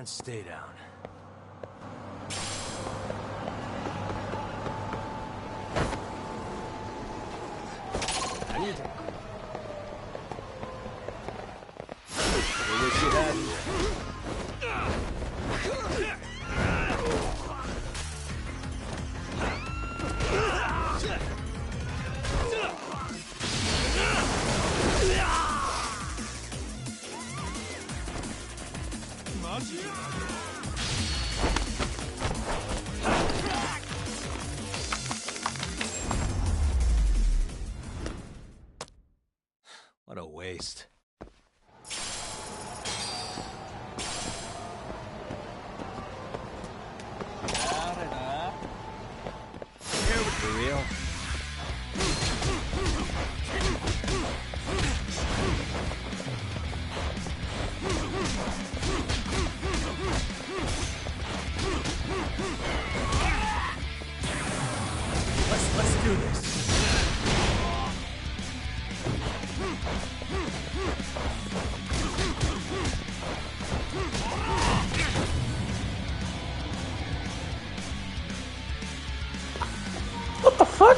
stay down. I need to... We wish you hadn't. What a waste. Here for real. Let's do this. What the fuck?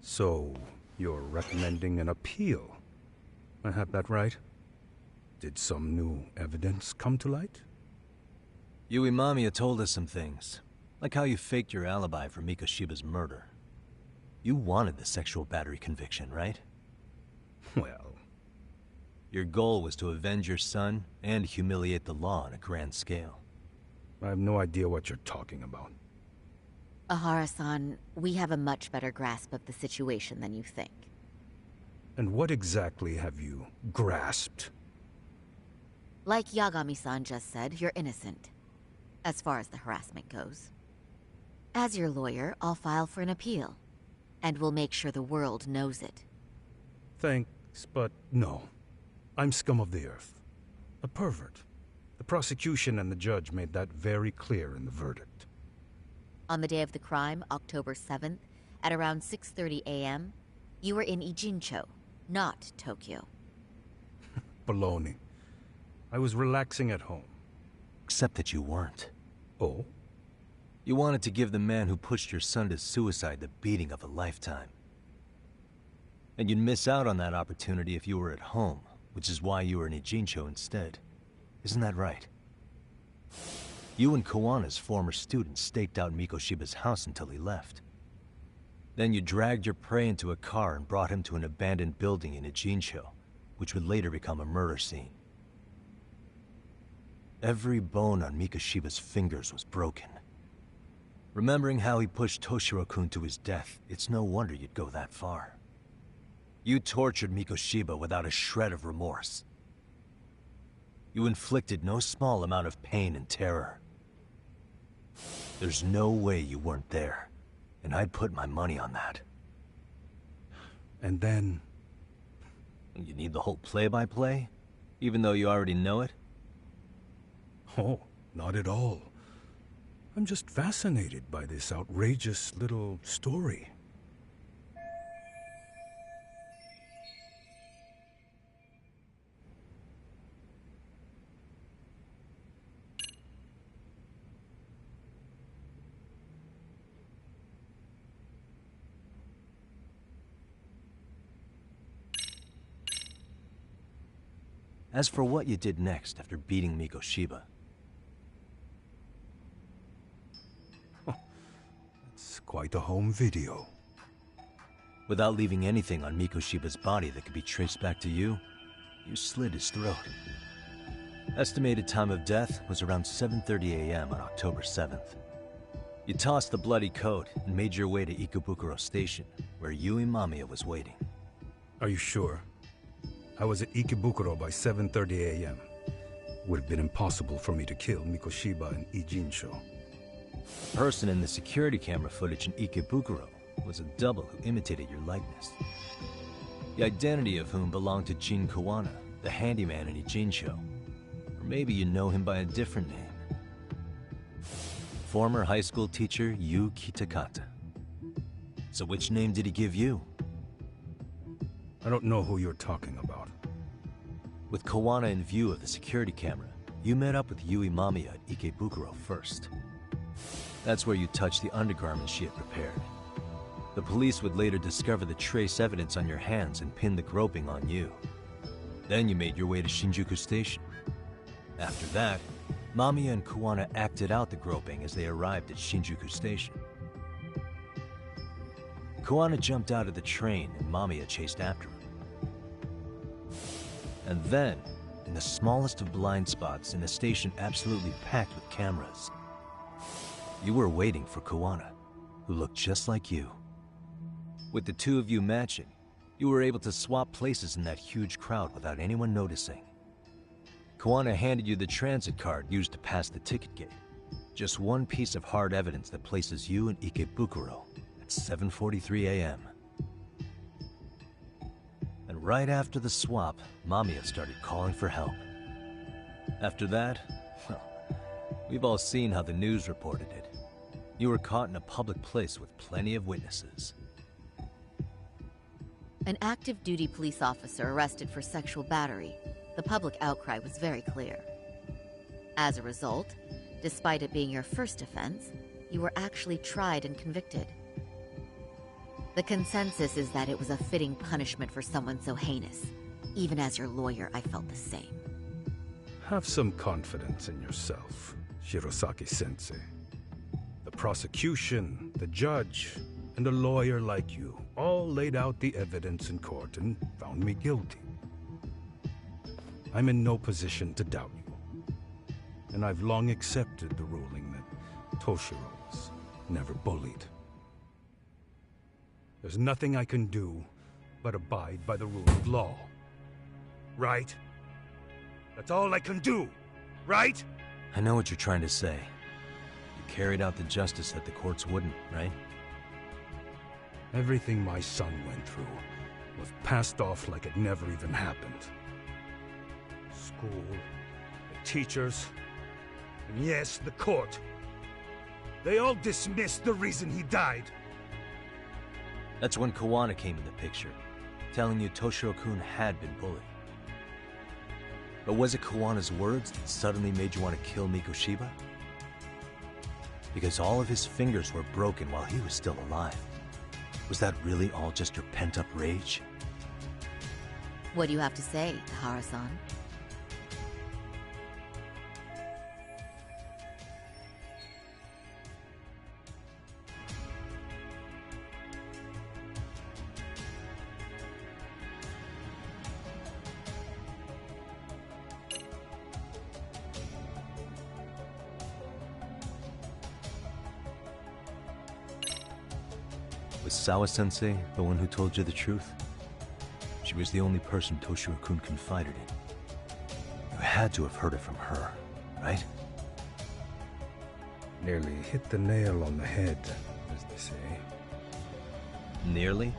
So, you're recommending an appeal? I have that right? Did some new evidence come to light? Yui Mamiya told us some things, like how you faked your alibi for Mikoshiba's murder. You wanted the sexual battery conviction, right? Well... Your goal was to avenge your son and humiliate the law on a grand scale. I have no idea what you're talking about. Ahara-san, we have a much better grasp of the situation than you think. And what exactly have you grasped? Like Yagami-san just said, you're innocent, as far as the harassment goes. As your lawyer, I'll file for an appeal, and we'll make sure the world knows it. Thanks, but no. I'm scum of the earth. A pervert. The prosecution and the judge made that very clear in the verdict. On the day of the crime, October 7th, at around 6:30 a.m., you were in Ijincho, not Tokyo. Baloney. I was relaxing at home. Except that you weren't. Oh? You wanted to give the man who pushed your son to suicide the beating of a lifetime. And you'd miss out on that opportunity if you were at home, which is why you were in Ijincho instead. Isn't that right? You and Kawana's former student staked out Mikoshiba's house until he left. Then you dragged your prey into a car and brought him to an abandoned building in Ijincho, which would later become a murder scene. Every bone on Mikoshiba's fingers was broken. Remembering how he pushed Toshiro-kun to his death, it's no wonder you'd go that far. You tortured Mikoshiba without a shred of remorse. You inflicted no small amount of pain and terror. There's no way you weren't there, and I'd put my money on that. And then... You need the whole play-by-play? Even though you already know it? Oh, not at all. I'm just fascinated by this outrageous little story. As for what you did next after beating Mikoshiba, It's quite a home video. without leaving anything on Mikoshiba's body that could be traced back to you, you slit his throat. Estimated time of death was around 7:30 a.m. on October 7th. You tossed the bloody coat and made your way to Ikebukuro Station, where Yui Mamiya was waiting. Are you sure? I was at Ikebukuro by 7:30 a.m. Would have been impossible for me to kill Mikoshiba and Ijinsho. The person in the security camera footage in Ikebukuro was a double who imitated your likeness. The identity of whom belonged to Jin Kawana, the handyman in Ijinsho. Or maybe you know him by a different name. Former high school teacher Yu Kitakata. So which name did he give you? I don't know who you're talking about. With Kawana in view of the security camera, you met up with Yui Mamiya at Ikebukuro first. That's where you touched the undergarments she had prepared. The police would later discover the trace evidence on your hands and pin the groping on you. Then you made your way to Shinjuku Station. After that, Mamiya and Kawana acted out the groping as they arrived at Shinjuku Station. Kawana jumped out of the train and Mamiya chased after him. And then, in the smallest of blind spots in a station absolutely packed with cameras, you were waiting for Kawana, who looked just like you. With the two of you matching, you were able to swap places in that huge crowd without anyone noticing. Kawana handed you the transit card used to pass the ticket gate. Just one piece of hard evidence that places you in Ikebukuro at 7:43 a.m. And right after the swap, Mamiya started calling for help. After that, well, we've all seen how the news reported it. You were caught in a public place with plenty of witnesses. An active duty police officer arrested for sexual battery. The public outcry was very clear. As a result, despite it being your first offense, you were actually tried and convicted. The consensus is that it was a fitting punishment for someone so heinous. Even as your lawyer, I felt the same. Have some confidence in yourself, Shirosaki-sensei. The prosecution, the judge, and a lawyer like you all laid out the evidence in court and found me guilty. I'm in no position to doubt you. And I've long accepted the ruling that Toshiro was never bullied. There's nothing I can do but abide by the rule of law. Right? That's all I can do, right? I know what you're trying to say. You carried out the justice that the courts wouldn't, right? Everything my son went through was passed off like it never even happened. School, the teachers, and yes, the court. They all dismissed the reason he died. That's when Kawana came in the picture, telling you Toshiro-kun had been bullied. But was it Kawana's words that suddenly made you want to kill Mikoshiba? Because all of his fingers were broken while he was still alive. Was that really all just your pent-up rage? What do you have to say, Tahara-san? Was Sawa-sensei the one who told you the truth? She was the only person Toshiro-kun confided in. You had to have heard it from her, right? Nearly hit the nail on the head, as they say. Nearly?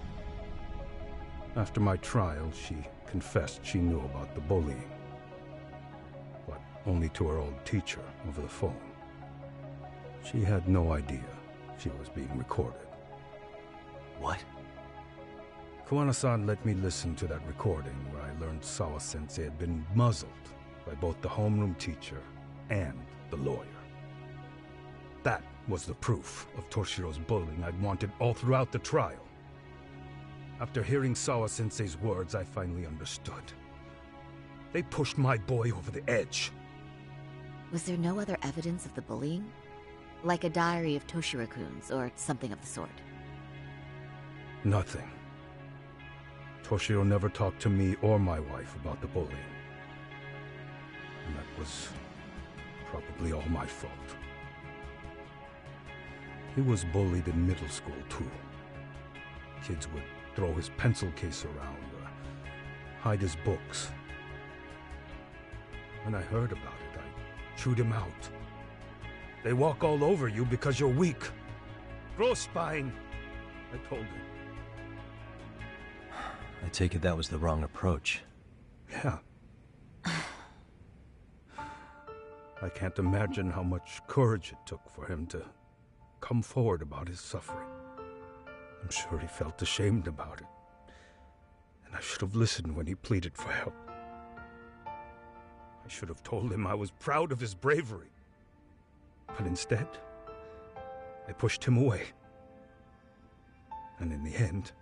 After my trial, she confessed she knew about the bullying. But only to her old teacher over the phone. She had no idea she was being recorded. What? Kuwana-san let me listen to that recording where I learned Sawa-sensei had been muzzled by both the homeroom teacher and the lawyer. That was the proof of Toshiro's bullying I'd wanted all throughout the trial. After hearing Sawa-sensei's words, I finally understood. They pushed my boy over the edge. Was there no other evidence of the bullying? Like a diary of Toshiro-kun's or something of the sort? Nothing. Toshiro never talked to me or my wife about the bullying. And that was probably all my fault. He was bullied in middle school, too. Kids would throw his pencil case around or hide his books. When I heard about it, I chewed him out. They walk all over you because you're weak. Grow spine, I told him. I take it that was the wrong approach. Yeah. I can't imagine how much courage it took for him to come forward about his suffering. I'm sure he felt ashamed about it. And I should have listened when he pleaded for help. I should have told him I was proud of his bravery. But instead, I pushed him away. And in the end,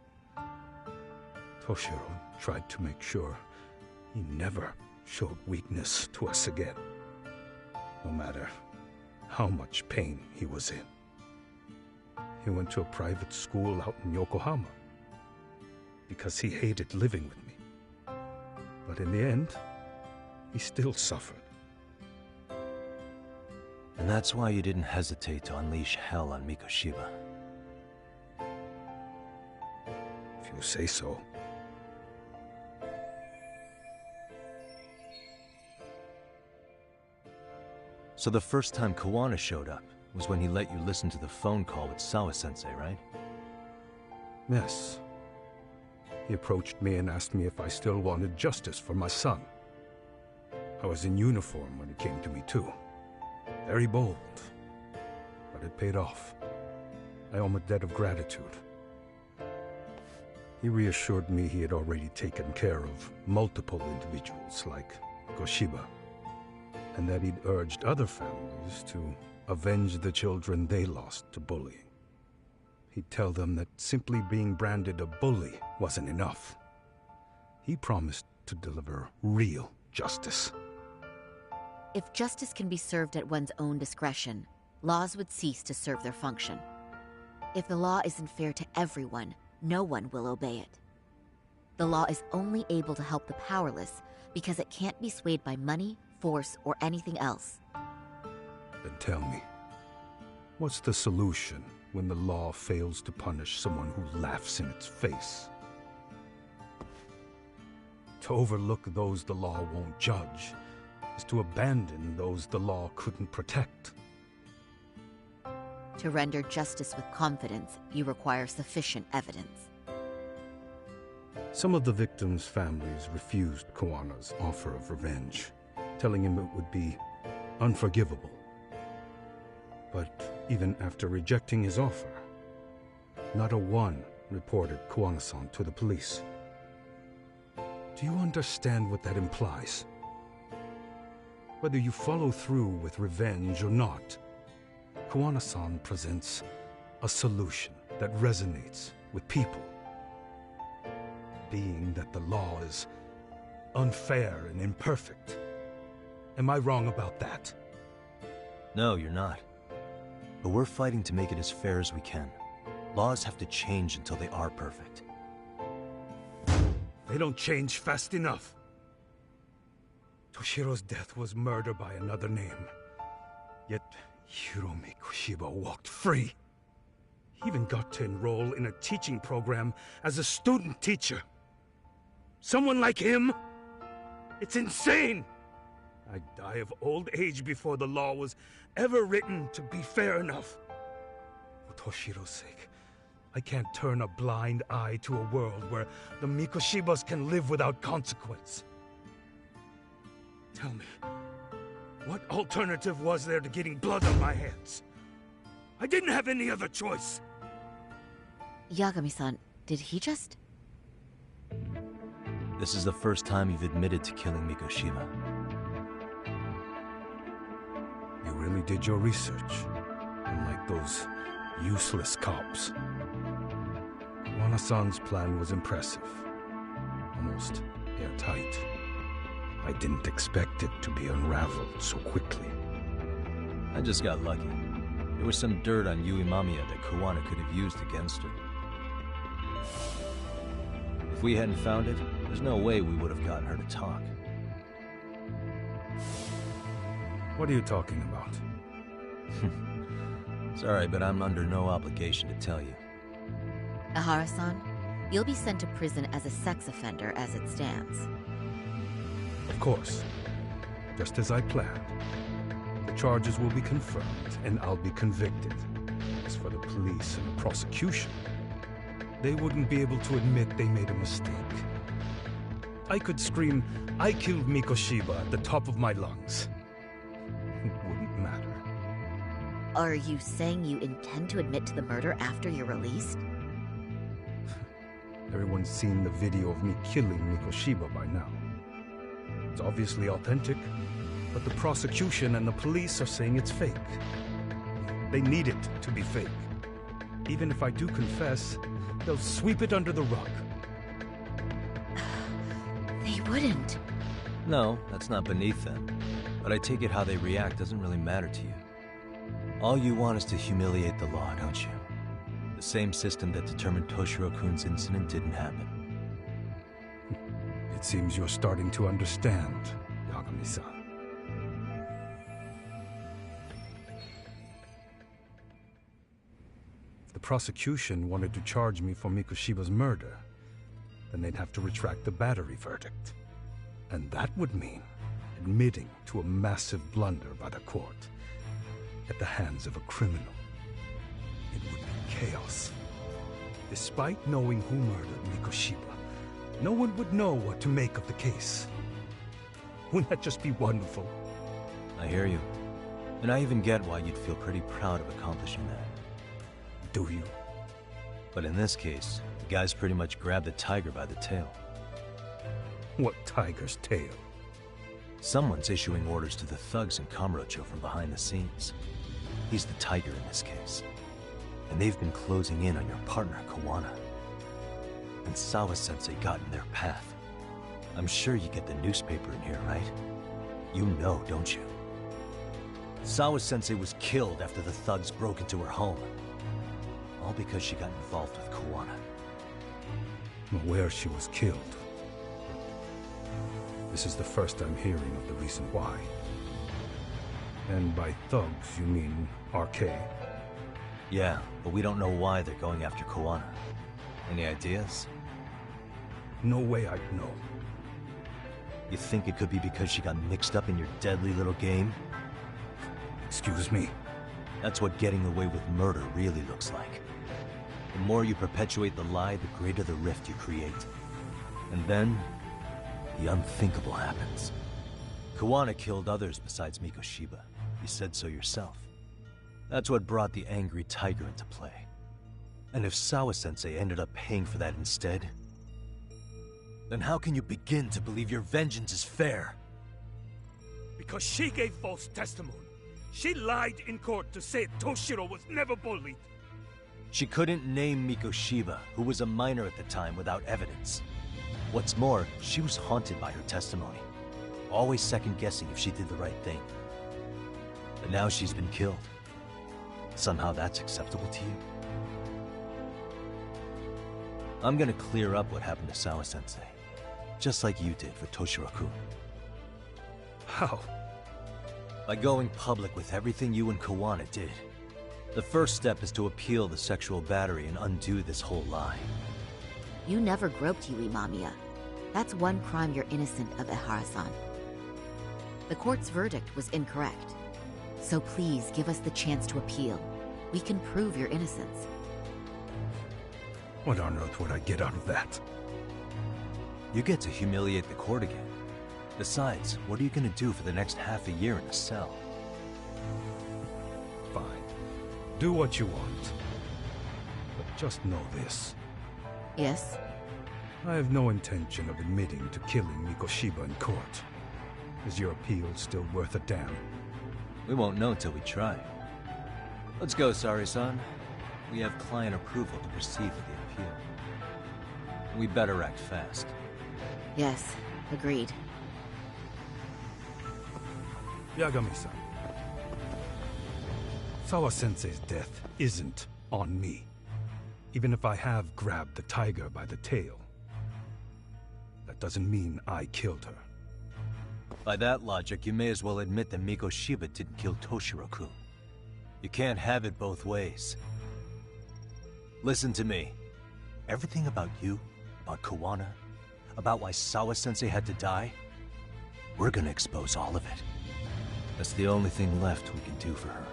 Toshiro tried to make sure he never showed weakness to us again, no matter how much pain he was in. He went to a private school out in Yokohama because he hated living with me. But in the end, he still suffered. And that's why you didn't hesitate to unleash hell on Mikoshiba. If you say so. So the first time Kawana showed up was when he let you listen to the phone call with Sawa-sensei, right? Yes. He approached me and asked me if I still wanted justice for my son. I was in uniform when it came to me, too. Very bold. But it paid off. I owe him a debt of gratitude. He reassured me he had already taken care of multiple individuals like Goshiba, and that he'd urged other families to avenge the children they lost to bullying. He'd tell them that simply being branded a bully wasn't enough. He promised to deliver real justice. If justice can be served at one's own discretion, laws would cease to serve their function. If the law isn't fair to everyone, no one will obey it. The law is only able to help the powerless because it can't be swayed by money, force, or anything else. Then tell me, what's the solution when the law fails to punish someone who laughs in its face? To overlook those the law won't judge is to abandon those the law couldn't protect. To render justice with confidence, you require sufficient evidence. Some of the victims' families refused Kawana's offer of revenge, telling him it would be unforgivable. But even after rejecting his offer, not a one reported Kawana-san to the police. Do you understand what that implies? Whether you follow through with revenge or not, Kawana-san presents a solution that resonates with people. Being that the law is unfair and imperfect. Am I wrong about that? No, you're not. But we're fighting to make it as fair as we can. Laws have to change until they are perfect. They don't change fast enough. Toshiro's death was murder by another name. Yet Hiromi Kushiba walked free. He even got to enroll in a teaching program as a student teacher. Someone like him? It's insane! I'd die of old age before the law was ever written to be fair enough. For Toshiro's sake, I can't turn a blind eye to a world where the Mikoshibas can live without consequence. Tell me, what alternative was there to getting blood on my hands? I didn't have any other choice. Yagami-san, did he just... This is the first time you've admitted to killing Mikoshiba. You really did your research, unlike those useless cops. Kawana-san's plan was impressive, almost airtight. I didn't expect it to be unraveled so quickly. I just got lucky. There was some dirt on Yui Mamiya that Kawana could have used against her. If we hadn't found it, there's no way we would have gotten her to talk. What are you talking about? Sorry, but I'm under no obligation to tell you. Ahara-san, you'll be sent to prison as a sex offender as it stands. Of course. Just as I planned. The charges will be confirmed, and I'll be convicted. As for the police and the prosecution, they wouldn't be able to admit they made a mistake. I could scream, "I killed Mikoshiba" at the top of my lungs. It wouldn't matter. Are you saying you intend to admit to the murder after you're released? Everyone's seen the video of me killing Mikoshiba by now. It's obviously authentic, but the prosecution and the police are saying it's fake. They need it to be fake. Even if I do confess, they'll sweep it under the rug. They wouldn't. No, that's not beneath them. But I take it how they react doesn't really matter to you. All you want is to humiliate the law, don't you? The same system that determined Toshiro-kun's incident didn't happen. It seems you're starting to understand, Yagami-san. If the prosecution wanted to charge me for Mikoshiba's murder, then they'd have to retract the battery verdict. And that would mean admitting to a massive blunder by the court at the hands of a criminal. It would be chaos. Despite knowing who murdered Mikoshiba, no one would know what to make of the case. Wouldn't that just be wonderful? I hear you. And I even get why you'd feel pretty proud of accomplishing that. Do you? But in this case, the guy's pretty much grabbed the tiger by the tail. What tiger's tail? Someone's issuing orders to the thugs in Kamurocho from behind the scenes. He's the tiger in this case. And they've been closing in on your partner, Kawana. And Sawa-sensei got in their path. I'm sure you get the newspaper in here, right? You know, don't you? Sawa-sensei was killed after the thugs broke into her home. All because she got involved with Kawana. I'm aware she was killed. This is the first I'm hearing of the reason why. And by thugs, you mean RK? Yeah, but we don't know why they're going after Kawana. Any ideas? No way I'd know. You think it could be because she got mixed up in your deadly little game? Excuse me? That's what getting away with murder really looks like. The more you perpetuate the lie, the greater the rift you create. And then, the unthinkable happens. Kawana killed others besides Mikoshiba. You said so yourself. That's what brought the angry tiger into play. And if Sawa-sensei ended up paying for that instead, then how can you begin to believe your vengeance is fair? Because she gave false testimony. She lied in court to say Toshiro was never bullied. She couldn't name Mikoshiba, who was a minor at the time, without evidence. What's more, she was haunted by her testimony, always second-guessing if she did the right thing. But now she's been killed. Somehow that's acceptable to you? I'm gonna clear up what happened to Sawa-sensei, just like you did for Toshiro-kun. How? By going public with everything you and Kawana did. The first step is to appeal the sexual battery and undo this whole lie. You never groped Yui Mamiya. That's one crime you're innocent of, Ehara-san. The court's verdict was incorrect. So please give us the chance to appeal. We can prove your innocence. What on earth would I get out of that? You get to humiliate the court again. Besides, what are you gonna do for the next half a year in a cell? Fine. Do what you want. But just know this. Yes? I have no intention of admitting to killing Mikoshiba in court. Is your appeal still worth a damn? We won't know till we try. Let's go, Sari-san. We have client approval to proceed with the appeal. We better act fast. Yes, agreed. Yagami-san. Sawa-sensei's death isn't on me. Even if I have grabbed the tiger by the tail. That doesn't mean I killed her. By that logic, you may as well admit that Mikoshiba didn't kill Toshiro-kun. You can't have it both ways. Listen to me. Everything about you, about Kawana, about why Sawa-sensei had to die, we're gonna expose all of it. That's the only thing left we can do for her.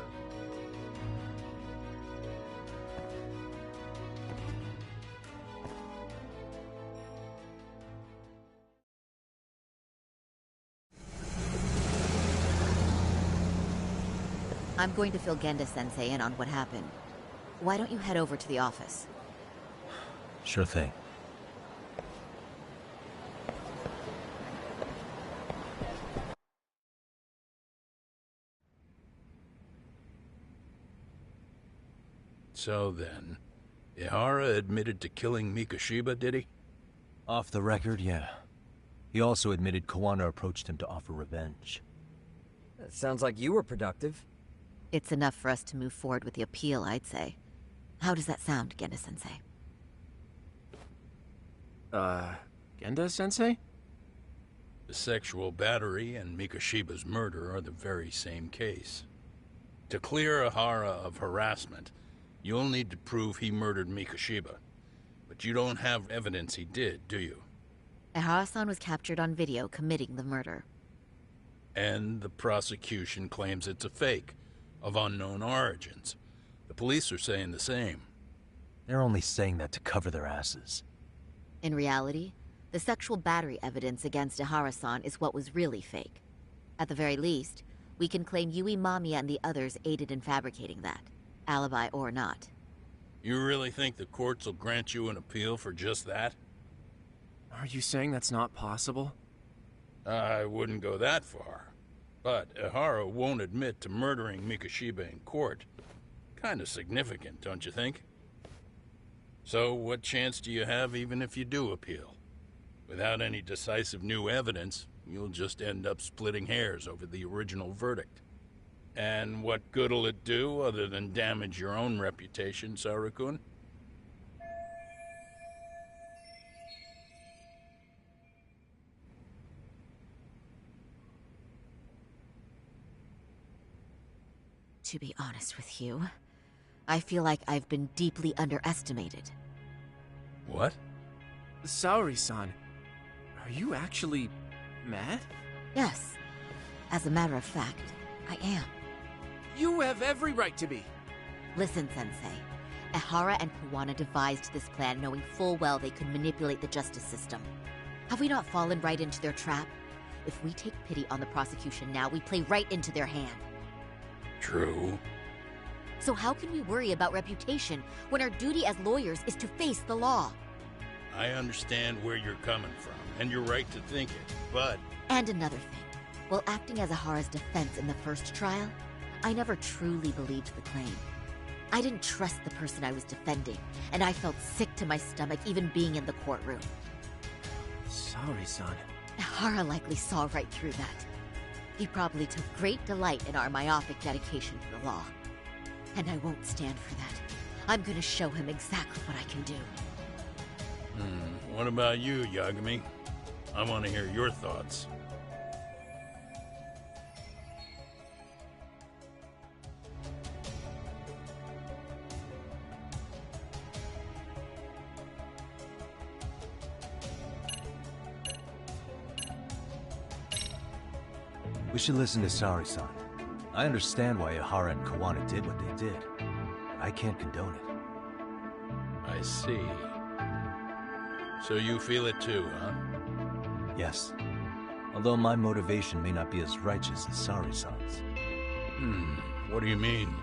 I'm going to fill Genda-sensei in on what happened. Why don't you head over to the office? Sure thing. So then, Ihara admitted to killing Mikoshiba, did he? Off the record, yeah. He also admitted Kawana approached him to offer revenge. That sounds like you were productive. It's enough for us to move forward with the appeal, I'd say. How does that sound, Genda-sensei? Genda-sensei? The sexual battery and Mikoshiba's murder are the very same case. To clear Ihara of harassment, you'll need to prove he murdered Mikoshiba. But you don't have evidence he did, do you? Ehara-san was captured on video committing the murder. And the prosecution claims it's a fake, of unknown origins. The police are saying the same. They're only saying that to cover their asses. In reality, the sexual battery evidence against Ehara-san is what was really fake. At the very least, we can claim Yui Mamiya and the others aided in fabricating that, alibi or not. You really think the courts will grant you an appeal for just that? Are you saying that's not possible? I wouldn't go that far. But Ihara won't admit to murdering Mikoshiba in court. Kinda significant, don't you think? So what chance do you have even if you do appeal? Without any decisive new evidence, you'll just end up splitting hairs over the original verdict. And what good'll it do other than damage your own reputation, Saru-kun? To be honest with you, I feel like I've been deeply underestimated. What? Saori-san, are you actually mad? Yes. As a matter of fact, I am. You have every right to be. Listen, Sensei. Ehara and Kawana devised this plan knowing full well they could manipulate the justice system. Have we not fallen right into their trap? If we take pity on the prosecution now, we play right into their hand. True. So how can we worry about reputation when our duty as lawyers is to face the law? I understand where you're coming from, and you're right to think it, but... And another thing. While acting as Ahara's defense in the first trial, I never truly believed the claim. I didn't trust the person I was defending, and I felt sick to my stomach even being in the courtroom. Saori-san. Ahara likely saw right through that. He probably took great delight in our myopic dedication to the law. And I won't stand for that. I'm gonna show him exactly what I can do. What about you, Yagami? I want to hear your thoughts. We should listen to Saori-san. I understand why Ihara and Kawana did what they did. But I can't condone it. I see. So you feel it too, huh? Yes. Although my motivation may not be as righteous as Saori-san's. What do you mean?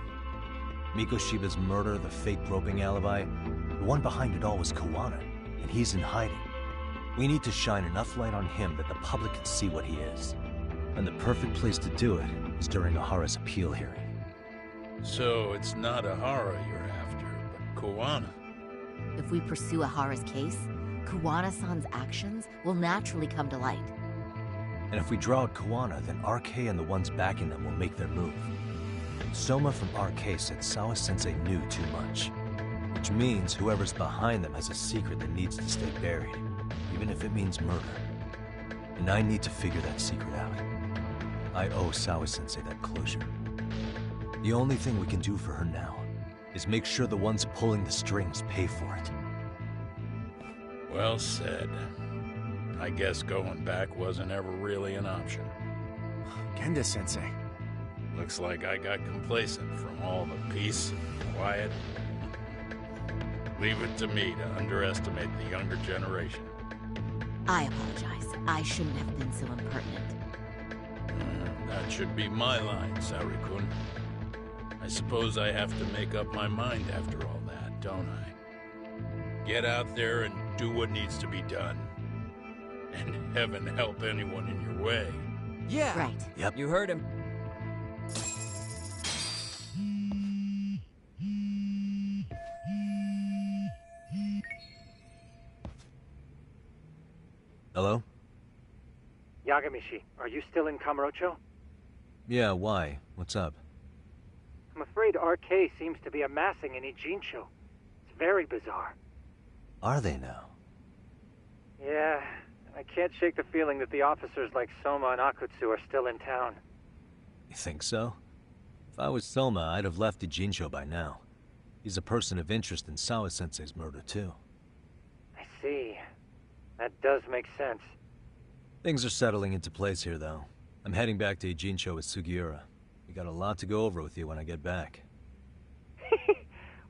Mikoshiba's murder, the fake groping alibi, the one behind it all was Kawana, and he's in hiding. We need to shine enough light on him that the public can see what he is. And the perfect place to do it is during Ihara's appeal hearing. So it's not Ihara you're after, but Kawana. If we pursue Ihara's case, Kawana-san's actions will naturally come to light. And if we draw out Kawana, then RK and the ones backing them will make their move. Soma from RK said Sawa-sensei knew too much. Which means whoever's behind them has a secret that needs to stay buried, even if it means murder. And I need to figure that secret out. I owe Sawa-sensei that closure. The only thing we can do for her now is make sure the ones pulling the strings pay for it. Well said. I guess going back wasn't ever really an option. Genda-sensei. Looks like I got complacent from all the peace and quiet. Leave it to me to underestimate the younger generation. I apologize. I shouldn't have been so impertinent. That should be my line, Saori-kun. I suppose I have to make up my mind after all that, don't I? Get out there and do what needs to be done. And heaven help anyone in your way. Yeah! Right. Yep. You heard him. Hello? Yagamishi, are you still in Kamurocho? Yeah, why? What's up? I'm afraid RK seems to be amassing in Ijincho. It's very bizarre. Are they now? Yeah, I can't shake the feeling that the officers like Soma and Akutsu are still in town. You think so? If I was Soma, I'd have left Ijincho by now. He's a person of interest in Sawa-sensei's murder, too. I see. That does make sense. Things are settling into place here, though. I'm heading back to Ijincho with Sugiura. We got a lot to go over with you when I get back.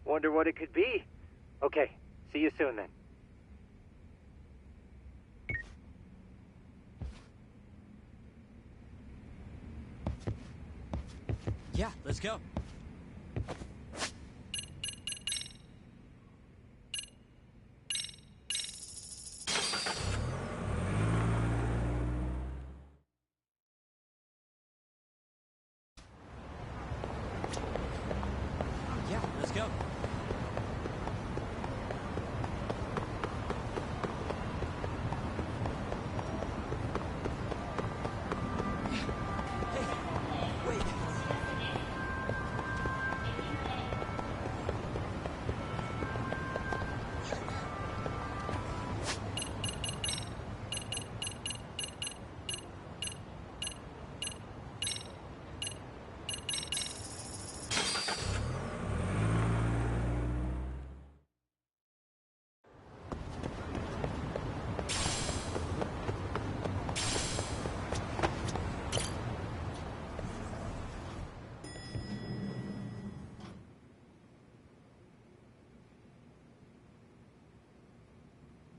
Wonder what it could be. Okay, see you soon then. Yeah, let's go. Yeah, let's go. Hey, wait.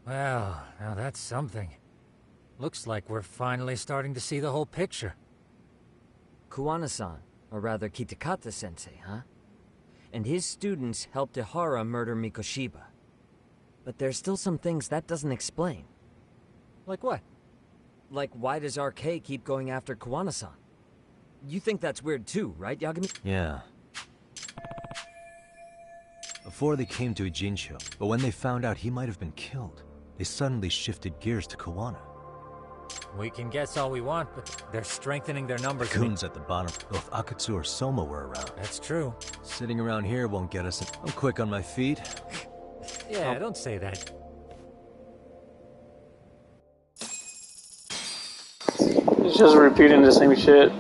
Well, now that's something. Looks like we're finally starting to see the whole picture. Kawana-san, or rather Kitakata-sensei, huh? And his students helped Ihara murder Mikoshiba. But there's still some things that doesn't explain. Like what? Like, why does RK keep going after Kawana-san? You think that's weird too, right, Yagami? Yeah. Before they came to Ijincho, but when they found out he might have been killed, they suddenly shifted gears to Kawana. We can guess all we want, but they're strengthening their numbers. Goons at the bottom. Both Akutsu or Soma were around. That's true. Sitting around here won't get us. I'm quick on my feet. Yeah, don't say that. It's just repeating the same shit.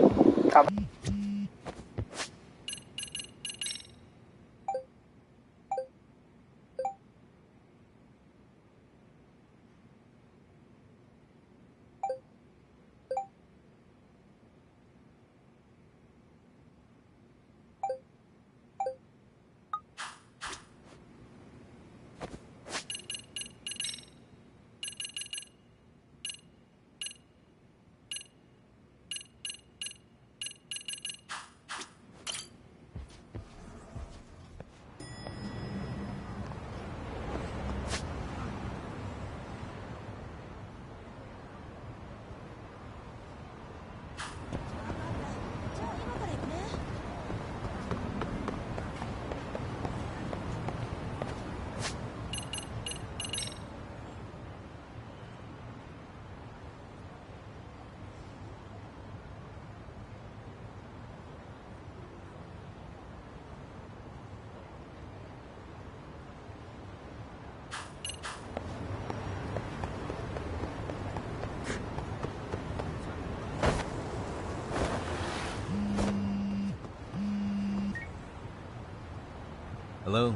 Hello?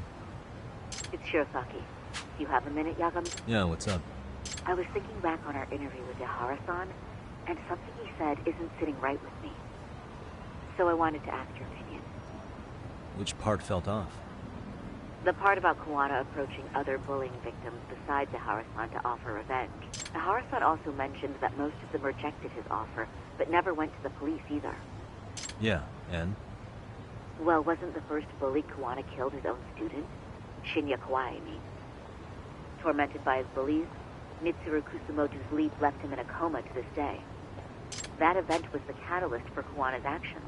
It's Shirosaki. Do you have a minute, Yagami? Yeah, what's up? I was thinking back on our interview with Yahara-san, and something he said isn't sitting right with me. So I wanted to ask your opinion. Which part felt off? The part about Kuwana approaching other bullying victims besides Yahara-san to offer revenge. Yahara-san also mentioned that most of them rejected his offer, but never went to the police either. Yeah, and? Well, wasn't the first bully Kuwana killed his own student? Shinya Kawai, I mean. Tormented by his bullies, Mitsuru Kusumoto's leap left him in a coma to this day. That event was the catalyst for Kuwana's actions.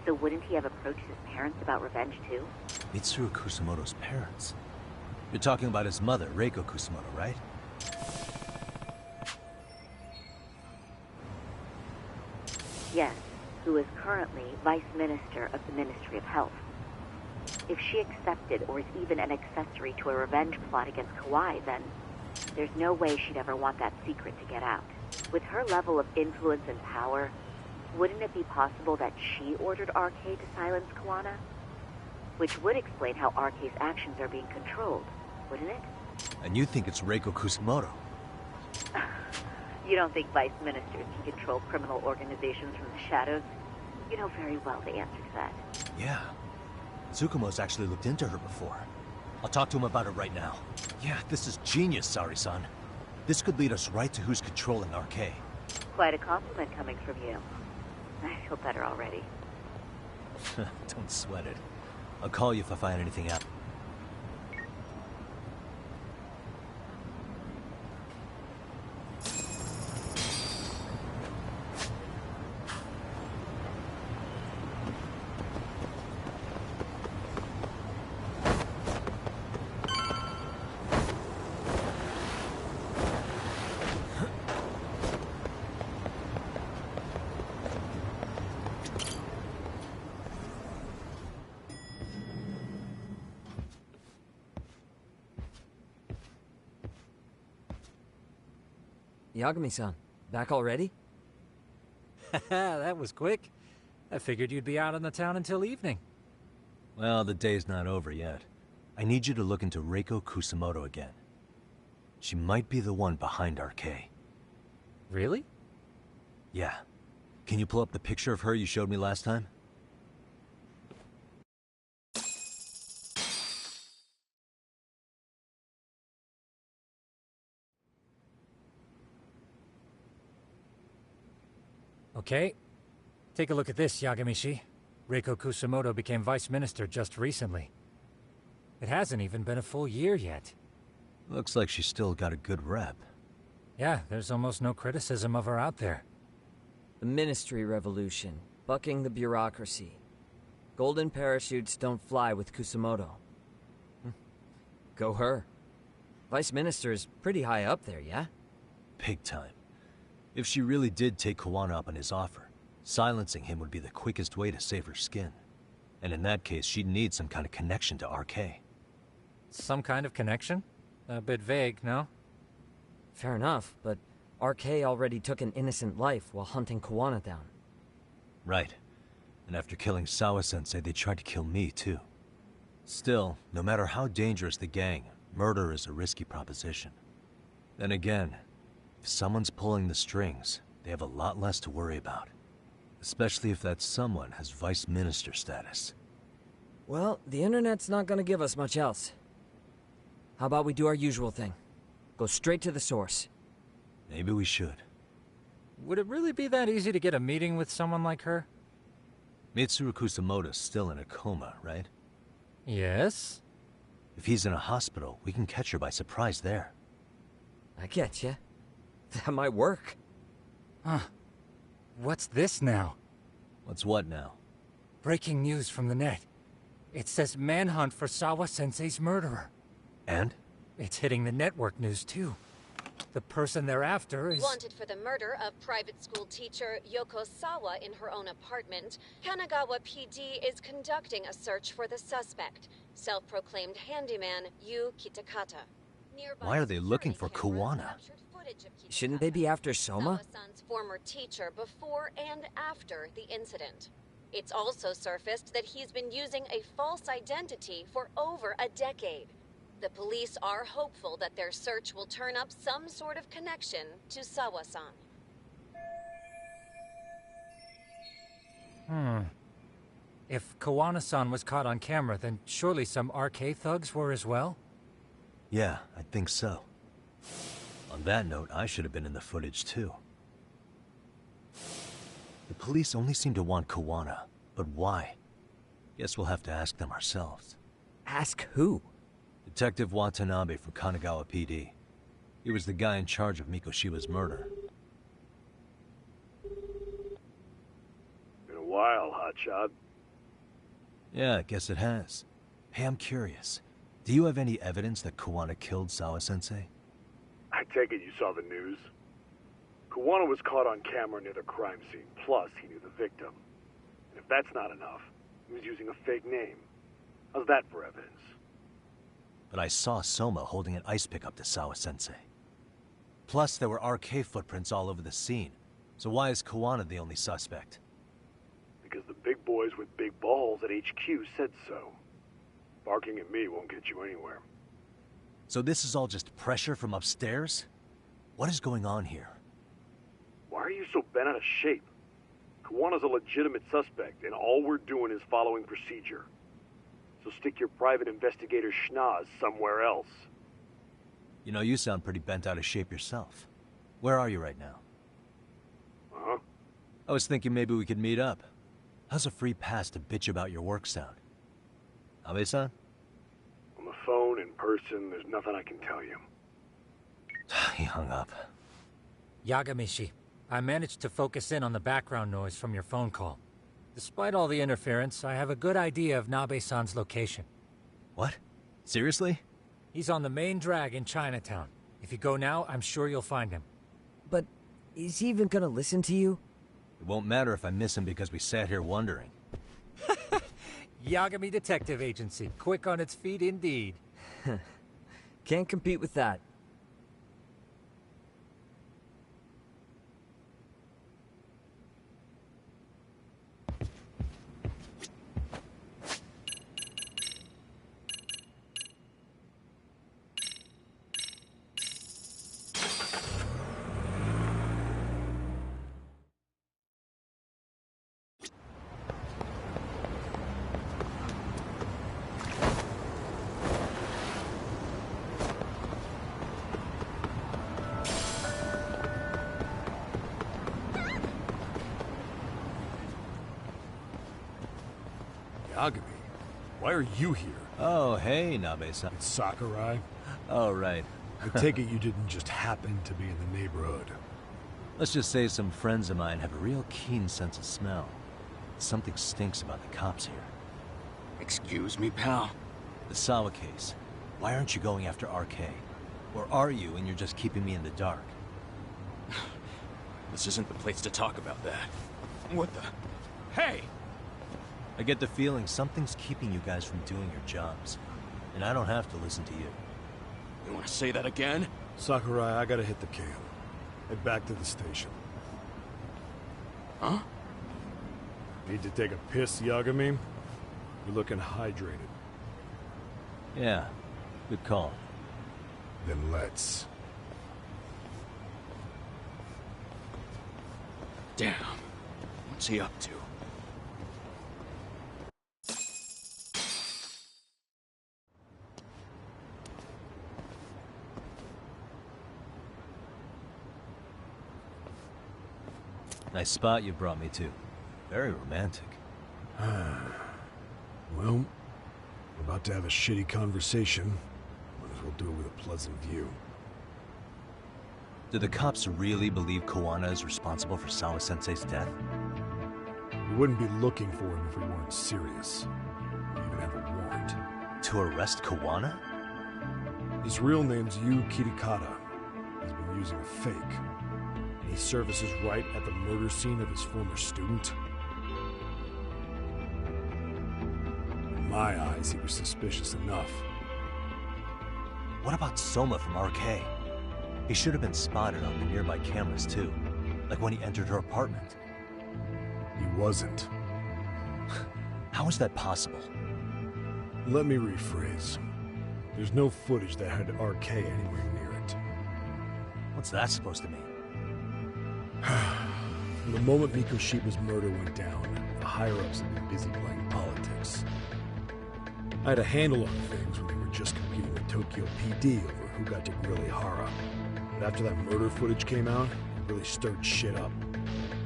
So wouldn't he have approached his parents about revenge too? Mitsuru Kusumoto's parents? You're talking about his mother, Reiko Kusumoto, right? Yes, who is currently Vice Minister of the Ministry of Health. If she accepted or is even an accessory to a revenge plot against Kawai, then there's no way she'd ever want that secret to get out. With her level of influence and power, wouldn't it be possible that she ordered RK to silence Kuwana? Which would explain how RK's actions are being controlled, wouldn't it? And you think it's Reiko Kusumoto? You don't think vice ministers can control criminal organizations from the shadows? You know very well the answer to that. Yeah. Tsukumo's actually looked into her before. I'll talk to him about it right now. Yeah, this is genius, Sari-san. This could lead us right to who's controlling RK. Quite a compliment coming from you. I feel better already. Don't sweat it. I'll call you if I find anything out. Yagami-san, back already? That was quick. I figured you'd be out in the town until evening. Well, the day's not over yet. I need you to look into Reiko Kusumoto again. She might be the one behind RK. Really? Yeah. Can you pull up the picture of her you showed me last time? Okay. Take a look at this, Yagamishi. Reiko Kusumoto became vice minister just recently. It hasn't even been a full year yet. Looks like she's still got a good rep. Yeah, there's almost no criticism of her out there. The Ministry Revolution, bucking the bureaucracy. Golden parachutes don't fly with Kusumoto. Go her. Vice Minister's pretty high up there, yeah? Big time. If she really did take Kuwana up on his offer, silencing him would be the quickest way to save her skin. And in that case, she'd need some kind of connection to RK. Some kind of connection? A bit vague, no? Fair enough, but RK already took an innocent life while hunting Kuwana down. Right. And after killing Sawa-sensei, they tried to kill me, too. Still, no matter how dangerous the gang, murder is a risky proposition. Then again, if someone's pulling the strings, they have a lot less to worry about. Especially if that someone has vice minister status. Well, the internet's not gonna give us much else. How about we do our usual thing? Go straight to the source. Maybe we should. Would it really be that easy to get a meeting with someone like her? Mitsuru Kusumoto's still in a coma, right? Yes? If he's in a hospital, we can catch her by surprise there. I get ya. That might work. Huh. What's this now? What's what now? Breaking news from the net. It says manhunt for Sawa-sensei's murderer. And? It's hitting the network news, too. The person they're after is... Wanted for the murder of private school teacher Yoko Sawa in her own apartment, Kanagawa PD is conducting a search for the suspect, self-proclaimed handyman Yu Kitakata. Why are they looking for Kuwana? Shouldn't they be after Soma? Sawa-san's former teacher before and after the incident. It's also surfaced that he's been using a false identity for over a decade. The police are hopeful that their search will turn up some sort of connection to Sawa-san. If Kawana-san was caught on camera, then surely some RK thugs were as well? Yeah, I think so. On that note, I should have been in the footage too. The police only seem to want Kawana, but why? Guess we'll have to ask them ourselves. Ask who? Detective Watanabe from Kanagawa PD. He was the guy in charge of Mikoshiba's murder. Been a while, hotshot. Yeah, I guess it has. Hey, I'm curious. Do you have any evidence that Kawana killed Sawa-sensei? I take it you saw the news. Kawana was caught on camera near the crime scene, plus he knew the victim. And if that's not enough, he was using a fake name. How's that for evidence? But I saw Soma holding an ice pick up to Sawa-sensei. Plus, there were RK footprints all over the scene. So why is Kawana the only suspect? Because the big boys with big balls at HQ said so. Barking at me won't get you anywhere. So this is all just pressure from upstairs? What is going on here? Why are you so bent out of shape? Kawana's a legitimate suspect, and all we're doing is following procedure. So stick your private investigator schnoz somewhere else. You know, you sound pretty bent out of shape yourself. Where are you right now? Uh-huh. I was thinking maybe we could meet up. How's a free pass to bitch about your work sound? Abe-san? On the phone, in person, there's nothing I can tell you. He hung up. Yagamishi, I managed to focus in on the background noise from your phone call. Despite all the interference, I have a good idea of Nabe-san's location. What? Seriously? He's on the main drag in Chinatown. If you go now, I'm sure you'll find him. But is he even gonna listen to you? It won't matter if I miss him because we sat here wondering. Yagami Detective Agency, quick on its feet indeed. Can't compete with that. Yagami, why are you here? Oh, hey, Nabe-san. It's Sakurai. Oh, right. I take it you didn't just happen to be in the neighborhood. Let's just say some friends of mine have a real keen sense of smell. Something stinks about the cops here. Excuse me, pal? The Sawa case. Why aren't you going after RK? Or are you and you're just keeping me in the dark? This isn't the place to talk about that. What the... Hey! I get the feeling something's keeping you guys from doing your jobs. And I don't have to listen to you. You want to say that again? Sakurai, I gotta hit the cam. Head back to the station. Huh? Need to take a piss, Yagami? You're looking hydrated. Yeah, good call. Then let's. Damn. What's he up to? Nice spot you brought me to. Very romantic. Well, we're about to have a shitty conversation. Might as well do it with a pleasant view. Do the cops really believe Kawana is responsible for Sawa-sensei's death? We wouldn't be looking for him if we weren't serious. We even have a warrant. To arrest Kawana? His real name's Yu Kitakata. He's been using a fake. And he services right at the murder scene of his former student. In my eyes, he was suspicious enough. What about Soma from RK? He should have been spotted on the nearby cameras too. Like when he entered her apartment. He wasn't. How is that possible? Let me rephrase. There's no footage that had RK anywhere near it. What's that supposed to mean? From the moment Mikoshiba's murder went down, the higher-ups have been busy playing politics. I had a handle on things when they were just competing with Tokyo PD over who got to grill Ihara. But after that murder footage came out, it really stirred shit up.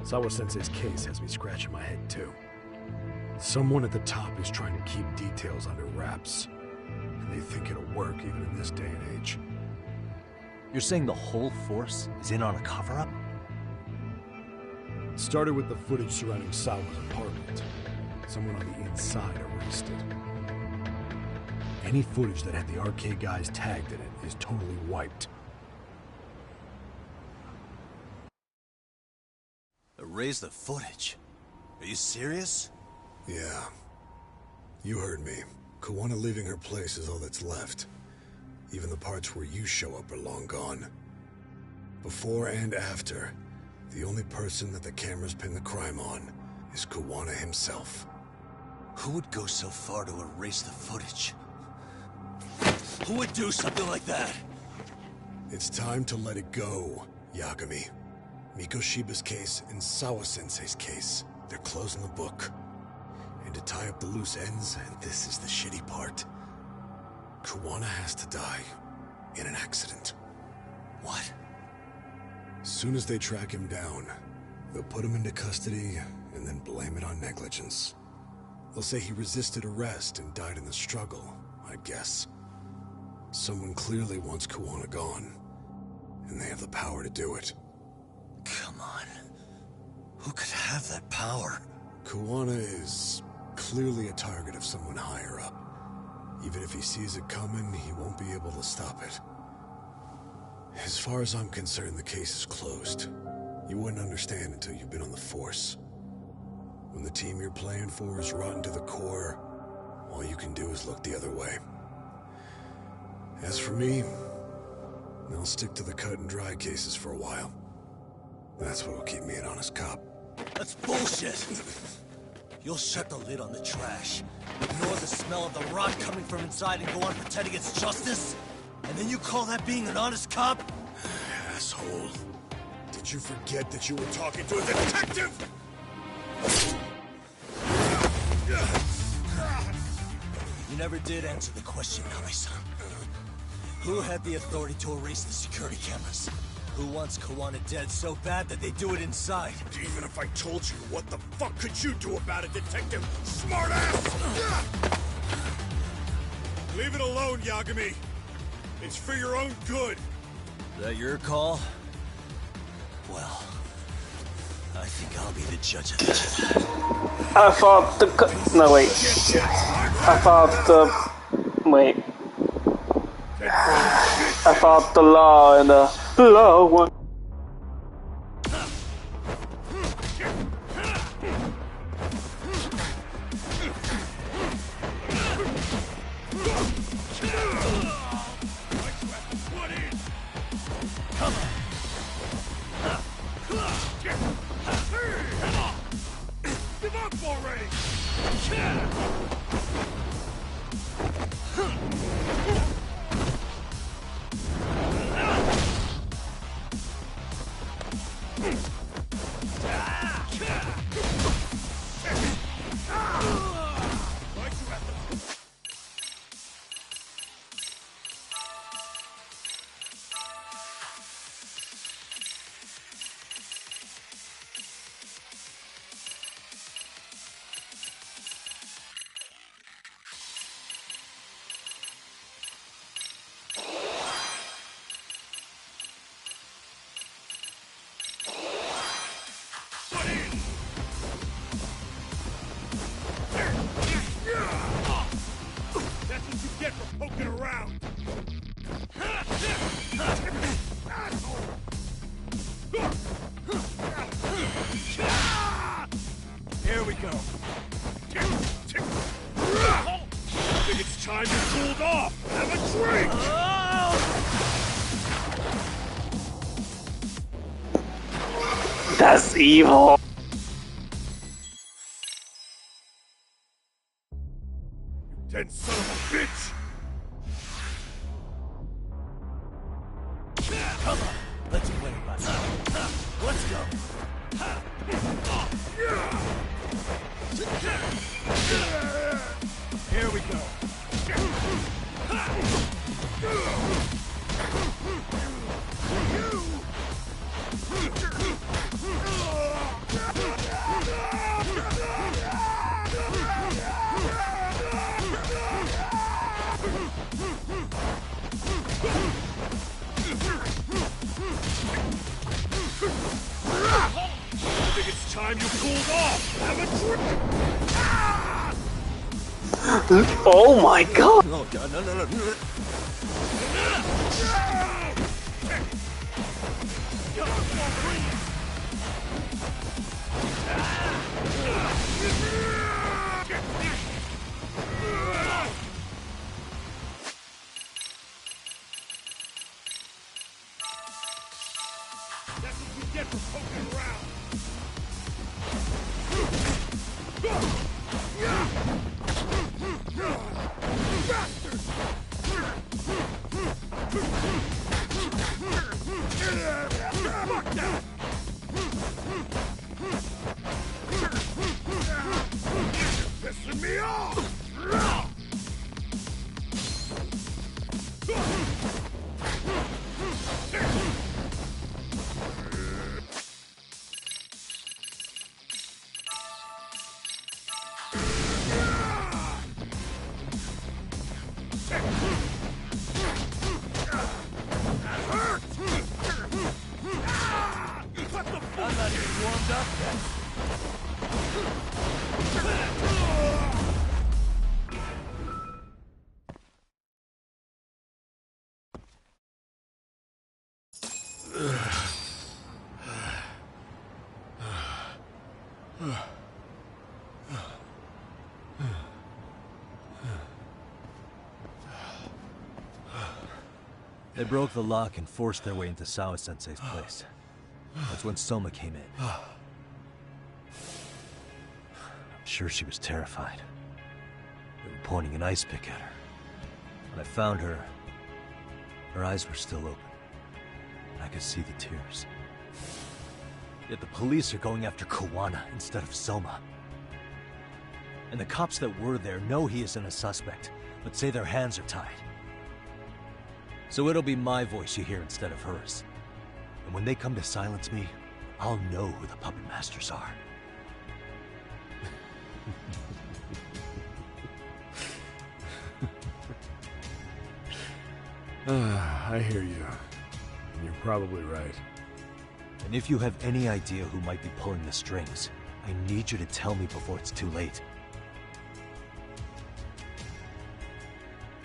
Sawa-sensei's case has me scratching my head too. Someone at the top is trying to keep details under wraps. And they think it'll work even in this day and age. You're saying the whole force is in on a cover-up? It started with the footage surrounding Sawa's apartment. Someone on the inside erased it. Any footage that had the RK guys tagged in it is totally wiped. Erase the footage? Are you serious? Yeah. You heard me. Kuwana leaving her place is all that's left. Even the parts where you show up are long gone. Before and after, the only person that the cameras pin the crime on is Kuwana himself. Who would go so far to erase the footage? Who would do something like that? It's time to let it go, Yagami. Mikoshiba's case and Sawa-sensei's case, they're closing the book. And to tie up the loose ends, and this is the shitty part, Kuwana has to die in an accident. What? Soon as they track him down, they'll put him into custody and then blame it on negligence. They'll say he resisted arrest and died in the struggle, I'd guess. Someone clearly wants Kuwana gone, and they have the power to do it. Come on. Who could have that power? Kuwana is clearly a target of someone higher up. Even if he sees it coming, he won't be able to stop it. As far as I'm concerned, the case is closed. You wouldn't understand until you've been on the force. When the team you're playing for is rotten to the core, all you can do is look the other way. As for me, I'll stick to the cut and dry cases for a while. That's what'll keep me an honest cop. That's bullshit! You'll shut the lid on the trash, ignore the smell of the rot coming from inside and go on pretending it's justice? And then you call that being an honest cop? Asshole. Did you forget that you were talking to a detective? You never did answer the question, Nami-san. Who had the authority to erase the security cameras? Who wants Kuwana dead so bad that they do it inside? Even if I told you, what the fuck could you do about it, detective? Smartass! Leave it alone, Yagami. It's for your own good. Is that your call? Well, I think I'll be the judge of this. I thought the... No, wait. I thought the... Wait. I thought the law and the law one. Give up already! That's what you get for poking around! Here we go. I think it's time you cooled off! Have a drink! That's evil. Come on, let's play, buddy. Let's go. Here we go. I think it's time you cooled off. Have a drink. Oh my god! Oh god, no. That's what you get for poking around. Pissing me off! I'm not even warmed up yet. They broke the lock and forced their way into Sawa-sensei's place. That's when Soma came in. I'm sure she was terrified. They were pointing an ice pick at her. When I found her, her eyes were still open. And I could see the tears. Yet the police are going after Kawana instead of Soma. And the cops that were there know he isn't a suspect, but say their hands are tied. So it'll be my voice you hear instead of hers. And when they come to silence me, I'll know who the puppet masters are. I hear you. And you're probably right. And if you have any idea who might be pulling the strings, I need you to tell me before it's too late.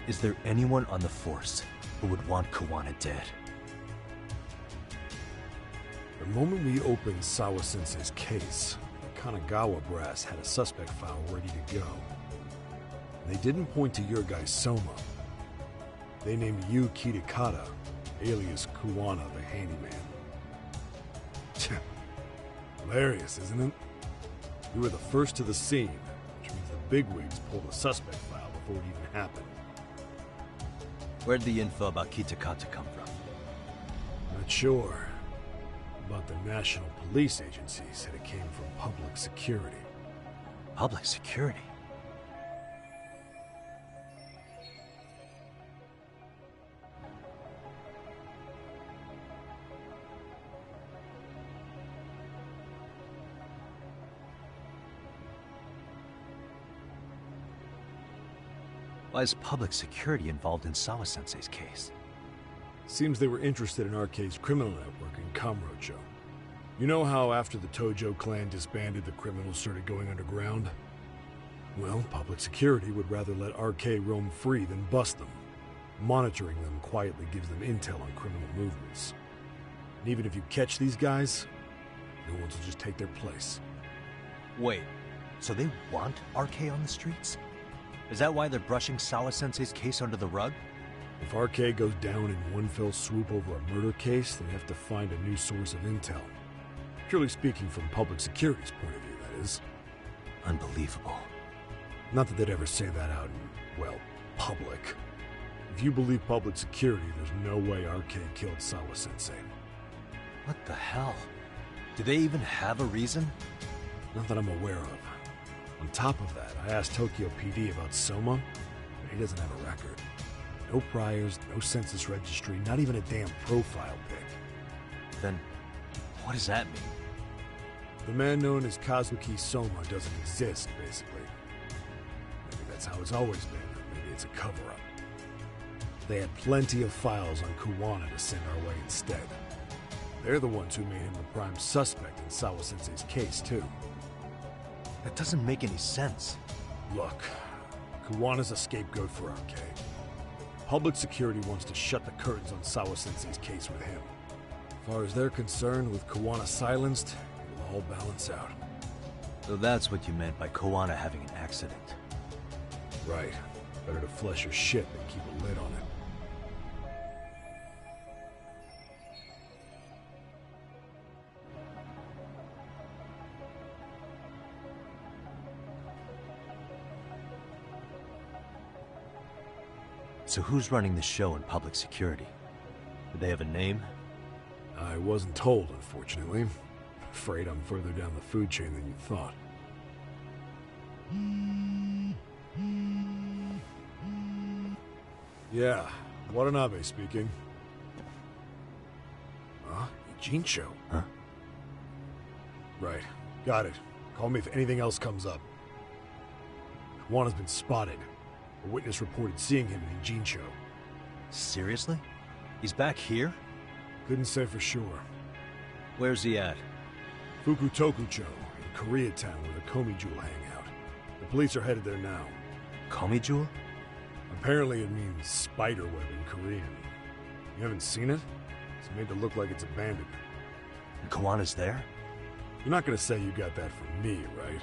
Is there anyone on the force who would want Kawana dead? The moment we opened Sawa-sensei's case, the Kanagawa brass had a suspect file ready to go. They didn't point to your guy Soma. They named you Kitakata, alias Kawana the handyman. Hilarious, isn't it? You were the first to the scene, which means the bigwigs pulled a suspect file before it even happened. Where'd the info about Kitakata come from? Not sure. But the National Police Agency said it came from public security. Public security? Why is public security involved in Sawa-sensei's case? Seems they were interested in RK's criminal network in Kamurocho. You know how after the Tojo clan disbanded, the criminals started going underground? Well, public security would rather let RK roam free than bust them. Monitoring them quietly gives them intel on criminal movements. And even if you catch these guys, new ones will just take their place. Wait, so they want RK on the streets? Is that why they're brushing Sawa-sensei's case under the rug? If RK goes down in one fell swoop over a murder case, they have to find a new source of intel. Purely speaking, from public security's point of view, that is. Unbelievable. Not that they'd ever say that out in, well, public. If you believe public security, there's no way Arcade killed Sawa-sensei. What the hell? Do they even have a reason? Not that I'm aware of. On top of that, I asked Tokyo PD about Soma, but he doesn't have a record. No priors, no census registry, not even a damn profile pic. Then, what does that mean? The man known as Kazuki Soma doesn't exist, basically. Maybe that's how it's always been, or maybe it's a cover-up. They had plenty of files on Kuwana to send our way instead. They're the ones who made him the prime suspect in Sawa-sensei's case, too. That doesn't make any sense. Look, Kuwana's a scapegoat for Arcade. Public security wants to shut the curtains on Sawa-sensei's case with him. As far as they're concerned, with Kuwana silenced, it'll all balance out. So that's what you meant by Kuwana having an accident. Right. Better to flush your shit than keep a lid on it. So who's running the show in public security? Do they have a name? I wasn't told, unfortunately. Afraid I'm further down the food chain than you thought. Yeah, Watanabe speaking. Huh? Ijincho? Huh? Right. Got it. Call me if anything else comes up. Kuwana's been spotted. A witness reported seeing him in Ijincho. Seriously? He's back here? Couldn't say for sure. Where's he at? Fukutokucho, in Koreatown, where the Komi Jewel hang out. The police are headed there now. Komi Jewel? Apparently it means spider web in Korean. You haven't seen it? It's made to look like it's abandoned. And Kawana's there? You're not gonna say you got that from me, right?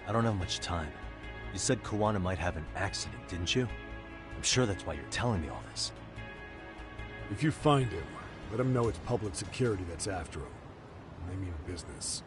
I don't have much time. You said Kawana might have an accident, didn't you? I'm sure that's why you're telling me all this. If you find him, let him know it's public security that's after him. And they mean business.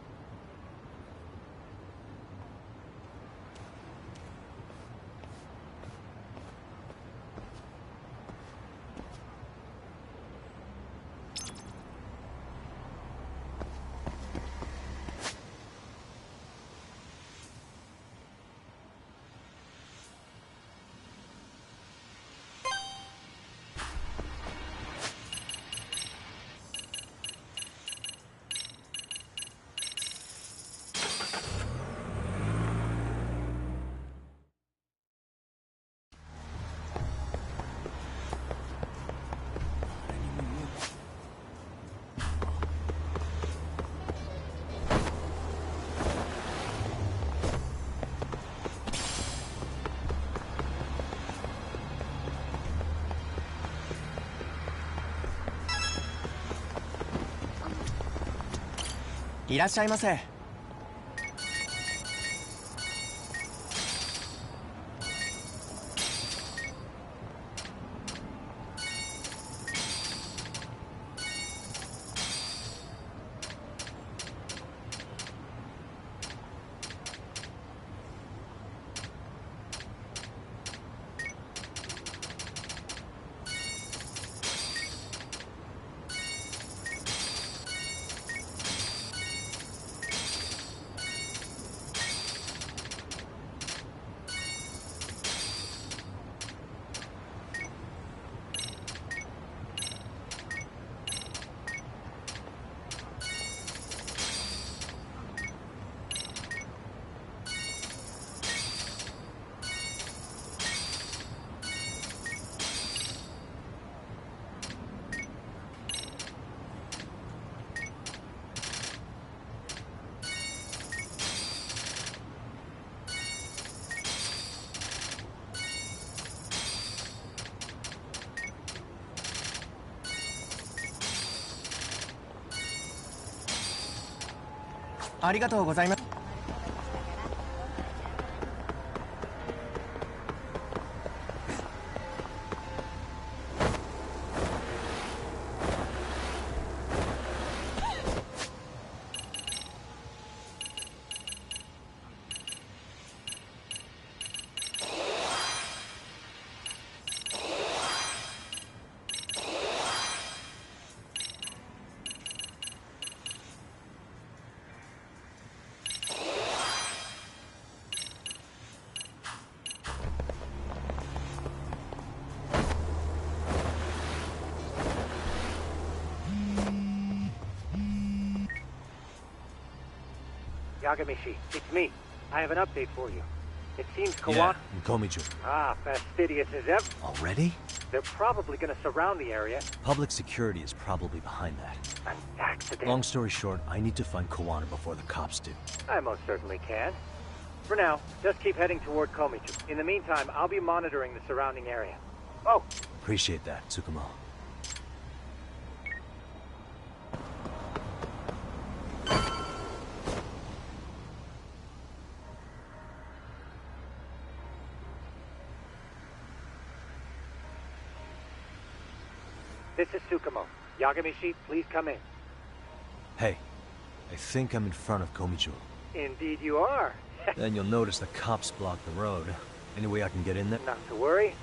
いらっしゃいませ。ありがとうございます。Yagamishi, it's me. I have an update for you. It seems Kawano... Yeah, and Komichu. Ah, fastidious as ever. Already? They're probably gonna surround the area. Public security is probably behind that. An accident. Long story short, I need to find Kawano before the cops do. I most certainly can. For now, just keep heading toward Komichu. In the meantime, I'll be monitoring the surrounding area. Oh! Appreciate that, Tsukumo. This is Tsukumo. Yagamishi, please come in. Hey, I think I'm in front of Komichu. Indeed you are. Then you'll notice the cops block the road. Any way I can get in there? Not to worry.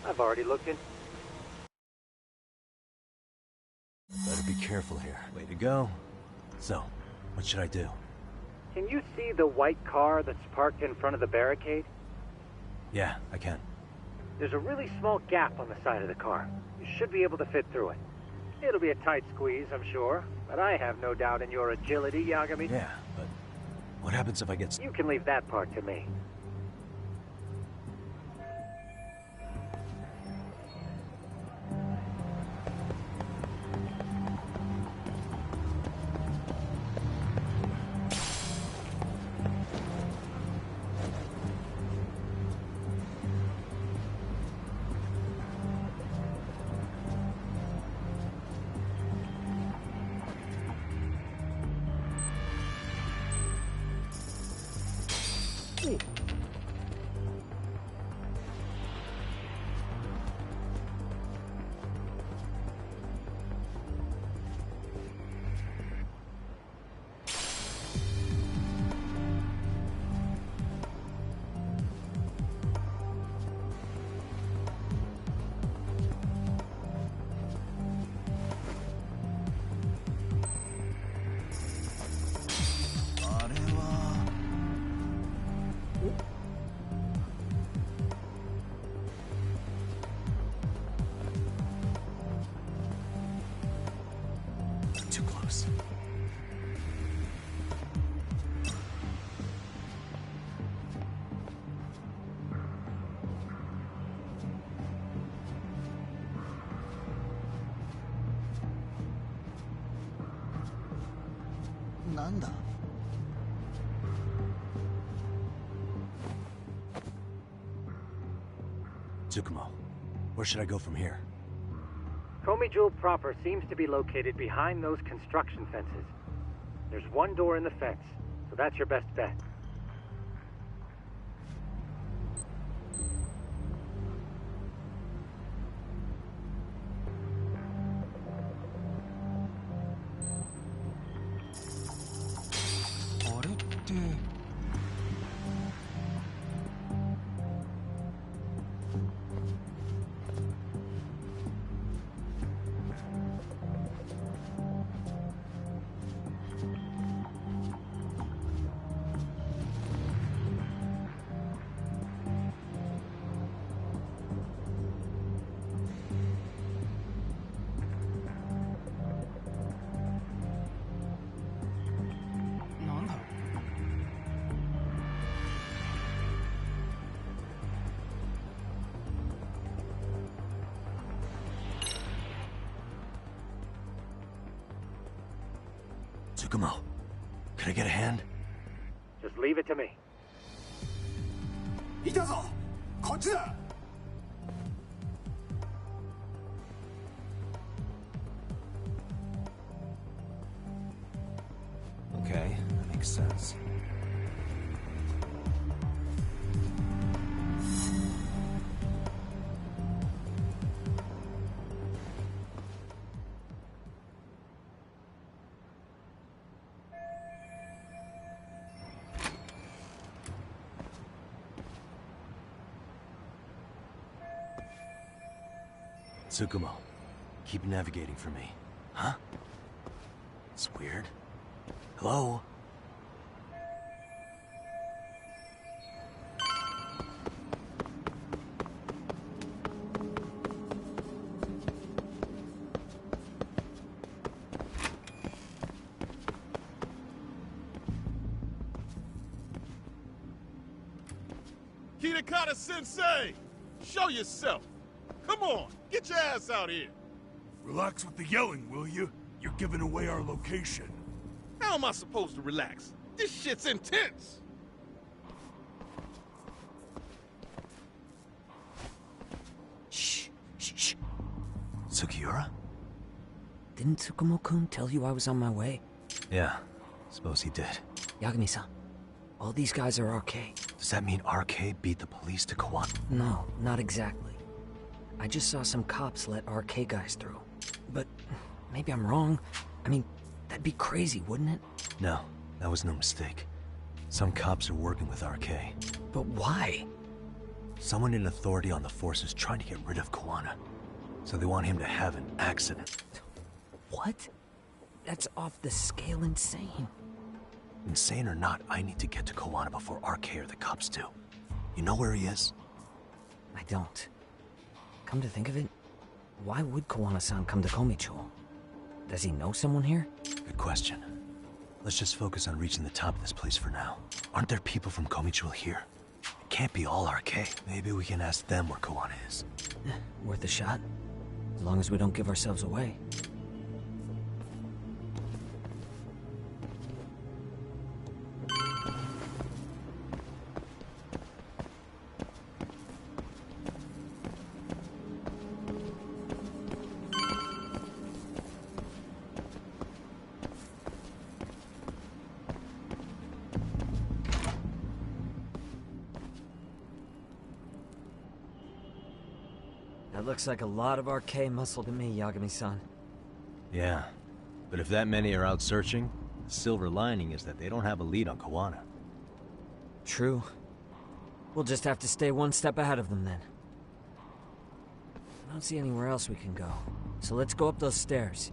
I've already looked in. Better be careful here. Way to go. So, what should I do? Can you see the white car that's parked in front of the barricade? Yeah, I can. There's a really small gap on the side of the car. You should be able to fit through it. It'll be a tight squeeze, I'm sure, but I have no doubt in your agility, Yagami. Yeah, but what happens if I get... You can leave that part to me. Too close. Nanda? Tsukumo, where should I go from here? Komi proper seems to be located behind those construction fences. There's one door in the fence, so that's your best bet. Tsukumo, can I get a hand? Just leave it to me. いたぞこっちだ Okay, that makes sense. Tsukumo, keep navigating for me. Huh? It's weird. Hello? Kitakata-sensei! Show yourself! Come on, get your ass out here! Relax with the yelling, will you? You're giving away our location. How am I supposed to relax? This shit's intense! Shh, shh, shh. Sugiura? Didn't Tsukumo-kun tell you I was on my way? Yeah, suppose he did. Yagami-san, all these guys are RK. Does that mean RK beat the police to Kawano? No, not exactly. I just saw some cops let RK guys through. But maybe I'm wrong. I mean, that'd be crazy, wouldn't it? No, that was no mistake. Some cops are working with RK. But why? Someone in authority on the force is trying to get rid of Kawano. So they want him to have an accident. What? That's off the scale insane. Insane or not, I need to get to Kawano before RK or the cops do. You know where he is? I don't. Come to think of it, why would Kawano-san come to Komicho? Does he know someone here? Good question. Let's just focus on reaching the top of this place for now. Aren't there people from Komicho here? It can't be all RK. Maybe we can ask them where Kawano is. Worth a shot. As long as we don't give ourselves away. That looks like a lot of RK muscle to me, Yagami-san. Yeah, but if that many are out searching, the silver lining is that they don't have a lead on Kawano. True. We'll just have to stay one step ahead of them then. I don't see anywhere else we can go, so let's go up those stairs.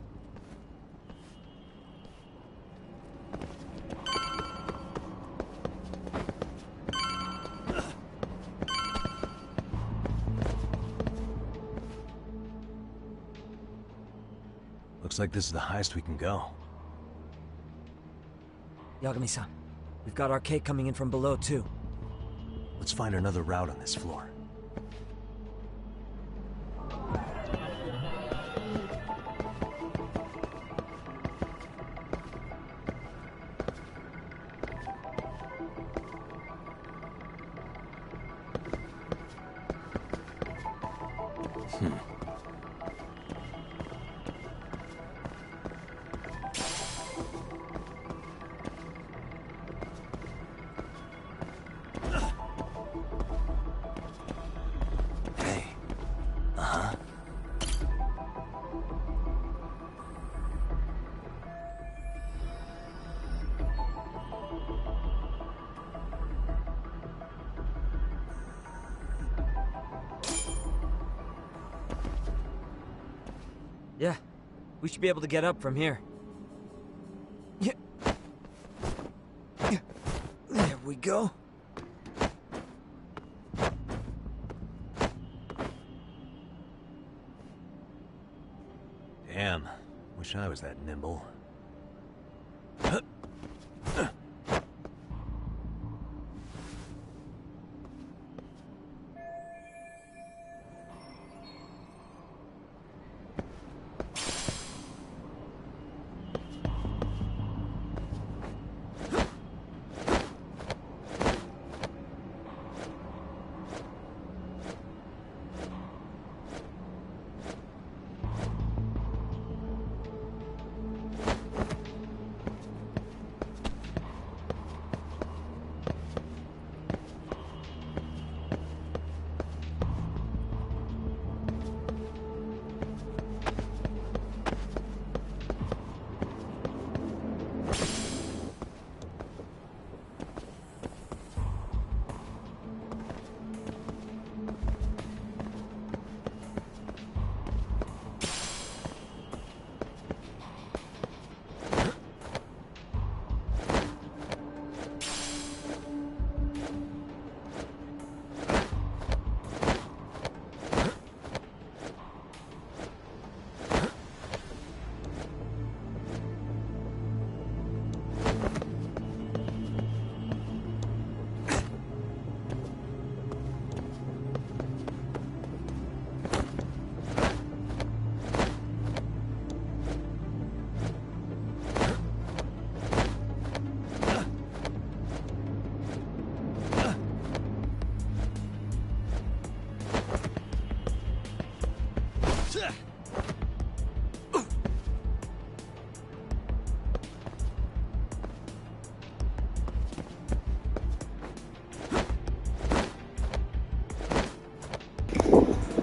Looks like this is the highest we can go. Yagami-san, we've got RK coming in from below too. Let's find another route on this floor. Yeah, we should be able to get up from here. Yeah. There we go. Damn, wish I was that nimble.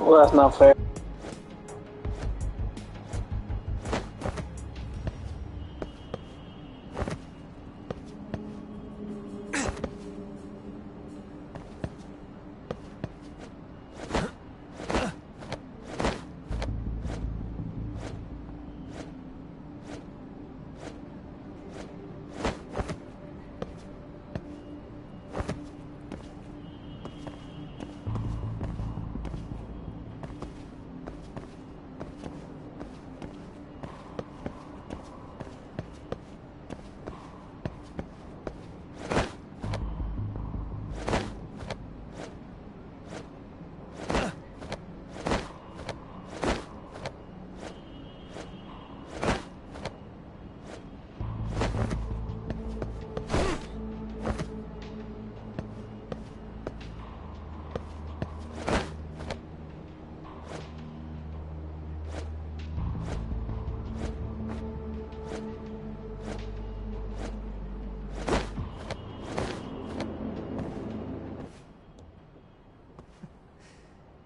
Well, that's not fair.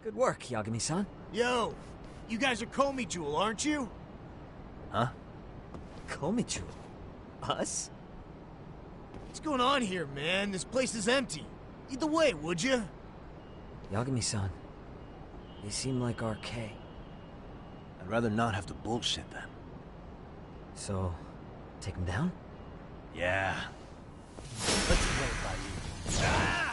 Good work, Yagami-san. Yo, you guys are Komi Jewel, aren't you? Huh? Komi-jewel? Us? What's going on here, man? This place is empty. Lead the way, would you? Yagami-san, they seem like RK. I'd rather not have to bullshit them. So, take them down? Yeah. Let's play it by you. Ah!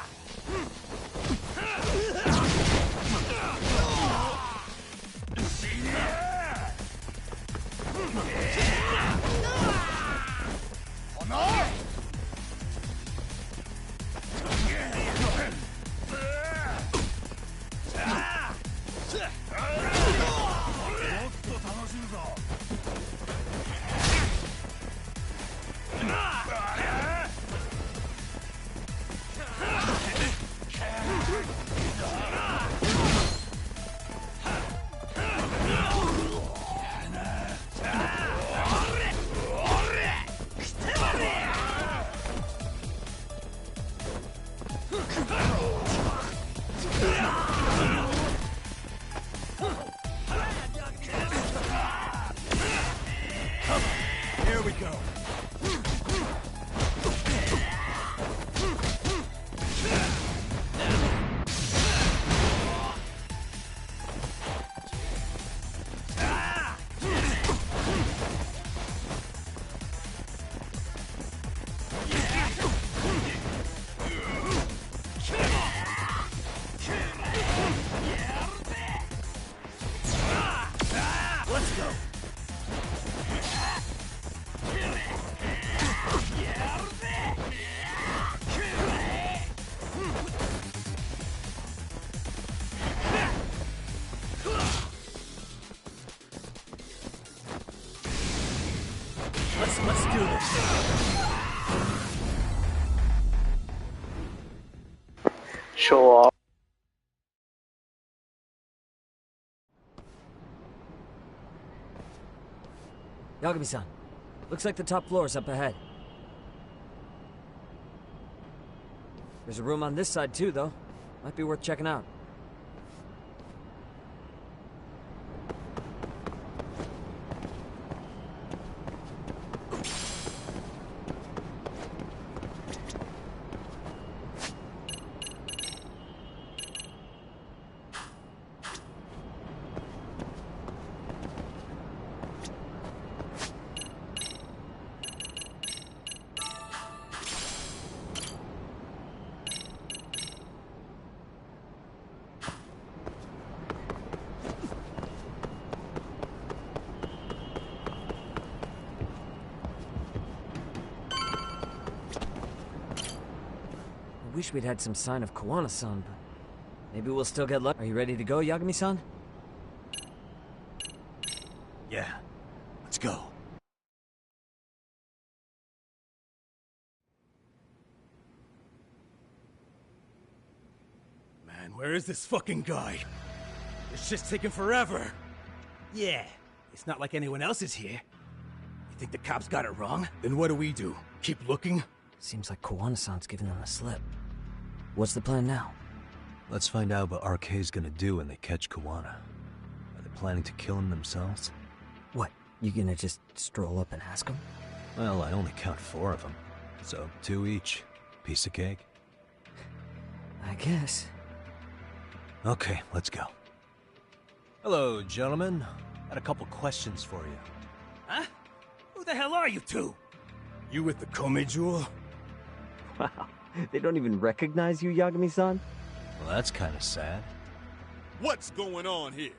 Here we go. Let's go. Let's do this. Show off. Yagami-san, looks like the top floor is up ahead. There's a room on this side too, though. Might be worth checking out. I wish we'd had some sign of Kawana-san, but maybe we'll still get lucky. Are you ready to go, Yagami-san? Yeah. Let's go. Man, where is this fucking guy? It's just taking forever. Yeah, it's not like anyone else is here. You think the cops got it wrong? Then what do we do? Keep looking? Seems like Kawana-san's giving them a slip. What's the plan now? Let's find out what RK's gonna do when they catch Kawana. Are they planning to kill him themselves? What, you gonna just stroll up and ask him? Well, I only count 4 of them, so 2 each. Piece of cake. I guess. Okay, let's go. Hello, gentlemen. Had a couple questions for you. Huh? Who the hell are you two? You with the Kome Jewel? Wow, they don't even recognize you, Yagami-san? Well, that's kind of sad. What's going on here?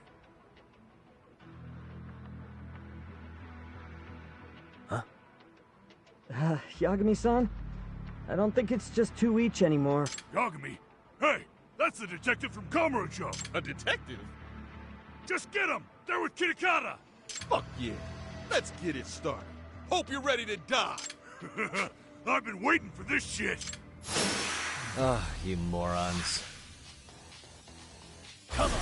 Huh? Yagami-san? I don't think it's just 2 each anymore. Yagami! Hey! That's the detective from Kamurocho! A detective? Just get him! They're with Kitakata! Fuck yeah! Let's get it started. Hope you're ready to die! I've been waiting for this shit! Ah, you morons. Come on!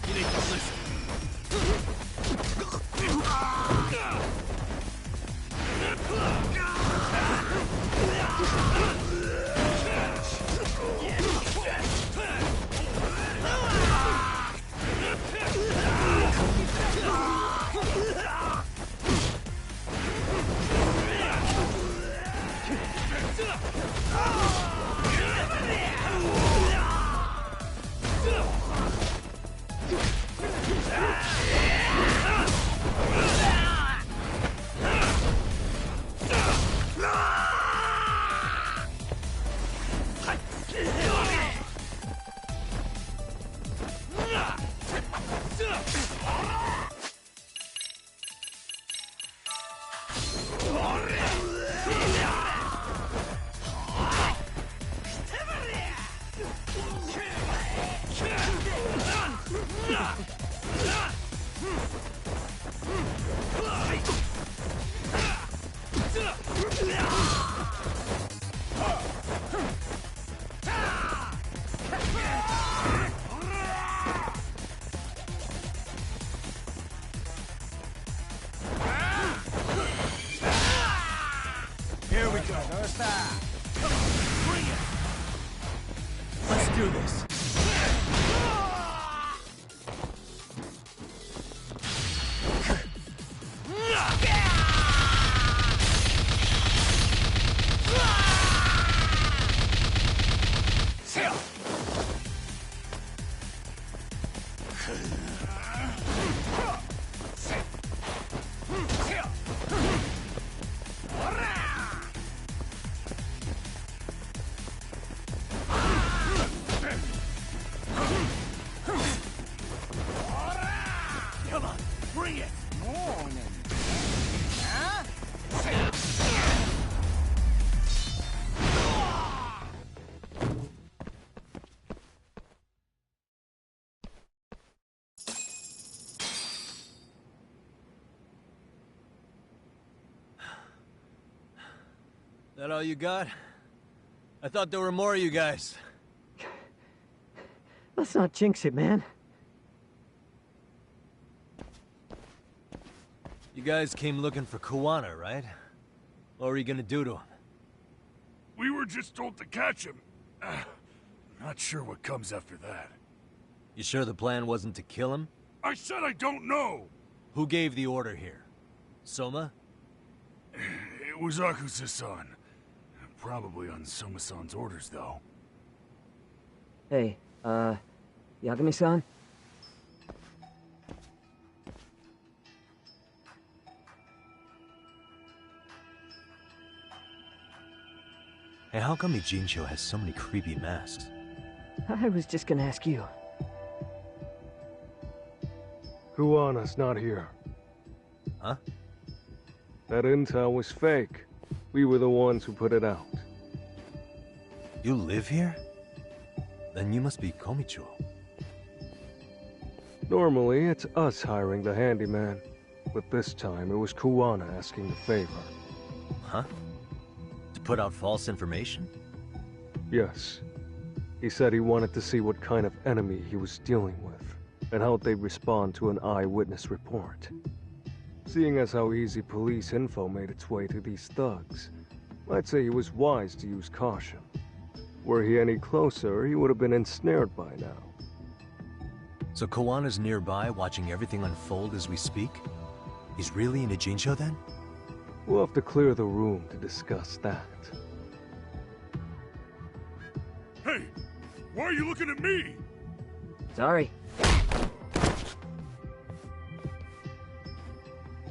You need to listen. Here we go. Come on, bring it. Let's do this. Come on, bring it. That all you got? I thought there were more of you guys. Let's not jinx it, man. You guys came looking for Kawana, right? What were you gonna do to him? We were just told to catch him. Not sure what comes after that. You sure the plan wasn't to kill him? I said I don't know! Who gave the order here? Soma? It was Akusa-san. Probably on Soma-san's orders, though. Hey, Yagami-san? Hey, how come Ijincho has so many creepy masks? I was just gonna ask you. Kuwana's not here. Huh? That intel was fake. We were the ones who put it out. You live here? Then you must be Komicho. Normally, it's us hiring the handyman. But this time, it was Kuwana asking the favor. Huh? To put out false information? Yes. He said he wanted to see what kind of enemy he was dealing with, and how they'd respond to an eyewitness report. Seeing as how easy police info made its way to these thugs, I'd say he was wise to use caution. Were he any closer, he would have been ensnared by now. So Kawana's nearby, watching everything unfold as we speak? He's really in Ijincho then? We'll have to clear the room to discuss that. Hey! Why are you looking at me? Sorry.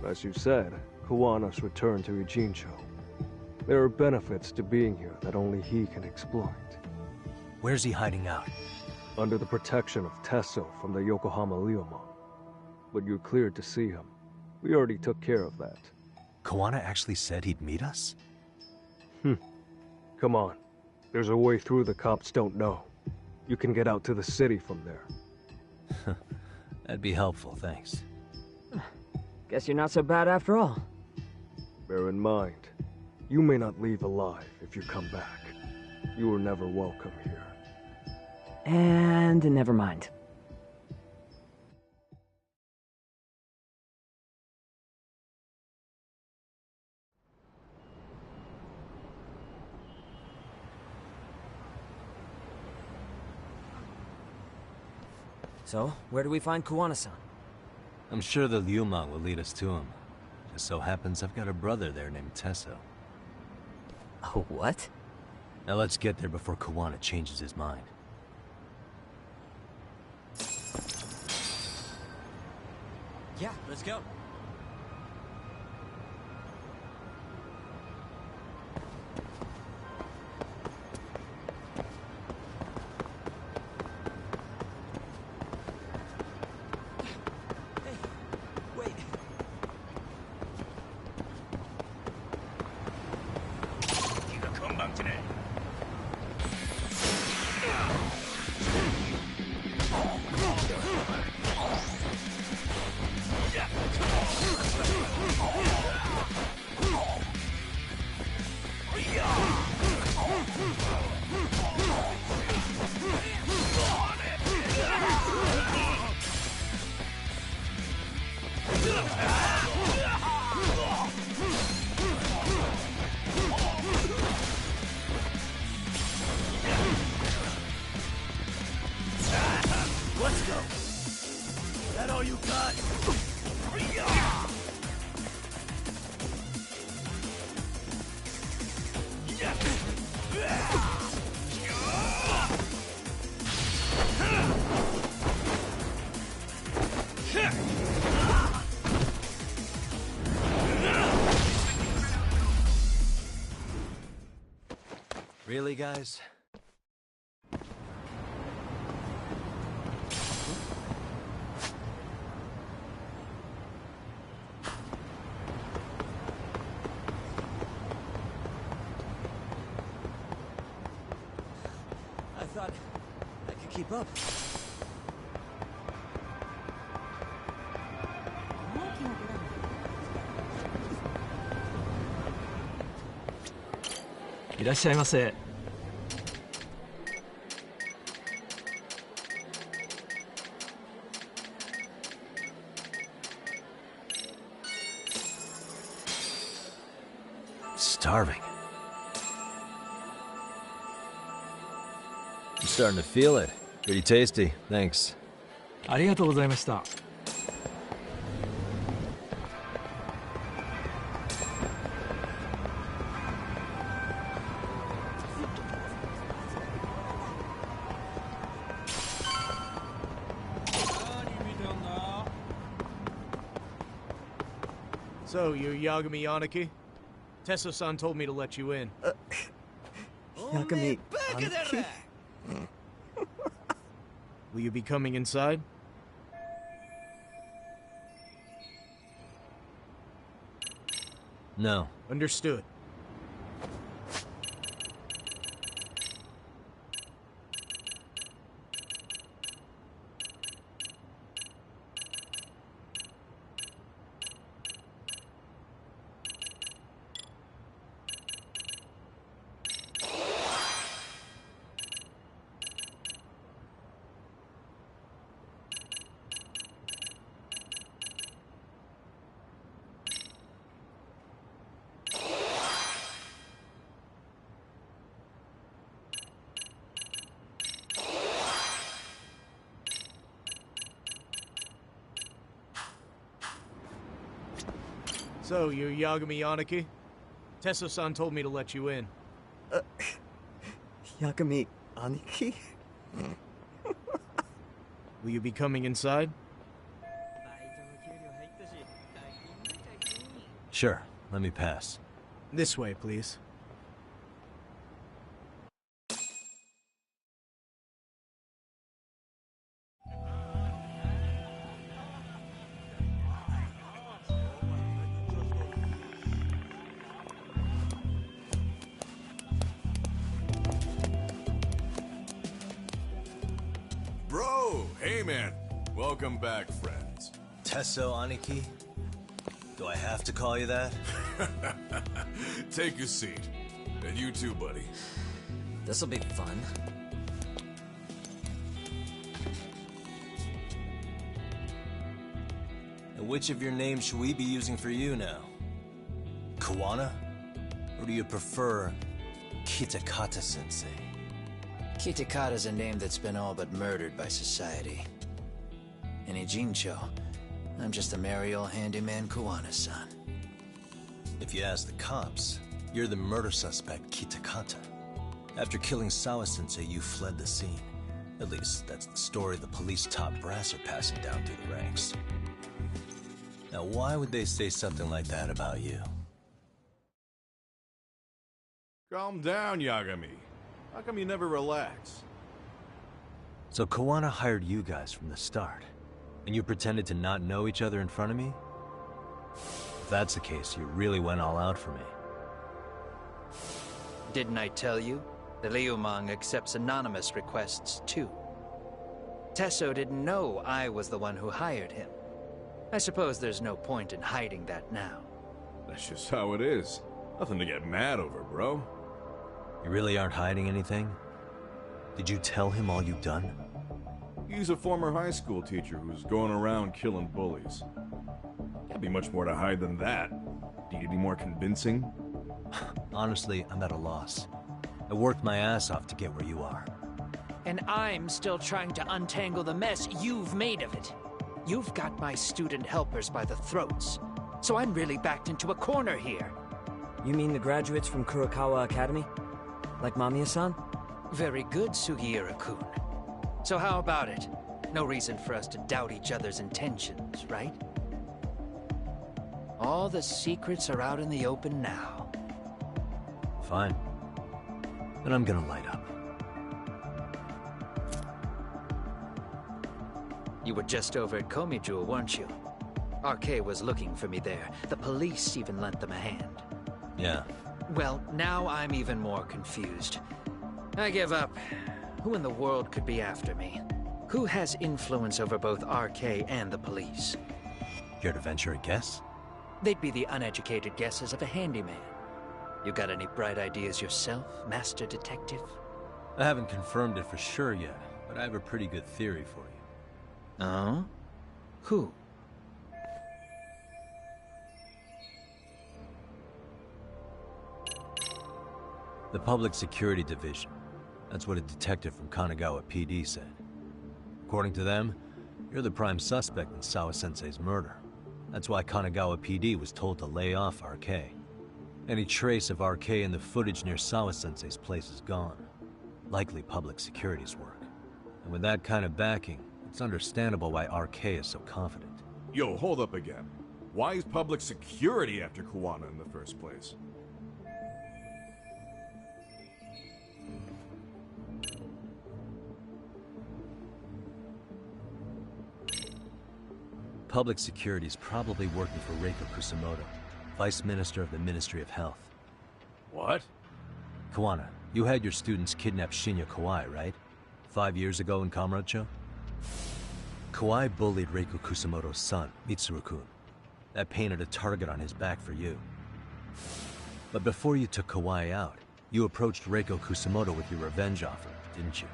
As you said, Kawana's returned to Ijincho. There are benefits to being here that only he can exploit. Where's he hiding out? Under the protection of Tesso from the Yokohama Ryomon. But you're cleared to see him. We already took care of that. Kawana actually said he'd meet us? Come on. There's a way through the cops don't know. You can get out to the city from there. That'd be helpful, thanks. Guess you're not so bad after all. Bear in mind, you may not leave alive if you come back. You were never welcome here. And never mind. So, where do we find Kuwana-san? I'm sure the Ryumon will lead us to him. Just so happens I've got a brother there named Tesso. Oh, what? Now let's get there before Kawana changes his mind. Yeah, let's go. Let's go. Is that all you got? Really, guys? I thought I could keep up. Irashaimase. Starving. I'm starting to feel it. Pretty tasty, thanks. ありがとうございました。So, you're Yagami Yanaki? Tesso-san told me to let you in. Yagami Yanaki? Will you be coming inside? No. Understood. So, you're Yagami Aniki? Tesso-san told me to let you in. Yagami Aniki? Will you be coming inside? Sure, let me pass. This way, please. Bro, hey man. Welcome back, friends. Tesso Aniki? Do I have to call you that? Take a seat. And you too, buddy. This'll be fun. And which of your names should we be using for you now? Kawana? Or do you prefer Kitakata-sensei? Kitakata's a name that's been all but murdered by society. In Ijincho, I'm just a merry old handyman Kawana-san. If you ask the cops, you're the murder suspect Kitakata. After killing Sawa-sensei, you fled the scene. At least, that's the story the police top brass are passing down through the ranks. Now, why would they say something like that about you? Calm down, Yagami. How come you never relax? So Kawana hired you guys from the start, and you pretended to not know each other in front of me? If that's the case, you really went all out for me. Didn't I tell you? The Liumang accepts anonymous requests, too. Tesso didn't know I was the one who hired him. I suppose there's no point in hiding that now. That's just how it is. Nothing to get mad over, bro. You really aren't hiding anything? Did you tell him all you've done? He's a former high school teacher who's going around killing bullies. Can't be much more to hide than that. Need any more convincing? Honestly, I'm at a loss. I worked my ass off to get where you are. And I'm still trying to untangle the mess you've made of it. You've got my student helpers by the throats, so I'm really backed into a corner here. You mean the graduates from Kurokawa Academy? Like Mamiya-san? Very good, Sugiura-kun. So how about it? No reason for us to doubt each other's intentions, right? All the secrets are out in the open now. Fine. Then I'm gonna light up. You were just over at Komijul, weren't you? RK was looking for me there. The police even lent them a hand. Yeah. Well, now I'm even more confused. I give up. Who in the world could be after me? Who has influence over both RK and the police? Care to venture a guess? They'd be the uneducated guesses of a handyman. You got any bright ideas yourself, Master Detective? I haven't confirmed it for sure yet, but I have a pretty good theory for you. Oh? Who? The Public Security Division. That's what a detective from Kanagawa PD said. According to them, you're the prime suspect in Sawa-sensei's murder. That's why Kanagawa PD was told to lay off RK. Any trace of RK in the footage near Sawa-sensei's place is gone. Likely public security's work. And with that kind of backing, it's understandable why RK is so confident. Yo, hold up again. Why is public security after Kawana in the first place? Public security's probably working for Reiko Kusamoto, Vice Minister of the Ministry of Health. What? Kawana, you had your students kidnap Shinya Kawai, right? 5 years ago in Kamurocho? Kawai bullied Reiko Kusamoto's son, Mitsuru-kun. That painted a target on his back for you. But before you took Kawai out, you approached Reiko Kusamoto with your revenge offer, didn't you?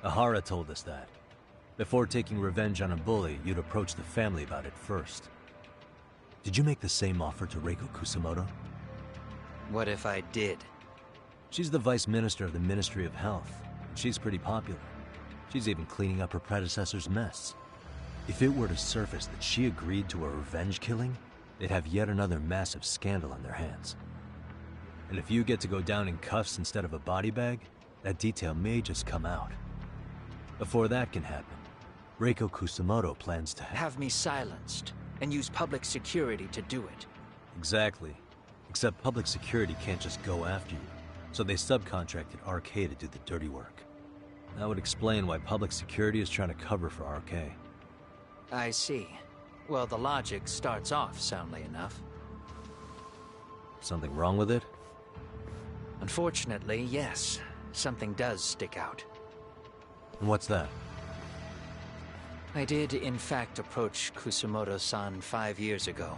Ahara told us that. Before taking revenge on a bully, you'd approach the family about it first. Did you make the same offer to Reiko Kusamoto? What if I did? She's the Vice Minister of the Ministry of Health, and she's pretty popular. She's even cleaning up her predecessor's mess. If it were to surface that she agreed to a revenge killing, they'd have yet another massive scandal on their hands. And if you get to go down in cuffs instead of a body bag, that detail may just come out. Before that can happen, Reiko Kusamoto plans to have me silenced and use public security to do it. Exactly. Except public security can't just go after you, so they subcontracted RK to do the dirty work. That would explain why public security is trying to cover for RK. I see. Well, the logic starts off soundly enough. Something wrong with it? Unfortunately, yes. Something does stick out. And what's that? I did, in fact, approach Kusamoto-san 5 years ago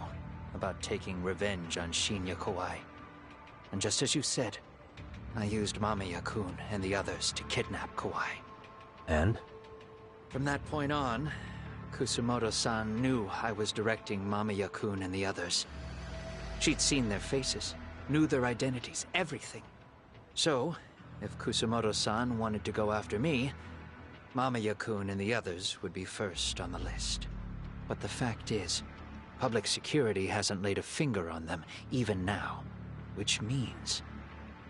about taking revenge on Shinya Kawai. And just as you said, I used Mamiya-kun and the others to kidnap Kawai. And? From that point on, Kusamoto-san knew I was directing Mamiya-kun and the others. She'd seen their faces, knew their identities, everything. So, if Kusamoto-san wanted to go after me, Mamiya-kun and the others would be first on the list. But the fact is, public security hasn't laid a finger on them, even now. Which means,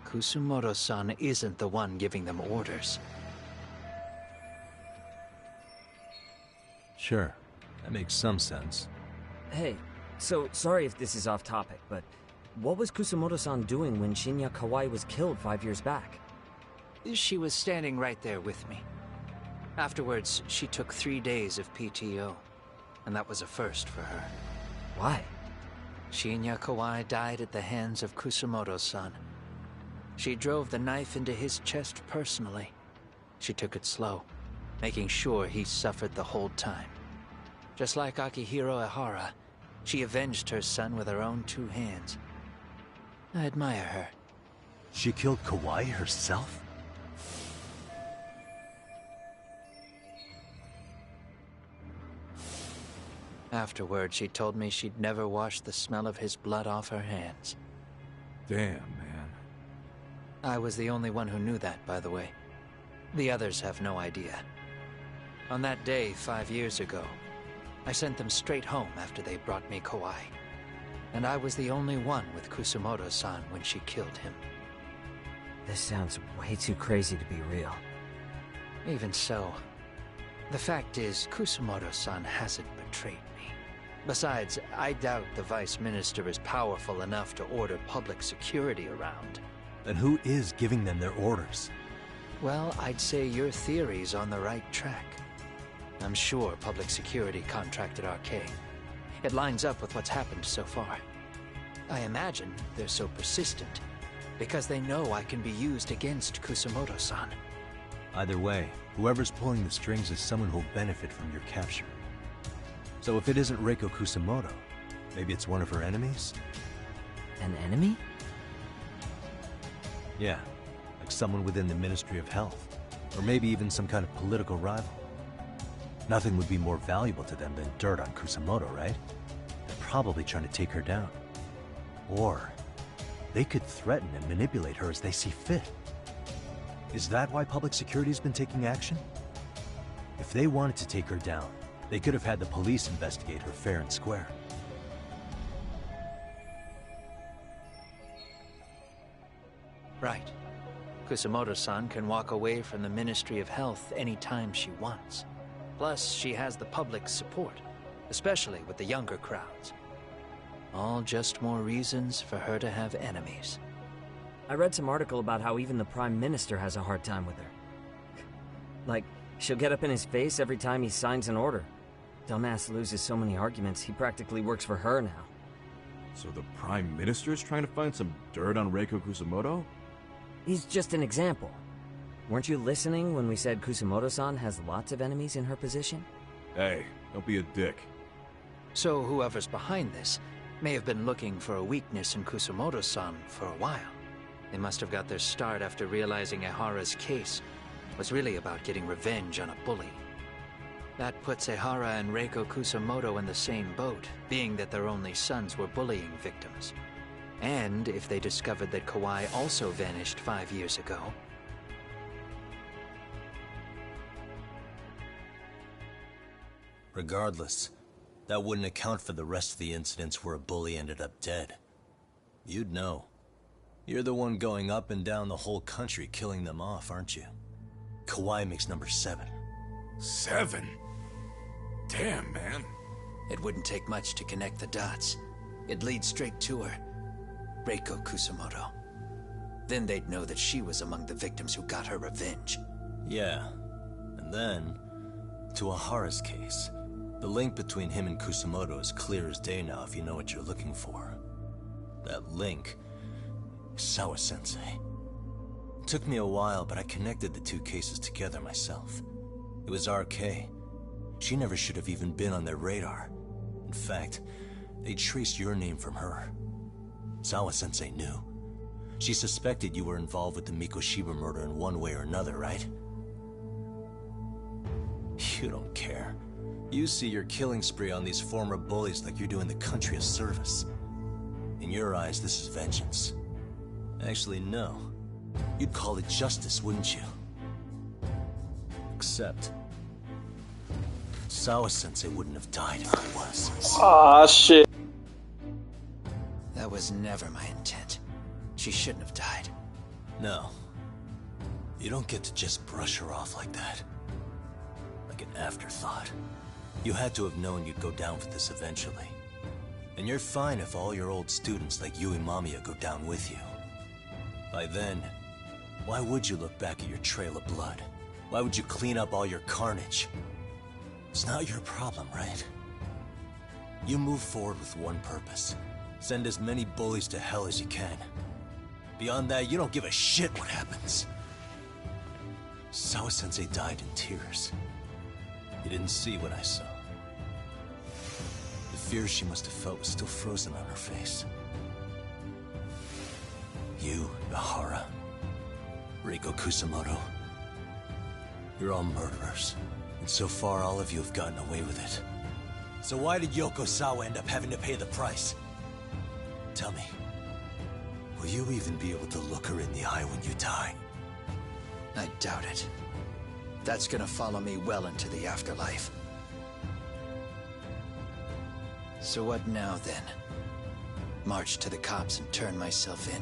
Kusamoto-san isn't the one giving them orders. Sure, that makes some sense. Hey, so sorry if this is off topic, but what was Kusamoto-san doing when Shinya Kawai was killed 5 years back? She was standing right there with me. Afterwards, she took 3 days of PTO, and that was a first for her. Why? Shinya Kawai died at the hands of Kusamoto-san. She drove the knife into his chest personally. She took it slow, making sure he suffered the whole time. Just like Akihiro Ehara, she avenged her son with her own 2 hands. I admire her. She killed Kawai herself? Afterward, she told me she'd never wash the smell of his blood off her hands. Damn, man. I was the only one who knew that, by the way. The others have no idea. On that day, 5 years ago, I sent them straight home after they brought me Kawai. And I was the only one with Kusamoto-san when she killed him. This sounds way too crazy to be real. Even so, the fact is, Kusamoto-san hasn't betrayed me. Besides, I doubt the Vice Minister is powerful enough to order public security around. Then who is giving them their orders? Well, I'd say your theory's on the right track. I'm sure public security contracted RK. It lines up with what's happened so far. I imagine they're so persistent because they know I can be used against Kusamoto-san. Either way, whoever's pulling the strings is someone who'll benefit from your capture. So if it isn't Reiko Kusamoto, maybe it's one of her enemies? An enemy? Yeah, like someone within the Ministry of Health. Or maybe even some kind of political rival. Nothing would be more valuable to them than dirt on Kusamoto, right? They're probably trying to take her down. Or they could threaten and manipulate her as they see fit. Is that why public security's been taking action? If they wanted to take her down, they could have had the police investigate her fair and square. Right. Kusamoto-san can walk away from the Ministry of Health anytime she wants. Plus, she has the public's support, especially with the younger crowds. All just more reasons for her to have enemies. I read some article about how even the Prime Minister has a hard time with her. Like, she'll get up in his face every time he signs an order. Dumbass loses so many arguments, he practically works for her now. So the Prime Minister is trying to find some dirt on Reiko Kusamoto? He's just an example. Weren't you listening when we said Kusamoto-san has lots of enemies in her position? Hey, don't be a dick. So whoever's behind this may have been looking for a weakness in Kusamoto-san for a while. They must have got their start after realizing Ehara's case was really about getting revenge on a bully. That puts Ehara and Reiko Kusamoto in the same boat, being that their only sons were bullying victims. And if they discovered that Kawai also vanished 5 years ago... Regardless, That wouldn't account for the rest of the incidents where a bully ended up dead. You'd know. You're the one going up and down the whole country killing them off, aren't you? Kawai makes number 7. 7? Damn, man. It wouldn't take much to connect the dots. It'd lead straight to her. Reiko Kusamoto. Then they'd know that she was among the victims who got her revenge. Yeah. And then, to Ahara's case. The link between him and Kusamoto is clear as day now if you know what you're looking for. That link is Sawa-sensei. It took me a while, but I connected the two cases together myself. It was RK. She never should have even been on their radar. In fact, they traced your name from her. Sawa-sensei knew. She suspected you were involved with the Mikoshiba murder in one way or another, right? You don't care. You see your killing spree on these former bullies like you're doing the country a service. In your eyes, this is vengeance. Actually, no. You'd call it justice, wouldn't you? Except... Sawa-sensei wouldn't have died if he was. Ah, shit. That was never my intent. She shouldn't have died. No. You don't get to just brush her off like that. Like an afterthought. You had to have known you'd go down for this eventually. And you're fine if all your old students like Yui Mamiya go down with you. By then, why would you look back at your trail of blood? Why would you clean up all your carnage? It's not your problem, right? You move forward with one purpose. Send as many bullies to hell as you can. Beyond that, you don't give a shit what happens. Sawa-sensei died in tears. You didn't see what I saw. The fear she must have felt was still frozen on her face. You, Ahara, Reiko Kusamoto, you're all murderers. And so far, all of you have gotten away with it. So why did Yoko Sawa end up having to pay the price? Tell me, will you even be able to look her in the eye when you die? I doubt it. That's gonna follow me well into the afterlife. So what now, then? March to the cops and turn myself in?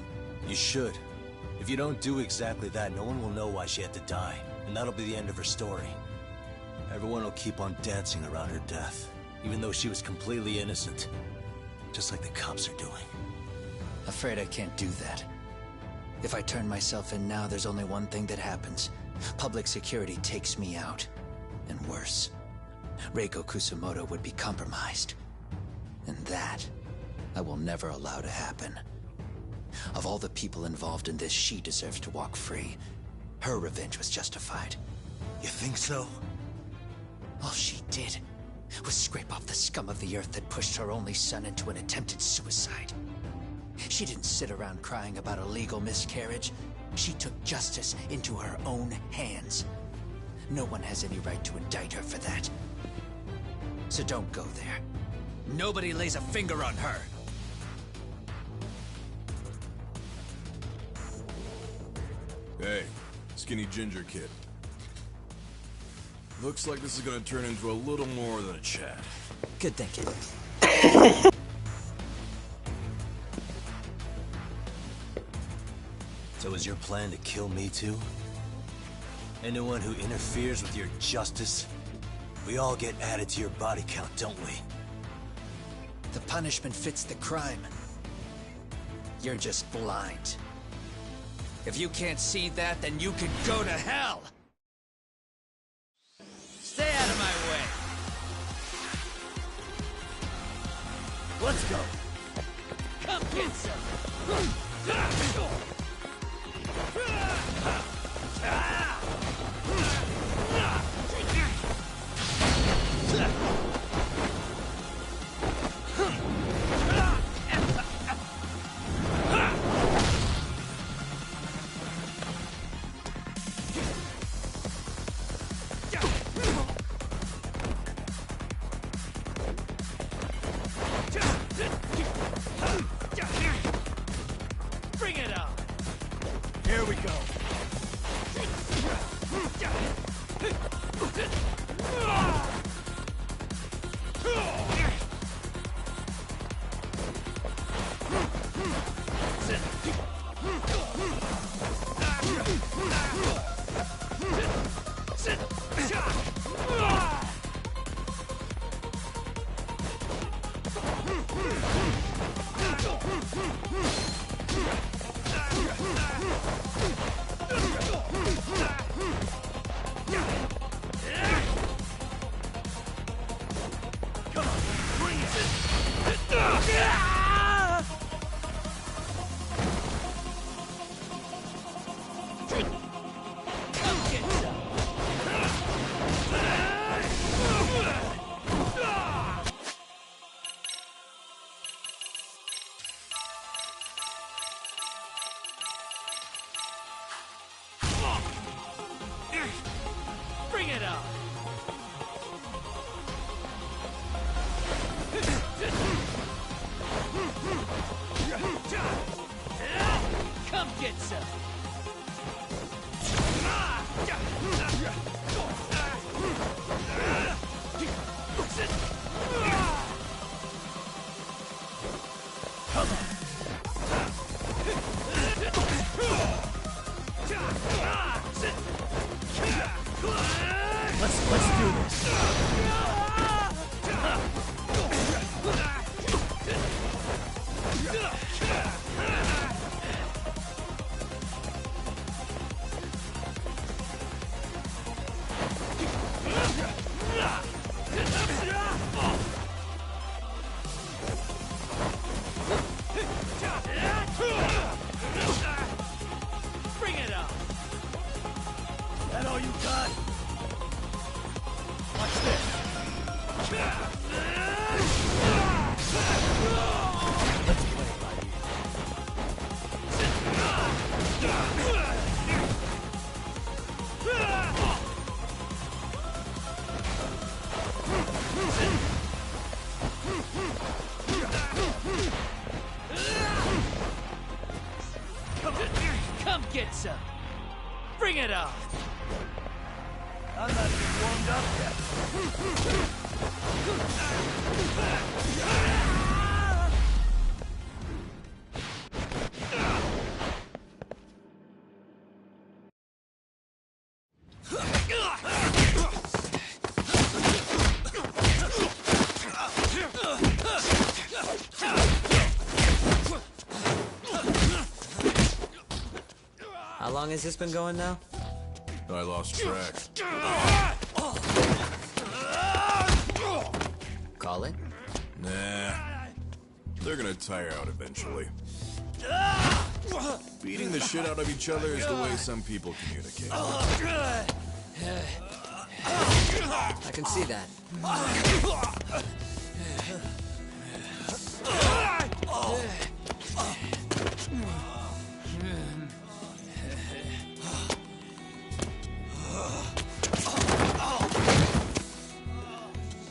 You should. If you don't do exactly that, no one will know why she had to die. And that'll be the end of her story. Everyone will keep on dancing around her death, even though she was completely innocent. Just like the cops are doing. Afraid I can't do that. If I turn myself in now, there's only one thing that happens. Public security takes me out. And worse. Reiko Kusamoto would be compromised. And that, I will never allow to happen. Of all the people involved in this, she deserves to walk free. Her revenge was justified. You think so? All she did was scrape off the scum of the earth that pushed her only son into an attempted suicide. She didn't sit around crying about a legal miscarriage. She took justice into her own hands. No one has any right to indict her for that. So don't go there. Nobody lays a finger on her. Hey, skinny ginger kid. Looks like this is gonna turn into a little more than a chat. Good thinking. So is your plan to kill me too? Anyone who interferes with your justice, we all get added to your body count, don't we? The punishment fits the crime. You're just blind. If you can't see that, then you can go to hell! Stay out of my way! Let's go! Come get some! Bring it on! Here we go. Bring it on! Come get some! Let's do this. Bring it on! That all you got? Watch this. Let's play it by Come get some. Bring it on. I'm not even warmed up yet. How long has this been going now? I lost track. Call it? Nah. They're gonna tire out eventually. Beating the shit out of each other is the way some people communicate. I can see that.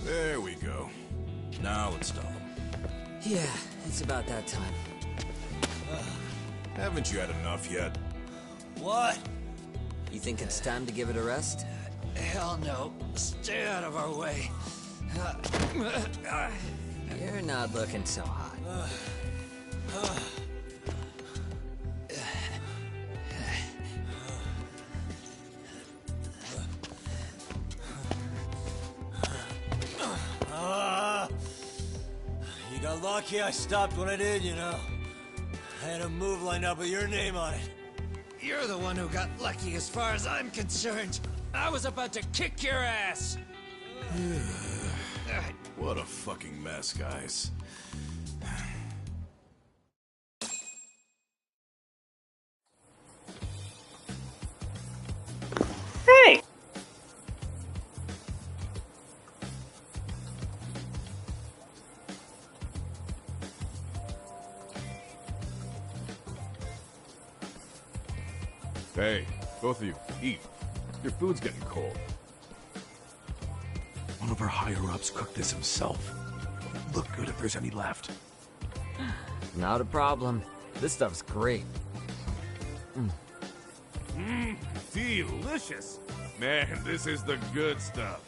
There we go. Now let's stop them. Yeah, it's about that time. Haven't you had enough yet? What? You think it's time to give it a rest? Hell no. Stay out of our way. You're not looking so hot. You got lucky I stopped when I did, you know. I had a move lined up with your name on it. You're the one who got lucky as far as I'm concerned. I was about to kick your ass. What a fucking mess, guys. Hey! Hey, both of you, eat. Your food's getting cold. One of our higher-ups cooked this himself. Look good if there's any left. Not a problem. This stuff's great. Delicious! Man, this is the good stuff.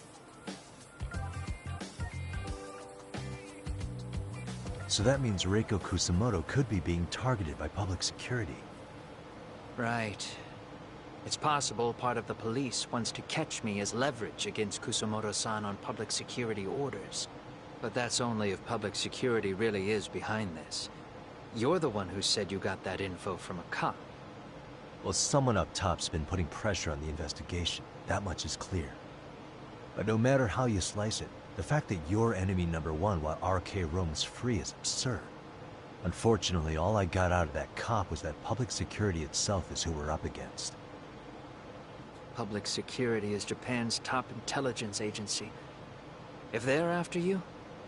So that means Reiko Kusamoto could be being targeted by public security. Right. It's possible part of the police wants to catch me as leverage against Kusamoto-san on public security orders. But that's only if public security really is behind this. You're the one who said you got that info from a cop. Well, someone up top's been putting pressure on the investigation. That much is clear. But no matter how you slice it, the fact that you're enemy number one while RK roams free is absurd. Unfortunately, all I got out of that cop was that public security itself is who we're up against. Public security is Japan's top intelligence agency. If they're after you,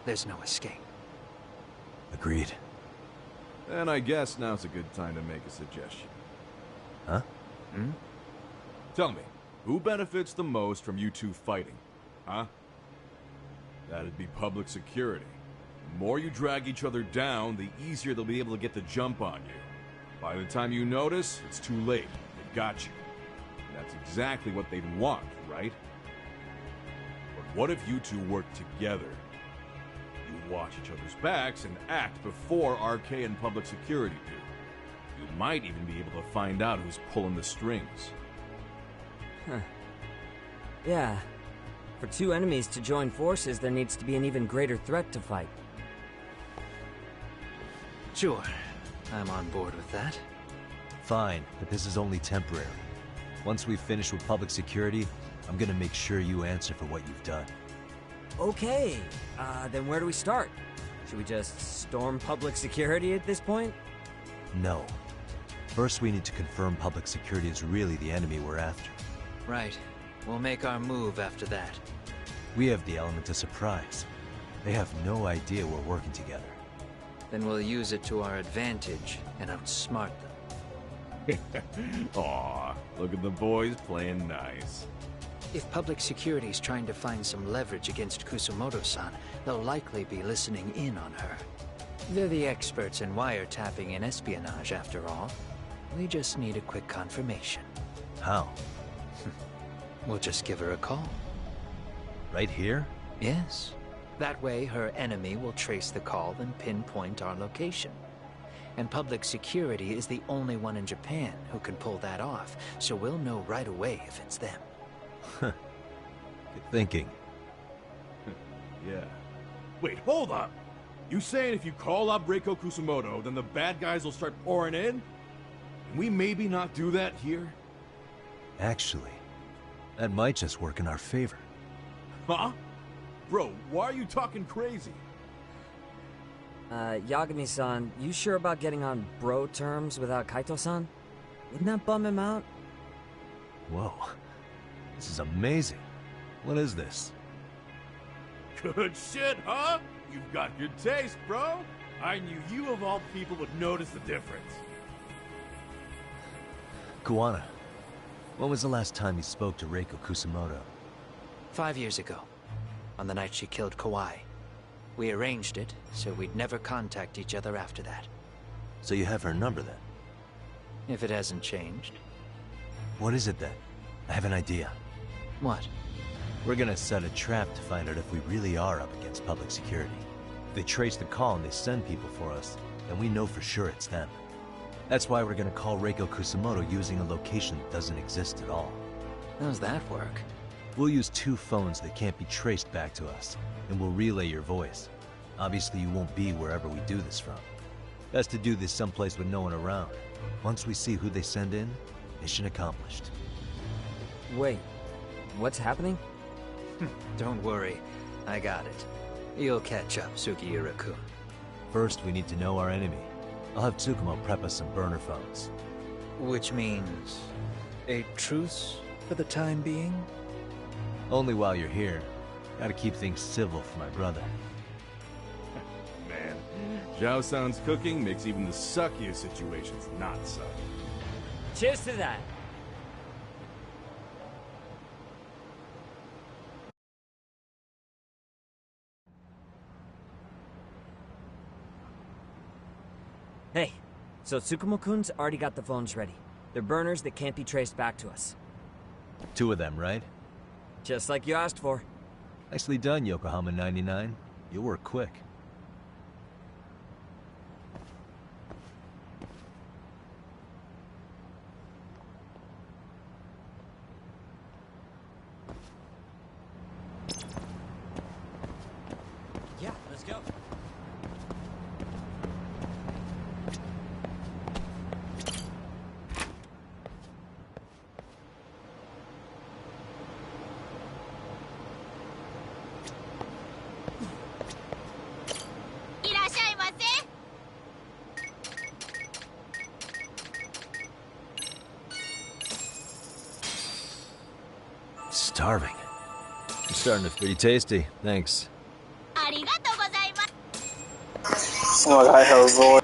there's no escape. Agreed. And I guess now's a good time to make a suggestion. Huh? Tell me, who benefits the most from you two fighting? Huh? That'd be public security. The more you drag each other down, the easier they'll be able to get the jump on you. By the time you notice, it's too late. They got you. And that's exactly what they'd want, right? But what if you two work together? You watch each other's backs and act before RK and public security do. You might even be able to find out who's pulling the strings. Huh. Yeah. For two enemies to join forces, there needs to be an even greater threat to fight. Sure. I'm on board with that. Fine, but this is only temporary. Once we finish with public security, I'm gonna make sure you answer for what you've done. Okay. Then where do we start? Should we just storm public security at this point? No. First, we need to confirm public security is really the enemy we're after. Right. We'll make our move after that. We have the element of surprise. They have no idea we're working together. Then we'll use it to our advantage and outsmart them. Aw, look at the boys playing nice. If public security's trying to find some leverage against Kusumoto-san, they'll likely be listening in on her. They're the experts in wiretapping and espionage, after all. We just need a quick confirmation. How? We'll just give her a call. Right here? Yes. That way, her enemy will trace the call and pinpoint our location. And public security is the only one in Japan who can pull that off, so we'll know right away if it's them. Good thinking. Yeah. Wait, hold up! You saying if you call up Reiko Kusumoto, then the bad guys will start pouring in? Can we maybe not do that here? Actually, that might just work in our favor. Huh? Bro, why are you talking crazy? Yagami-san, you sure about getting on bro terms without Kaito-san? Wouldn't that bum him out? Whoa. This is amazing. What is this? Good shit, huh? You've got good taste, bro. I knew you of all people would notice the difference. Kuwana, when was the last time you spoke to Reiko Kusumoto? 5 years ago, on the night she killed Kawai. We arranged it, so we'd never contact each other after that. So you have her number then? If it hasn't changed. What is it then? I have an idea. What? We're gonna set a trap to find out if we really are up against public security. If they trace the call and they send people for us, then we know for sure it's them. That's why we're gonna call Reiko Kusumoto using a location that doesn't exist at all. How's that work? We'll use 2 phones that can't be traced back to us, and we'll relay your voice. Obviously you won't be wherever we do this from. Best to do this someplace with no one around. Once we see who they send in, mission accomplished. Wait, what's happening? Don't worry, I got it. You'll catch up, Sugiura-kun. First, we need to know our enemy. I'll have Tsukumo prep us some burner phones. Which means a truce for the time being? Only while you're here. Gotta keep things civil for my brother. Man, Zhao-san's cooking makes even the suckiest situations not suck. Cheers to that! Hey, so Tsukumo-kun's already got the phones ready. They're burners that can't be traced back to us. 2 of them, right? Just like you asked for. Nicely done, Yokohama 99. You work quick. Yeah, go. Starving. I'm starting to feel pretty tasty. Thanks. Oh my god, her voice.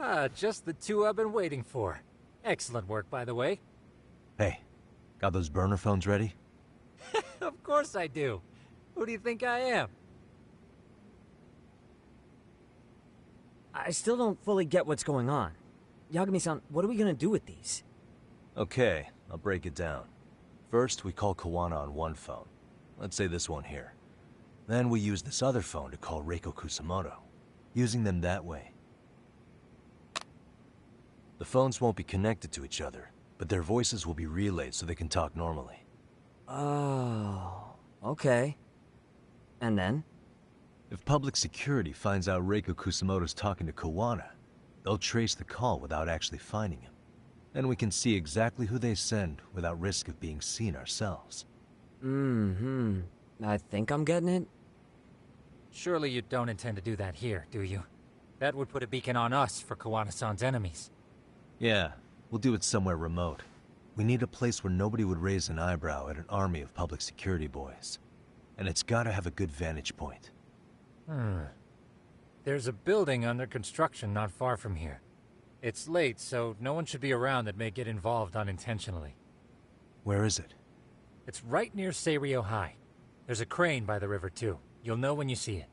Ah, just the two I've been waiting for. Excellent work, by the way. Hey, got those burner phones ready? Of course I do. Who do you think I am? I still don't fully get what's going on. Yagami-san, what are we gonna do with these? Okay, I'll break it down. First, we call Kawana on one phone. Let's say this one here. Then we use this other phone to call Reiko Kusamoto, using them that way. The phones won't be connected to each other, but their voices will be relayed so they can talk normally. Oh, okay. And then? If public security finds out Reiko Kusamoto's talking to Kawana, they'll trace the call without actually finding him. Then we can see exactly who they send without risk of being seen ourselves. I think I'm getting it. Surely you don't intend to do that here, do you? That would put a beacon on us for Kawana-san's enemies. Yeah, we'll do it somewhere remote. We need a place where nobody would raise an eyebrow at an army of public security boys. And it's gotta have a good vantage point. There's a building under construction not far from here. It's late, so no one should be around that may get involved unintentionally. Where is it? It's right near Seiryo High. There's a crane by the river, too. You'll know when you see it.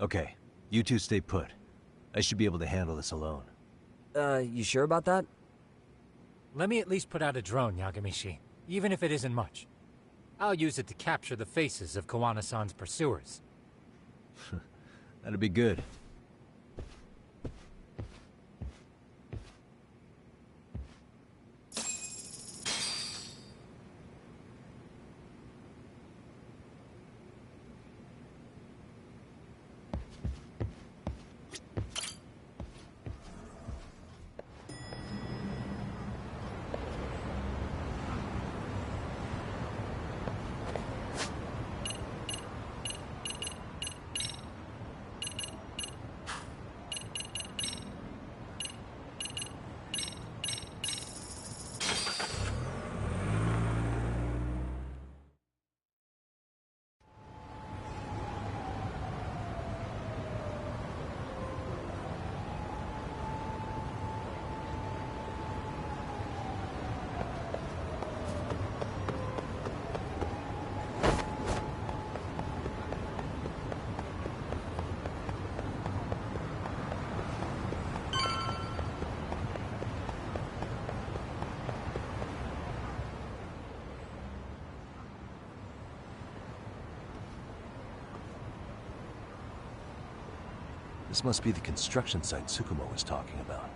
Okay, you two stay put. I should be able to handle this alone. You sure about that? Let me at least put out a drone, Yagamishi, even if it isn't much. I'll use it to capture the faces of Kawana-san's pursuers. That'd be good. This must be the construction site Tsukumo was talking about.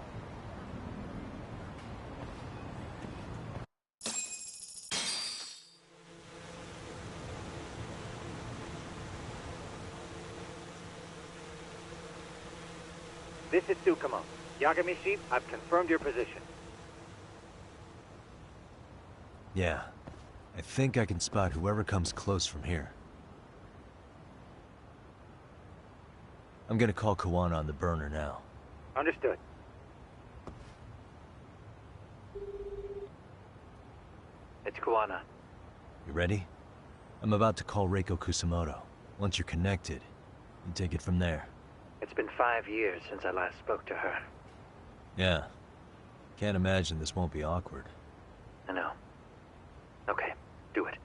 This is Tsukumo. Yagamishi, I've confirmed your position. Yeah. I think I can spot whoever comes close from here. I'm gonna call Kawana on the burner now. Understood. It's Kawana. You ready? I'm about to call Reiko Kusamoto. Once you're connected, you take it from there. It's been 5 years since I last spoke to her. Yeah. Can't imagine this won't be awkward. I know. Okay, do it.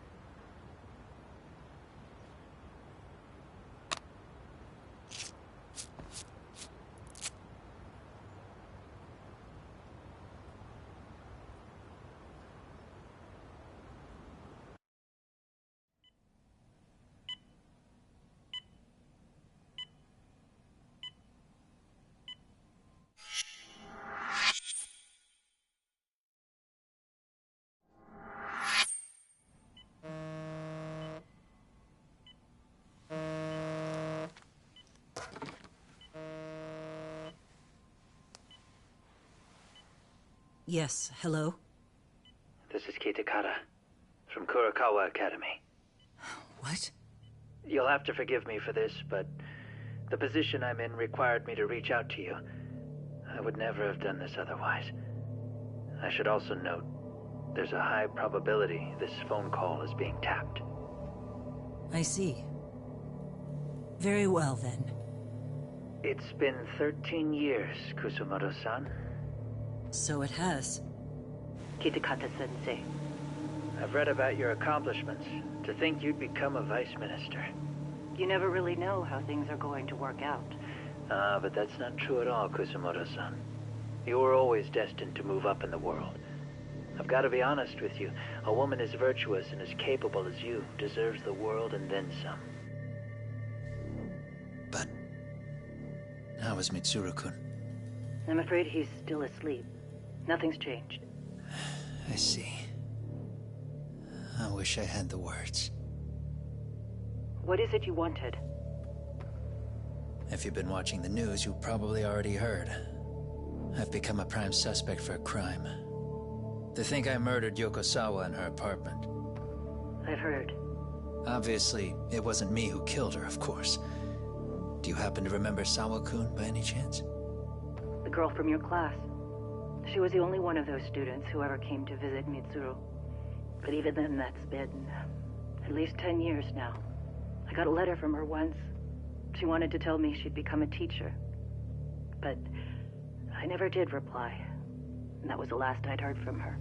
Yes, hello? This is Kitakata, from Kurakawa Academy. What? You'll have to forgive me for this, but the position I'm in required me to reach out to you. I would never have done this otherwise. I should also note, there's a high probability this phone call is being tapped. I see. Very well, then. It's been 13 years, Kusumoto-san. So it has. Kitakata-sensei. I've read about your accomplishments. To think you'd become a vice minister. You never really know how things are going to work out. But that's not true at all, Kusumoto-san. You were always destined to move up in the world. I've got to be honest with you. A woman as virtuous and as capable as you deserves the world and then some. But how is Mitsuru-kun? I'm afraid he's still asleep. Nothing's changed. I see. I wish I had the words. What is it you wanted? If you've been watching the news, you've probably already heard. I've become a prime suspect for a crime. They think I murdered Yokosawa in her apartment. I've heard. Obviously, it wasn't me who killed her, of course. Do you happen to remember Sawa-kun by any chance? The girl from your class. She was the only one of those students who ever came to visit Mitsuru. But even then, that's been at least 10 years now. I got a letter from her once. She wanted to tell me she'd become a teacher. But I never did reply. And that was the last I'd heard from her.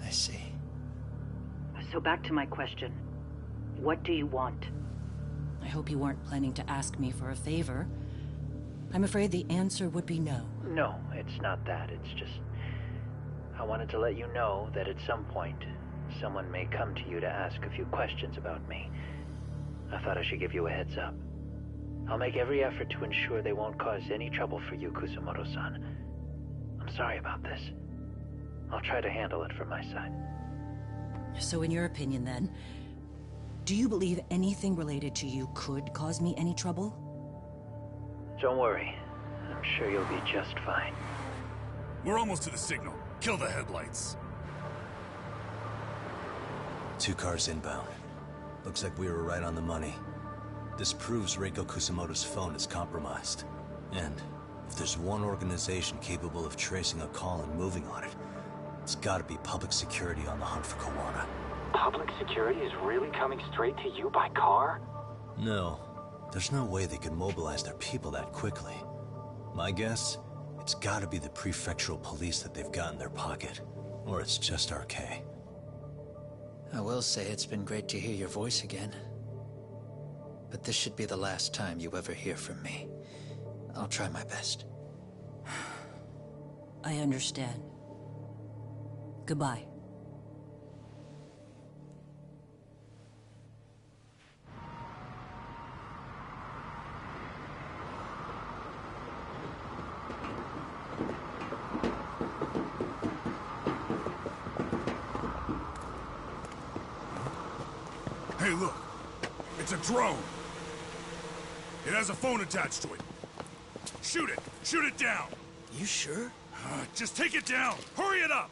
I see. So back to my question. What do you want? I hope you weren't planning to ask me for a favor. I'm afraid the answer would be no. No, it's not that. It's just... I wanted to let you know that at some point, someone may come to you to ask a few questions about me. I thought I should give you a heads up. I'll make every effort to ensure they won't cause any trouble for you, Kusumoto-san. I'm sorry about this. I'll try to handle it from my side. So in your opinion, then, do you believe anything related to you could cause me any trouble? Don't worry. I'm sure you'll be just fine. We're almost to the signal. Kill the headlights. 2 cars inbound. Looks like we were right on the money. This proves Reiko Kusamoto's phone is compromised. And if there's one organization capable of tracing a call and moving on it, it's gotta be public security on the hunt for Kawana. Public security is really coming straight to you by car? No. There's no way they could mobilize their people that quickly. My guess, it's gotta be the prefectural police that they've got in their pocket. Or it's just RK. I will say it's been great to hear your voice again. But this should be the last time you ever hear from me. I'll try my best. I understand. Goodbye. Hey, look. It's a drone. It has a phone attached to it. Shoot it! Shoot it down! You sure? Just take it down! Hurry it up!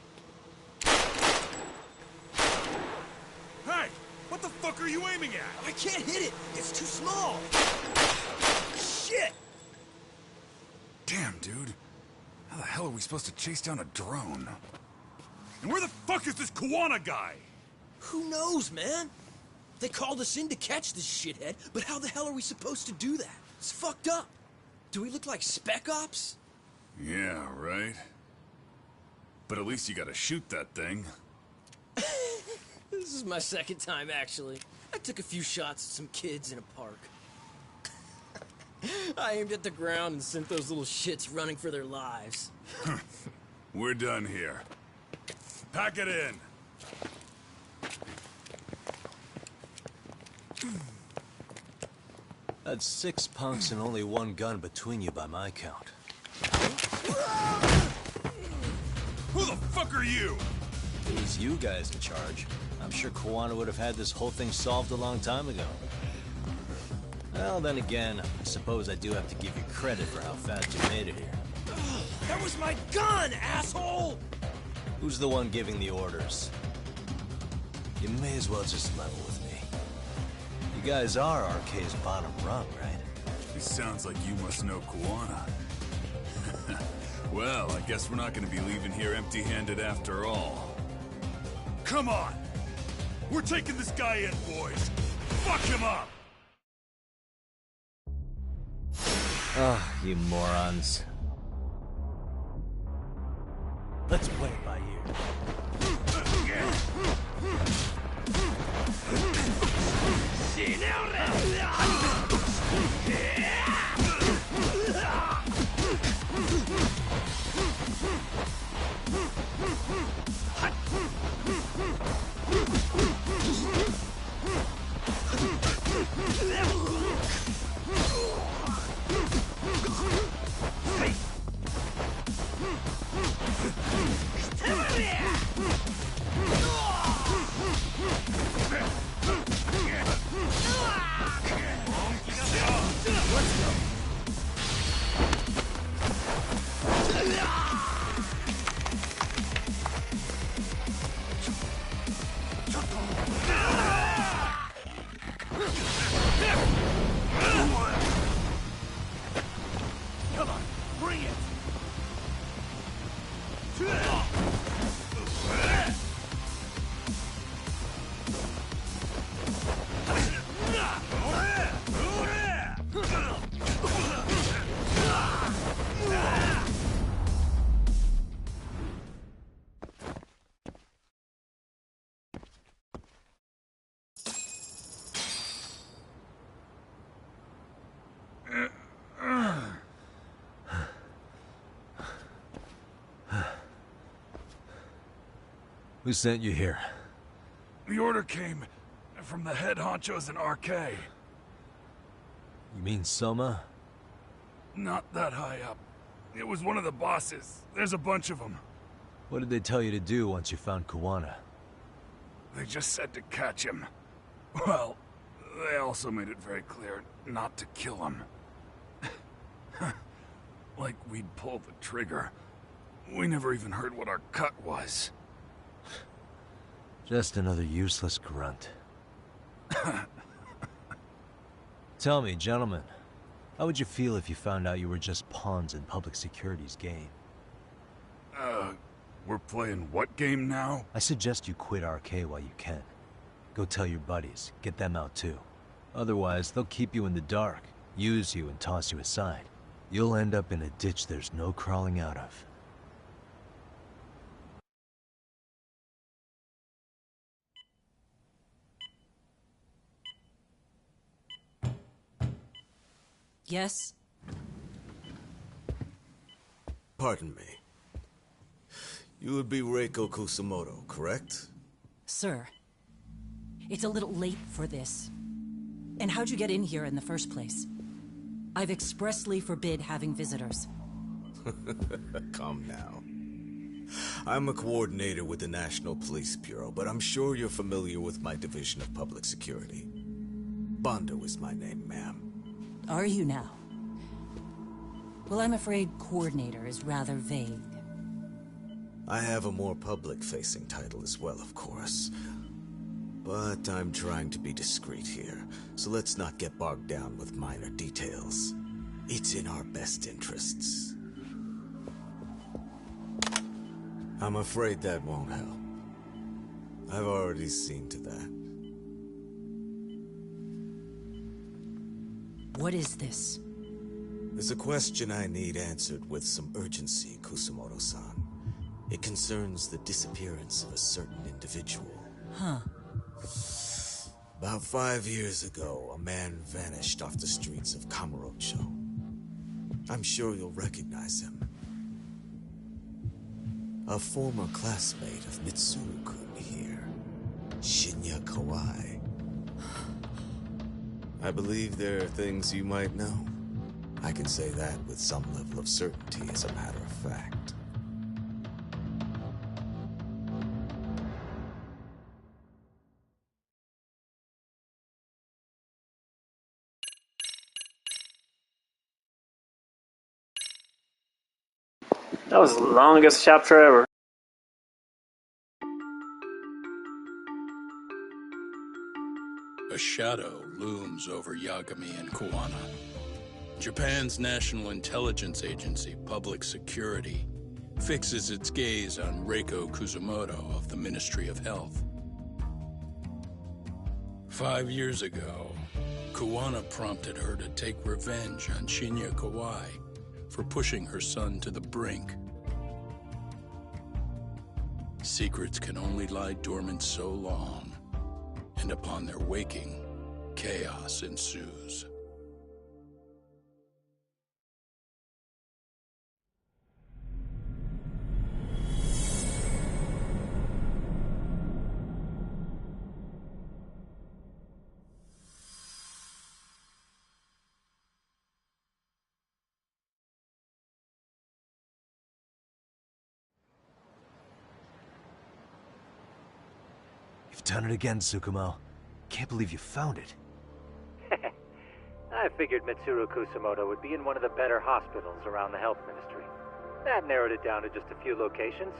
Hey! What the fuck are you aiming at? I can't hit it! It's too small! Shit! Damn, dude. How the hell are we supposed to chase down a drone? And where the fuck is this Kawana guy? Who knows, man? They called us in to catch this shithead, but how the hell are we supposed to do that? It's fucked up. Do we look like spec ops? Yeah, right. But at least you gotta shoot that thing. This is my second time, actually. I took a few shots at some kids in a park. I aimed at the ground and sent those little shits running for their lives. We're done here. Pack it in. That's 6 punks and only 1 gun between you by my count. Who the fuck are you? It was you guys in charge. I'm sure Kuwana would have had this whole thing solved a long time ago. Well, then again, I suppose I do have to give you credit for how fast you made it here. That was my gun, asshole! Who's the one giving the orders? You may as well just level with me. You guys are RK's bottom rung, right? It sounds like you must know Kuwana. Well, I guess we're not gonna be leaving here empty-handed after all. Come on! We're taking this guy in, boys! Fuck him up! Ah, you morons. Let's play it by ear. Come on, bring it! Who sent you here? The order came from the head honchos in RK. You mean Soma? Not that high up. It was one of the bosses. There's a bunch of them. What did they tell you to do once you found Kuwana? They just said to catch him. Well, they also made it very clear not to kill him. Like we'd pull the trigger. We never even heard what our cut was. Just another useless grunt. Tell me, gentlemen, how would you feel if you found out you were just pawns in public security's game? We're playing what game now? I suggest you quit RK while you can. Go tell your buddies, get them out too. Otherwise, they'll keep you in the dark, use you and toss you aside. You'll end up in a ditch there's no crawling out of. Yes? Pardon me. You would be Reiko Kusamoto, correct? Sir, it's a little late for this. And how'd you get in here in the first place? I've expressly forbid having visitors. Calm now. I'm a coordinator with the National Police Bureau, but I'm sure you're familiar with my Division of Public Security. Bondo is my name, ma'am. Are you now? Well, I'm afraid coordinator is rather vague. I have a more public-facing title as well, of course. But I'm trying to be discreet here, so let's not get bogged down with minor details. It's in our best interests. I'm afraid that won't help. I've already seen to that. What is this? There's a question I need answered with some urgency, Kusumoto-san. It concerns the disappearance of a certain individual. Huh. About 5 years ago, a man vanished off the streets of Kamurocho. I'm sure you'll recognize him. A former classmate of Mitsuru-kun here, Shinya Kawai. I believe there are things you might know. I can say that with some level of certainty, as a matter of fact. That was the longest chapter ever. A shadow looms over Yagami and Kuwana. Japan's National Intelligence Agency, Public Security, fixes its gaze on Reiko Kusumoto of the Ministry of Health. 5 years ago, Kuwana prompted her to take revenge on Shinya Kawai for pushing her son to the brink. Secrets can only lie dormant so long, and upon their waking, chaos ensues. You've done it again, Tsukumo. Can't believe you found it. I figured Mitsuru Kusumoto would be in one of the better hospitals around the health ministry. That narrowed it down to just a few locations.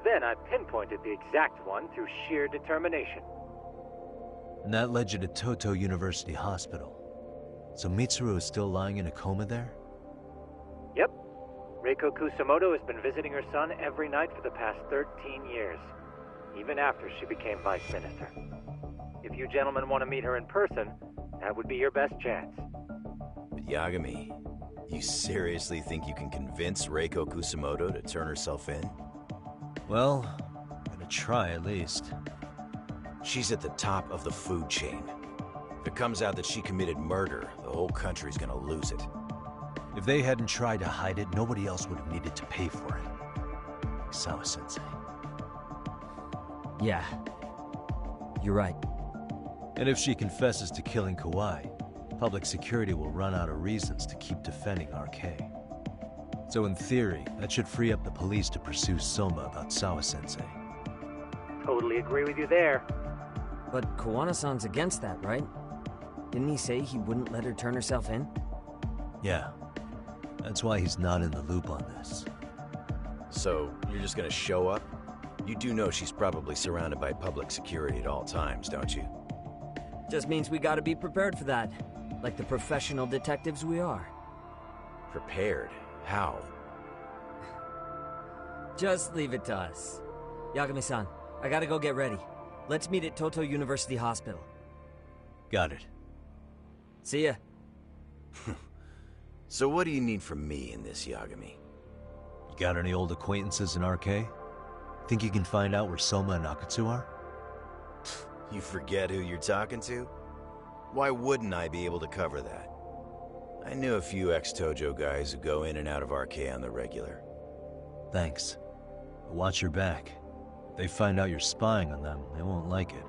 Then I pinpointed the exact one through sheer determination. And that led you to Toto University Hospital. So Mitsuru is still lying in a coma there? Yep. Reiko Kusumoto has been visiting her son every night for the past 13 years. Even after she became vice minister. If you gentlemen want to meet her in person, that would be your best chance. But Yagami, you seriously think you can convince Reiko Kusumoto to turn herself in? Well, I'm gonna try at least. She's at the top of the food chain. If it comes out that she committed murder, the whole country's gonna lose it. If they hadn't tried to hide it, nobody else would have needed to pay for it. Like Sawa-sensei. Yeah. You're right. And if she confesses to killing Kawai, public security will run out of reasons to keep defending RK. So in theory, that should free up the police to pursue Soma about Sawa-sensei. Totally agree with you there. But Kawana-san's against that, right? Didn't he say he wouldn't let her turn herself in? Yeah. That's why he's not in the loop on this. So, you're just gonna show up? You do know she's probably surrounded by public security at all times, don't you? Just means we gotta be prepared for that. Like the professional detectives we are. Prepared? How? Just leave it to us. Yagami-san, I gotta go get ready. Let's meet at Toto University Hospital. Got it. See ya. So what do you need from me in this, Yagami? You got any old acquaintances in RK? Think you can find out where Soma and Akatsu are? You forget who you're talking to? Why wouldn't I be able to cover that? I knew a few ex-Tojo guys who go in and out of RK on the regular. Thanks. But watch your back. If they find out you're spying on them, they won't like it.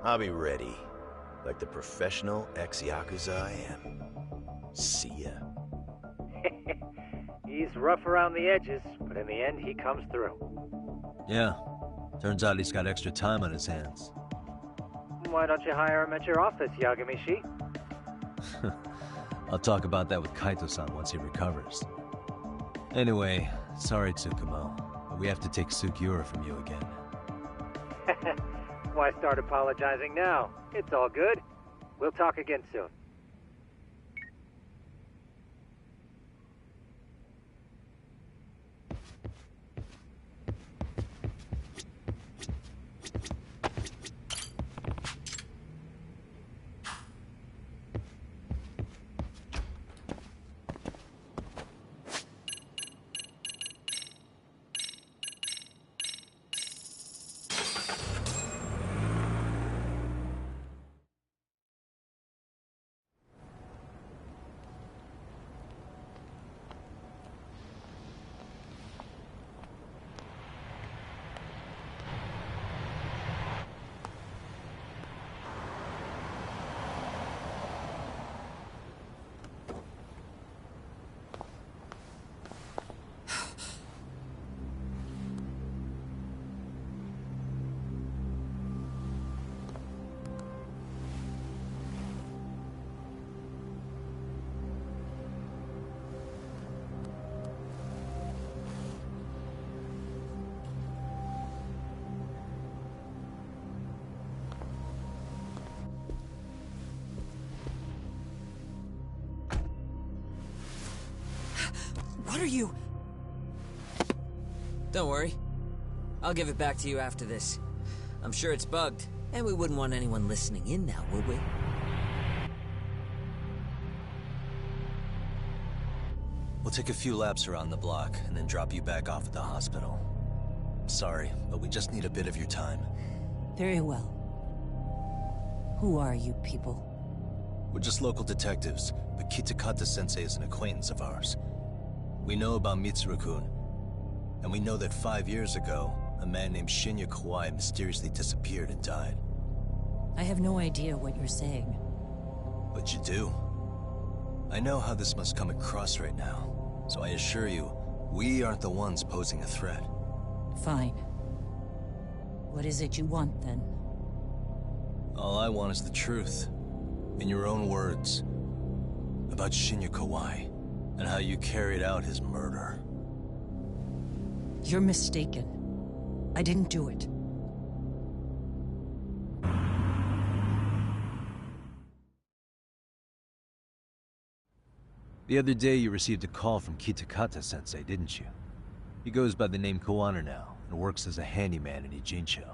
I'll be ready. Like the professional ex-Yakuza I am. See ya. He's rough around the edges, but in the end he comes through. Yeah. Turns out he's got extra time on his hands. Why don't you hire him at your office, Yagami-shi? I'll talk about that with Kaito-san once he recovers. Anyway, sorry Tsukumo, but we have to take Sugiura from you again. Why start apologizing now? It's all good. We'll talk again soon. What are you... Don't worry. I'll give it back to you after this. I'm sure it's bugged, and we wouldn't want anyone listening in now, would we? We'll take a few laps around the block, and then drop you back off at the hospital. Sorry, but we just need a bit of your time. Very well. Who are you people? We're just local detectives, but Kitakata-sensei is an acquaintance of ours. We know about Mitsuru-kun, and we know that 5 years ago, a man named Shinya Kawai mysteriously disappeared and died. I have no idea what you're saying. But you do. I know how this must come across right now, so I assure you, we aren't the ones posing a threat. Fine. What is it you want, then? All I want is the truth. In your own words. About Shinya Kawai, and how you carried out his murder. You're mistaken. I didn't do it. The other day you received a call from Kitakata-sensei, didn't you? He goes by the name Koano now, and works as a handyman in Ijincho.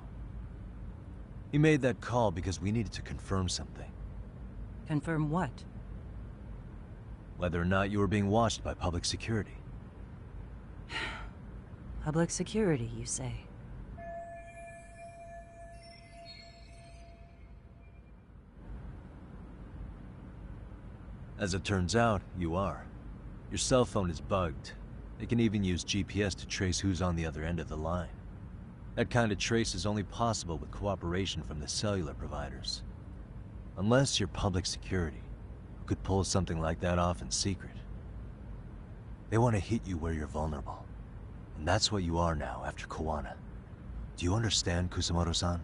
He made that call because we needed to confirm something. Confirm what? Whether or not you were being watched by public security. Public security, you say? As it turns out, you are. Your cell phone is bugged. It can even use GPS to trace who's on the other end of the line. That kind of trace is only possible with cooperation from the cellular providers. Unless you're public security, who could pull something like that off in secret. They want to hit you where you're vulnerable. And that's what you are now after Koano. Do you understand, Kusamoto-san?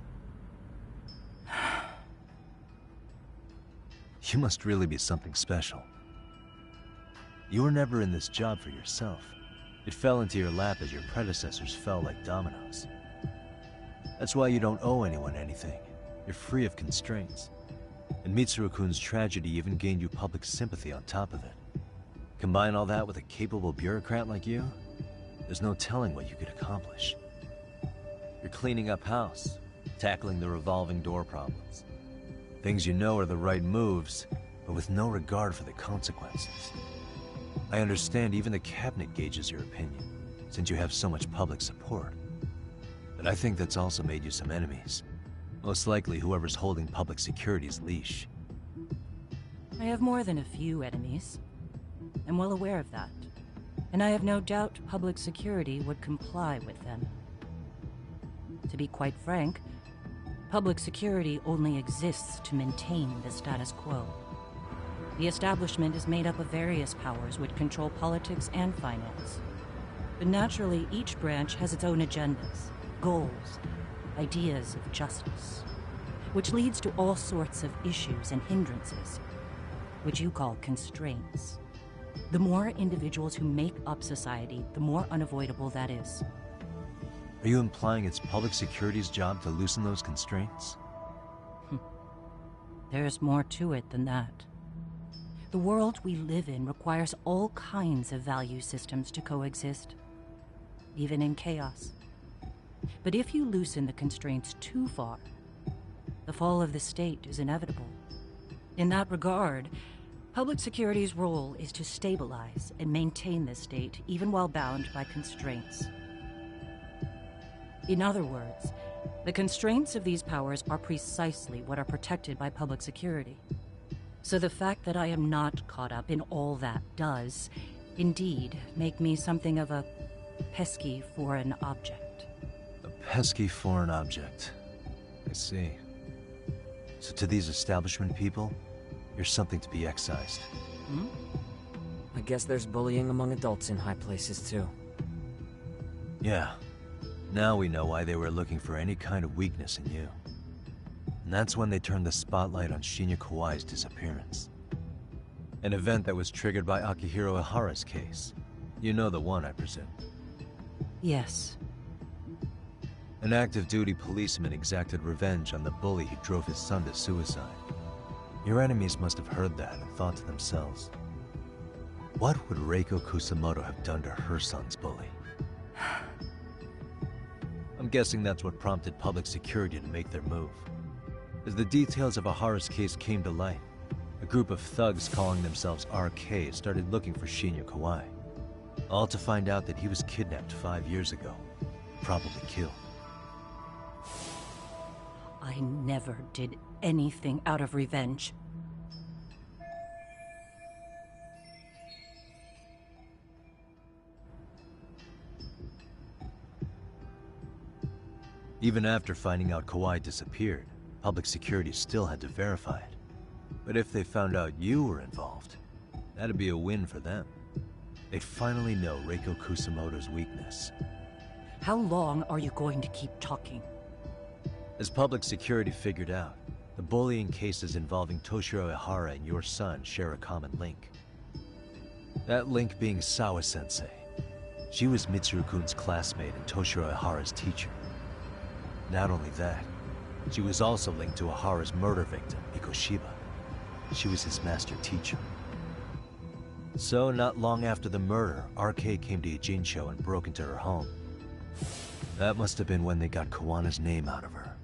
You must really be something special. You were never in this job for yourself. It fell into your lap as your predecessors fell like dominoes. That's why you don't owe anyone anything. You're free of constraints. And Mitsuru-kun's tragedy even gained you public sympathy on top of it. Combine all that with a capable bureaucrat like you, there's no telling what you could accomplish. You're cleaning up house, tackling the revolving door problems. Things you know are the right moves, but with no regard for the consequences. I understand even the cabinet gauges your opinion, since you have so much public support. But I think that's also made you some enemies. Most likely whoever's holding public security's leash. I have more than a few enemies. I'm well aware of that. And I have no doubt public security would comply with them. To be quite frank, public security only exists to maintain the status quo. The establishment is made up of various powers which control politics and finance. But naturally, each branch has its own agendas, goals, ideas of justice, which leads to all sorts of issues and hindrances, which you call constraints. The more individuals who make up society, the more unavoidable that is. Are you implying it's public security's job to loosen those constraints? There's more to it than that. The world we live in requires all kinds of value systems to coexist, even in chaos. But if you loosen the constraints too far, the fall of the state is inevitable. In that regard, public security's role is to stabilize and maintain the state, even while bound by constraints. In other words, the constraints of these powers are precisely what are protected by public security. So the fact that I am not caught up in all that does, indeed, make me something of a pesky foreign object. A pesky foreign object. I see. So to these establishment people, you're something to be excised. I guess there's bullying among adults in high places, too. Yeah. Now we know why they were looking for any kind of weakness in you. And that's when they turned the spotlight on Shinya Kawai's disappearance. An event that was triggered by Akihiro Ihara's case. You know the one, I presume. Yes. An active-duty policeman exacted revenge on the bully who drove his son to suicide. Your enemies must have heard that and thought to themselves, What would Reiko Kusamoto have done to her son's bully? I'm guessing that's what prompted public security to make their move. As the details of Ahara's case came to light, a group of thugs calling themselves RK started looking for Shinya Kawai. All to find out that he was kidnapped 5 years ago, probably killed. I never did anything out of revenge. Even after finding out Kawai disappeared, public security still had to verify it. But if they found out you were involved, that'd be a win for them. They'd finally know Reiko Kusamoto's weakness. How long are you going to keep talking? As public security figured out, the bullying cases involving Toshiro Ihara and your son share a common link. That link being Sawa-sensei. She was Mitsuru-kun's classmate and Toshiro Ihara's teacher. Not only that, she was also linked to Ihara's murder victim, Mikoshiba. She was his master teacher. So, not long after the murder, RK came to Ijincho and broke into her home. That must have been when they got Kawana's name out of her.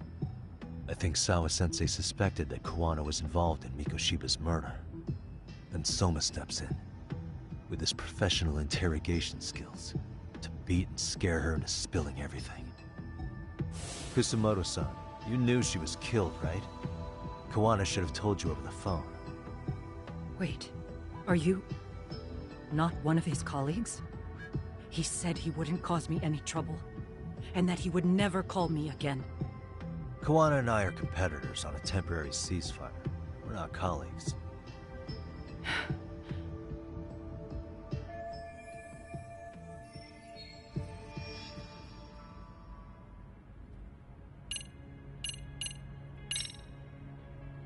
I think Sawa-sensei suspected that Kawana was involved in Mikoshiba's murder. Then Soma steps in, with his professional interrogation skills, to beat and scare her into spilling everything. Kusamoto-san, you knew she was killed, right? Kawana should have told you over the phone. Wait, are you not one of his colleagues? He said he wouldn't cause me any trouble, and that he would never call me again. Kawana and I are competitors on a temporary ceasefire. We're not colleagues.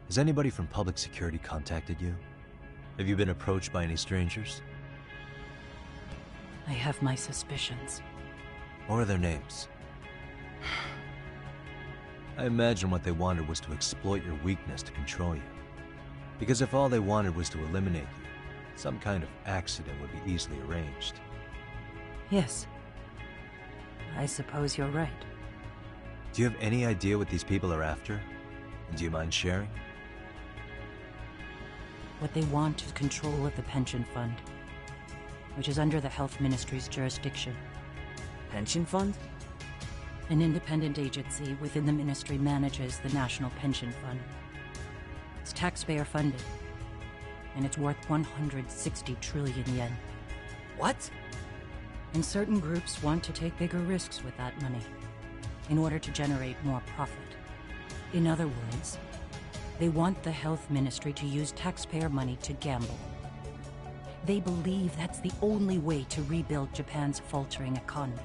Has anybody from public security contacted you? Have you been approached by any strangers? I have my suspicions. What are their names? I imagine what they wanted was to exploit your weakness to control you. Because if all they wanted was to eliminate you, some kind of accident would be easily arranged. Yes. I suppose you're right. Do you have any idea what these people are after? And do you mind sharing? What they want is control of the pension fund, which is under the Health Ministry's jurisdiction. Pension fund? An independent agency within the ministry manages the National Pension Fund. It's taxpayer funded, and it's worth 160 trillion yen. What? And certain groups want to take bigger risks with that money, in order to generate more profit. In other words, they want the health ministry to use taxpayer money to gamble. They believe that's the only way to rebuild Japan's faltering economy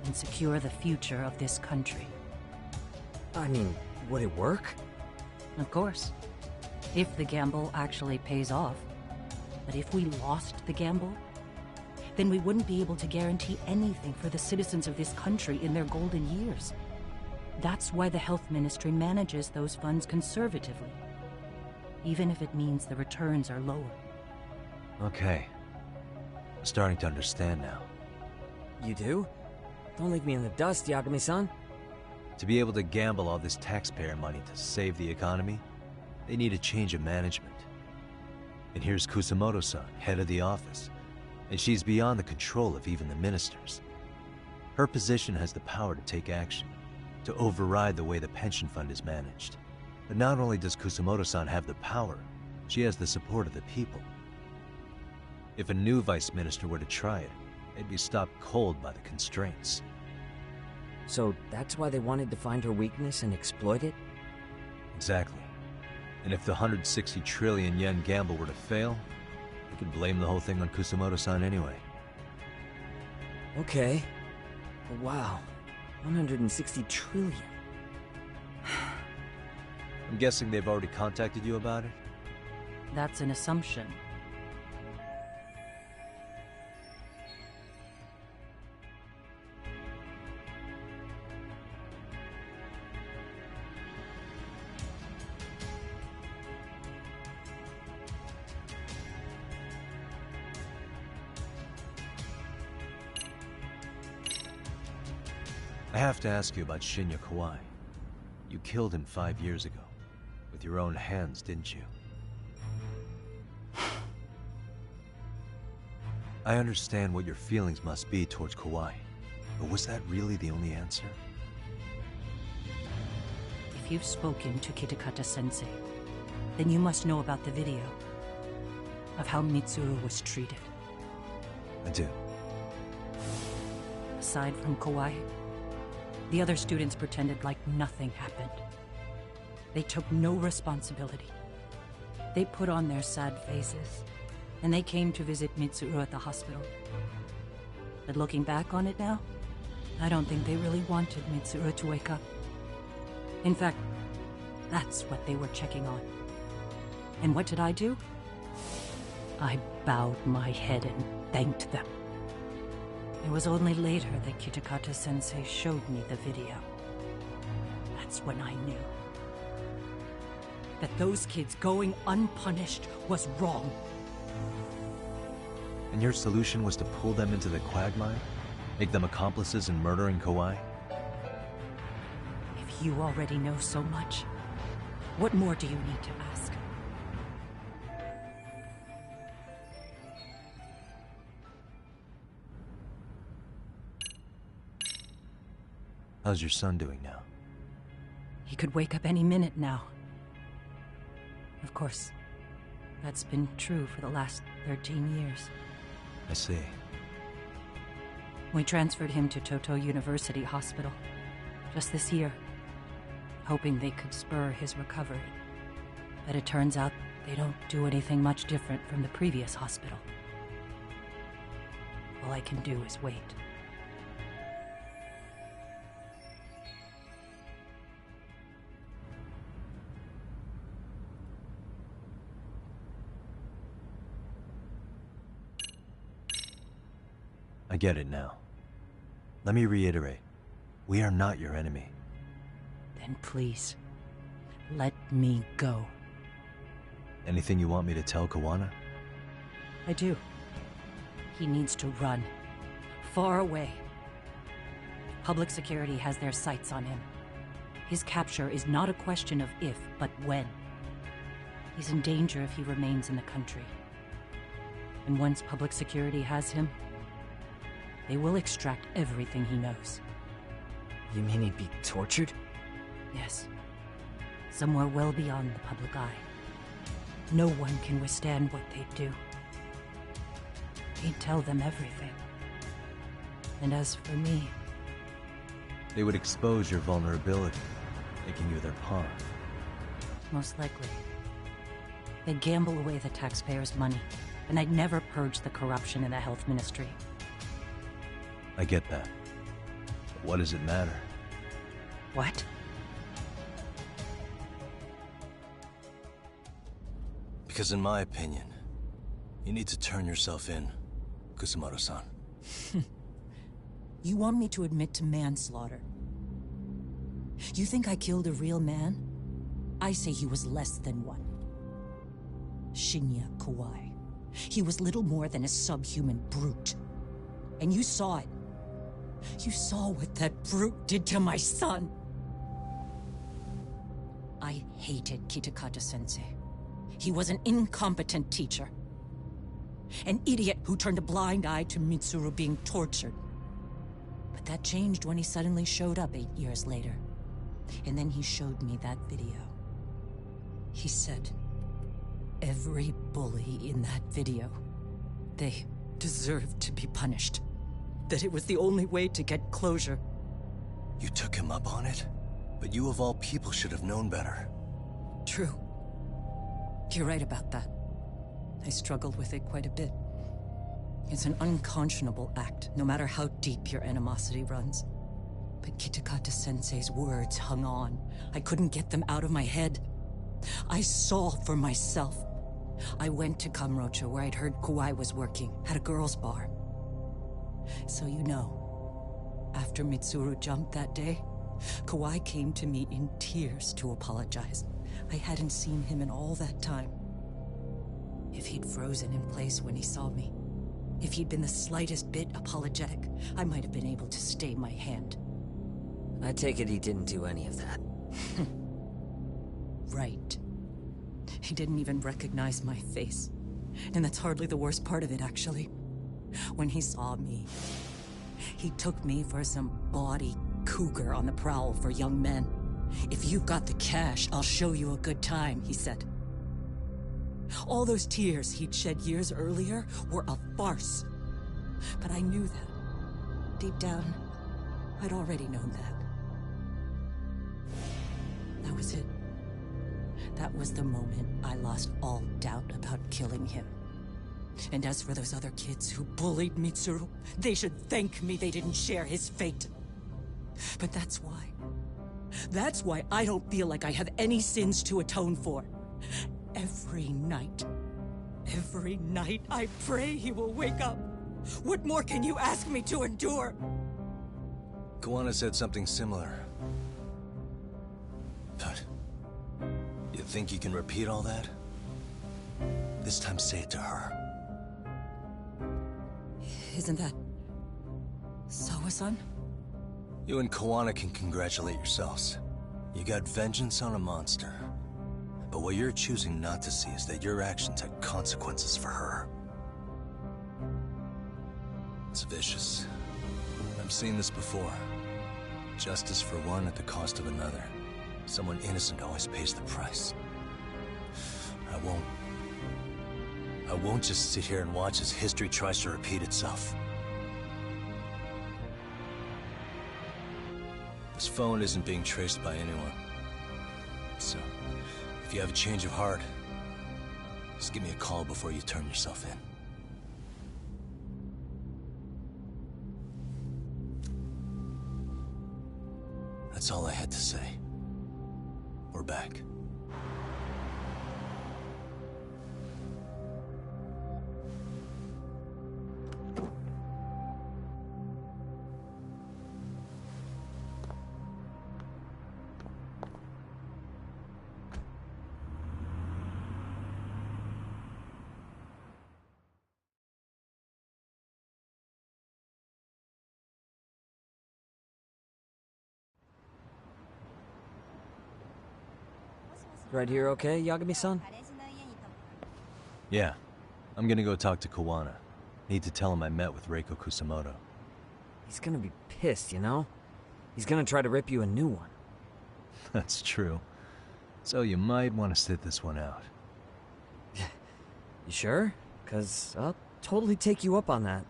and secure the future of this country. I mean, would it work? Of course. If the gamble actually pays off. But if we lost the gamble, then we wouldn't be able to guarantee anything for the citizens of this country in their golden years. That's why the health ministry manages those funds conservatively, even if it means the returns are lower. Okay. I'm starting to understand now. You do? Don't leave me in the dust, Yagami-san. To be able to gamble all this taxpayer money to save the economy, they need a change of management. And here's Kusamoto-san, head of the office, and she's beyond the control of even the ministers. Her position has the power to take action, to override the way the pension fund is managed. But not only does Kusamoto-san have the power, she has the support of the people. If a new vice minister were to try it, they'd be stopped cold by the constraints. So that's why they wanted to find her weakness and exploit it? Exactly. And if the 160 trillion yen gamble were to fail, they could blame the whole thing on Kusamoto-san anyway. Okay. But wow. 160 trillion. I'm guessing they've already contacted you about it? That's an assumption. I have to ask you about Shinya Kawai. You killed him 5 years ago. With your own hands, didn't you? I understand what your feelings must be towards Kawai, but was that really the only answer? If you've spoken to Kitakata-sensei, then you must know about the video of how Mitsuru was treated. I do. Aside from Kawai, the other students pretended like nothing happened. They took no responsibility. They put on their sad faces, and they came to visit Mitsuru at the hospital. But looking back on it now, I don't think they really wanted Mitsuru to wake up. In fact, that's what they were checking on. And what did I do? I bowed my head and thanked them. It was only later that Kitakata-sensei showed me the video. That's when I knew that those kids going unpunished was wrong. And your solution was to pull them into the quagmire? Make them accomplices in murdering Kawai? If you already know so much, what more do you need to ask? How's your son doing now? He could wake up any minute now. Of course, that's been true for the last 13 years. I see. We transferred him to Toto University Hospital just this year, hoping they could spur his recovery. But it turns out they don't do anything much different from the previous hospital. All I can do is wait. I get it now. Let me reiterate. We are not your enemy. Then please, let me go. Anything you want me to tell Kawana? I do. He needs to run. Far away. Public security has their sights on him. His capture is not a question of if, but when. He's in danger if he remains in the country. And once public security has him, they will extract everything he knows. You mean he'd be tortured? Yes. Somewhere well beyond the public eye. No one can withstand what they do. He'd tell them everything. And as for me... They would expose your vulnerability, making you their pawn. Most likely. They'd gamble away the taxpayers' money, and I'd never purge the corruption in the health ministry. I get that. But what does it matter? What? Because in my opinion, you need to turn yourself in, Kusumoto-san. You want me to admit to manslaughter? You think I killed a real man? I say he was less than one. Shinya Kawai. He was little more than a subhuman brute. And you saw it. You saw what that brute did to my son. I hated Kitakata-sensei. He was an incompetent teacher. An idiot who turned a blind eye to Mitsuru being tortured. But that changed when he suddenly showed up 8 years later. And then he showed me that video. He said, every bully in that video, they deserved to be punished. That it was the only way to get closure. You took him up on it? But you of all people should have known better. True. You're right about that. I struggled with it quite a bit. It's an unconscionable act, no matter how deep your animosity runs. But Kitakata-sensei's words hung on. I couldn't get them out of my head. I saw for myself. I went to Kamurocho, where I'd heard Kawai was working, at a girls' bar. So you know, after Mitsuru jumped that day, Kawai came to me in tears to apologize. I hadn't seen him in all that time. If he'd frozen in place when he saw me, if he'd been the slightest bit apologetic, I might have been able to stay my hand. I take it he didn't do any of that. Right. He didn't even recognize my face. And that's hardly the worst part of it, actually. When he saw me, he took me for some bawdy cougar on the prowl for young men. If you've got the cash, I'll show you a good time, he said. All those tears he'd shed years earlier were a farce. But I knew that. Deep down, I'd already known that. That was it. That was the moment I lost all doubt about killing him. And as for those other kids who bullied Mitsuru, they should thank me they didn't share his fate. But that's why I don't feel like I have any sins to atone for. Every night I pray he will wake up. What more can you ask me to endure? Kawana said something similar. But you think you can repeat all that? This time say it to her. Isn't that Sawa-san? You and Kawana can congratulate yourselves. You got vengeance on a monster. But what you're choosing not to see is that your actions had consequences for her. It's vicious. I've seen this before. Justice for one at the cost of another. Someone innocent always pays the price. I won't just sit here and watch as history tries to repeat itself. This phone isn't being traced by anyone. So, if you have a change of heart, just give me a call before you turn yourself in. That's all I had to say. We're back. Right here okay, Yagami-san? Yeah. I'm gonna go talk to Kawana. Need to tell him I met with Reiko Kusamoto. He's gonna be pissed, you know? He's gonna try to rip you a new one. That's true. So you might want to sit this one out. You sure? 'Cause I'll totally take you up on that.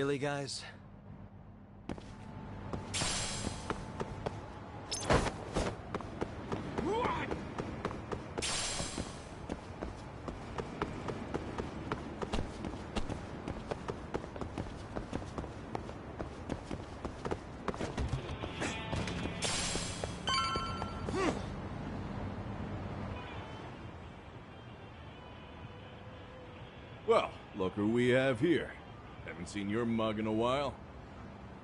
Really, guys? Well, look who we have here. Haven't seen your mug in a while.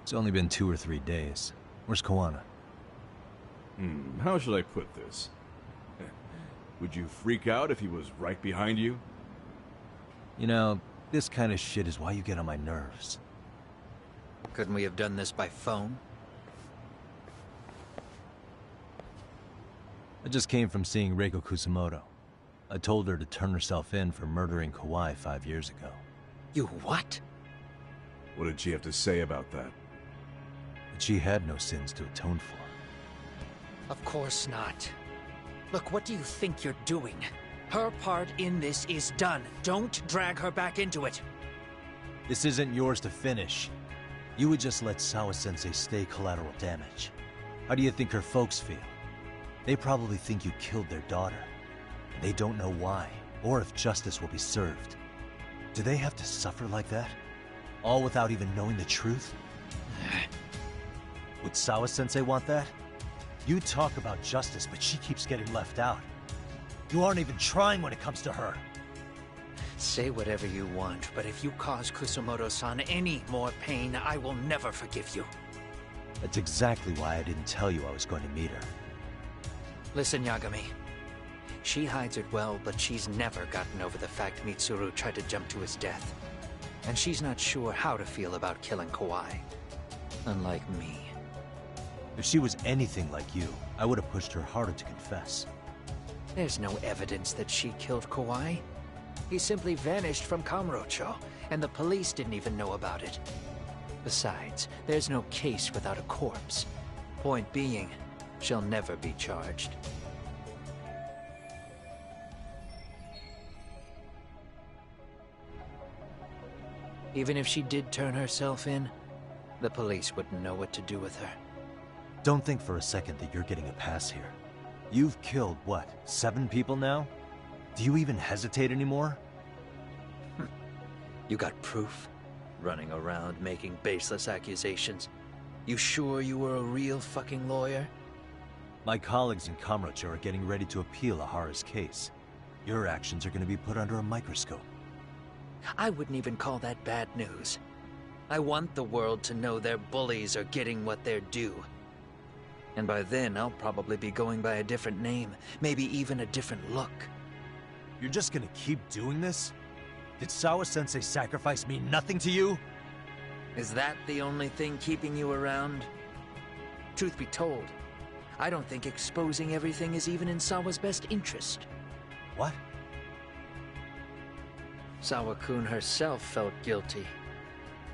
It's only been 2 or 3 days. Where's Koana? How should I put this? Would you freak out if he was right behind you? You know, this kind of shit is why you get on my nerves. Couldn't we have done this by phone? I just came from seeing Reiko Kusamoto. I told her to turn herself in for murdering Kawhi 5 years ago. You what? What did she have to say about that? That she had no sins to atone for. Of course not. Look, what do you think you're doing? Her part in this is done. Don't drag her back into it. This isn't yours to finish. You would just let Sawa-sensei stay collateral damage. How do you think her folks feel? They probably think you killed their daughter. And they don't know why, or if justice will be served. Do they have to suffer like that? All without even knowing the truth? Would Sawa-sensei want that? You talk about justice, but she keeps getting left out. You aren't even trying when it comes to her. Say whatever you want, but if you cause Kusamoto-san any more pain, I will never forgive you. That's exactly why I didn't tell you I was going to meet her. Listen, Yagami. She hides it well, but she's never gotten over the fact Mitsuru tried to jump to his death. And she's not sure how to feel about killing Kawhi. Unlike me. If she was anything like you, I would have pushed her harder to confess. There's no evidence that she killed Kawhi. He simply vanished from Kamurocho, and the police didn't even know about it. Besides, there's no case without a corpse. Point being, she'll never be charged. Even if she did turn herself in, the police wouldn't know what to do with her. Don't think for a second that you're getting a pass here. You've killed, what, 7 people now? Do you even hesitate anymore? You got proof? Running around making baseless accusations. You sure you were a real fucking lawyer? My colleagues in Kamurocho are getting ready to appeal Ahara's case. Your actions are going to be put under a microscope. I wouldn't even call that bad news. I want the world to know their bullies are getting what they're due. And by then, I'll probably be going by a different name, maybe even a different look. You're just gonna keep doing this? Did Sawa-sensei sacrifice mean nothing to you? Is that the only thing keeping you around? Truth be told, I don't think exposing everything is even in Sawa's best interest. What? Sawa-kun herself felt guilty.